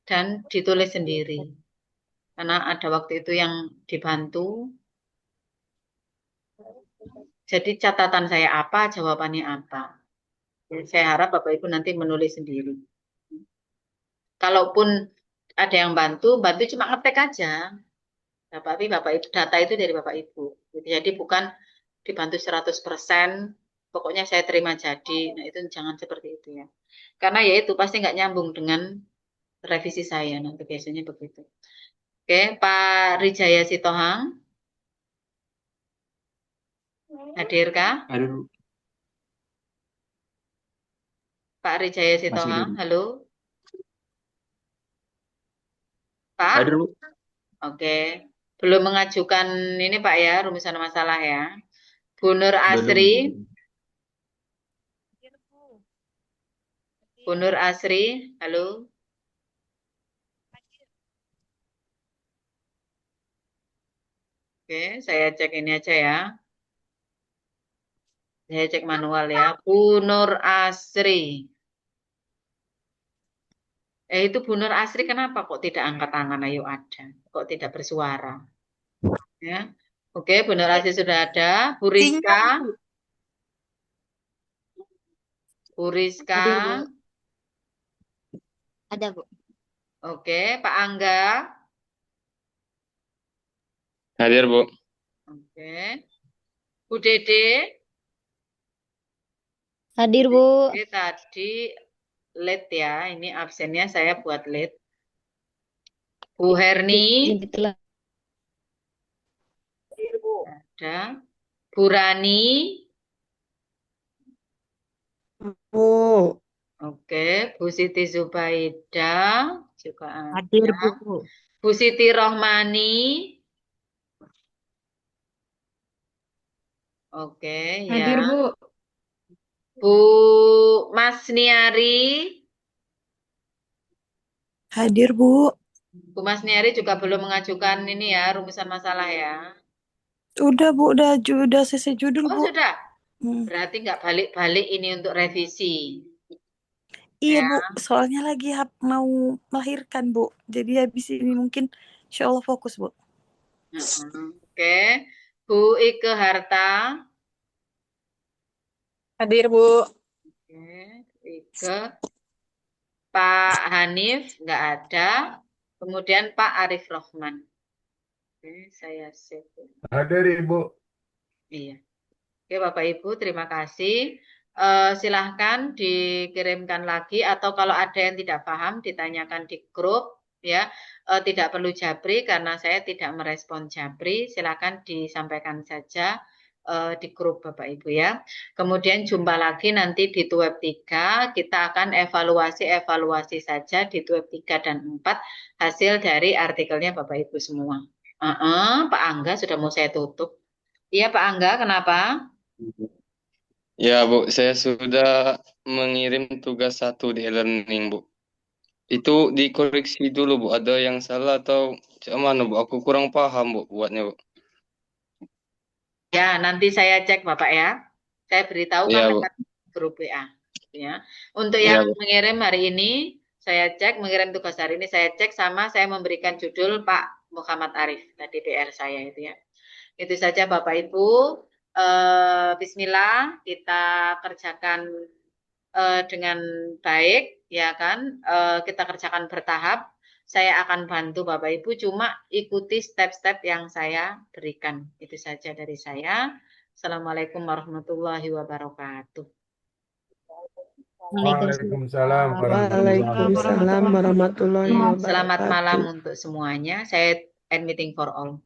dan ditulis sendiri. Karena ada waktu itu yang dibantu. Jadi catatan saya apa, jawabannya apa. Saya harap Bapak Ibu nanti menulis sendiri. Kalaupun ada yang bantu cuma ngetik aja. Tapi Bapak Ibu, data itu dari Bapak Ibu. Jadi bukan dibantu 100%, pokoknya saya terima jadi. Nah itu jangan seperti itu ya. Karena ya itu pasti nggak nyambung dengan revisi saya. Nanti biasanya begitu. Oke, Pak Rijaya Sitohang. Hadirkah? Hadir, Pak Rijaya masih Sitohang, dulu. halo. Pak? Hadir, Bu. Oke. Belum mengajukan ini Pak ya, rumusan masalah ya. Bu Nur Asri. Bu Nur Asri, halo. Oke, saya cek ini aja ya. Saya cek manual ya. Bu Nur Asri. Itu Bu Nur Asri kenapa kok tidak angkat tangan? Ayo ada. Kok tidak bersuara? Ya. Oke, Bu Nur Asri sudah ada. Bu Rizka. Bu Rizka. Hadir, Bu. Ada, Bu. Oke, Pak Angga. Hadir, Bu. Oke. Bu Dede. Hadir, Bu. Oke, tadi late ya. Ini absennya saya buat late. Bu Herni. Itulah. Ada. Bu Rani. Bu. Oke, Bu Siti Zubaida juga Hadir, ada. Bu. Bu Siti Rohmani. Oke, Hadir, ya. Bu. Bu Mas Niari. Hadir, Bu. Bu Mas Niari juga belum mengajukan ini ya, rumusan masalah ya. Udah, Bu. Udah selesai judul, Oh, Bu. sudah. Hmm. Berarti nggak balik-balik ini untuk revisi. Iya, Ya. Bu. Soalnya lagi mau melahirkan, Bu. Jadi habis ini mungkin insya Allah fokus, Bu. Oke. Bu Ike Harta. Hadir, Bu. Oke, Ike. Pak Hanif nggak ada. Kemudian Pak Arif Rohman. Oke, saya save. Hadir Ibu. Iya. Oke, Bapak Ibu, terima kasih. Silahkan dikirimkan lagi atau kalau ada yang tidak paham ditanyakan di grup ya. Tidak perlu japri karena saya tidak merespon japri. Silahkan disampaikan saja di grup Bapak Ibu ya. Kemudian jumpa lagi nanti di web 3. Kita akan evaluasi saja di web 3 dan 4 hasil dari artikelnya Bapak Ibu semua. Pak Angga sudah mau saya tutup. Iya Pak Angga, kenapa? Ya, Bu, saya sudah mengirim tugas 1 di e-learning, Bu. Itu dikoreksi dulu, Bu. Ada yang salah atau mana, Bu? Aku kurang paham, Bu, buatnya, Bu. Ya, nanti saya cek Bapak ya. Saya beritahu kan Iya, Bu. lewat grup WA. Ya. Untuk Iya, yang Bu. mengirim hari ini, saya cek, mengirim tugas hari ini, saya cek sama saya memberikan judul Pak Muhammad Arif, tadi PR saya itu ya. Itu saja Bapak Ibu. Bismillah, kita kerjakan dengan baik, ya kan? Kita kerjakan bertahap. Saya akan bantu Bapak Ibu, cuma ikuti step-step yang saya berikan. Itu saja dari saya. Assalamualaikum warahmatullahi wabarakatuh. Waalaikumsalam Waalaikumsalam warahmatullahi wabarakatuh. Selamat malam untuk semuanya. Saya end meeting for all.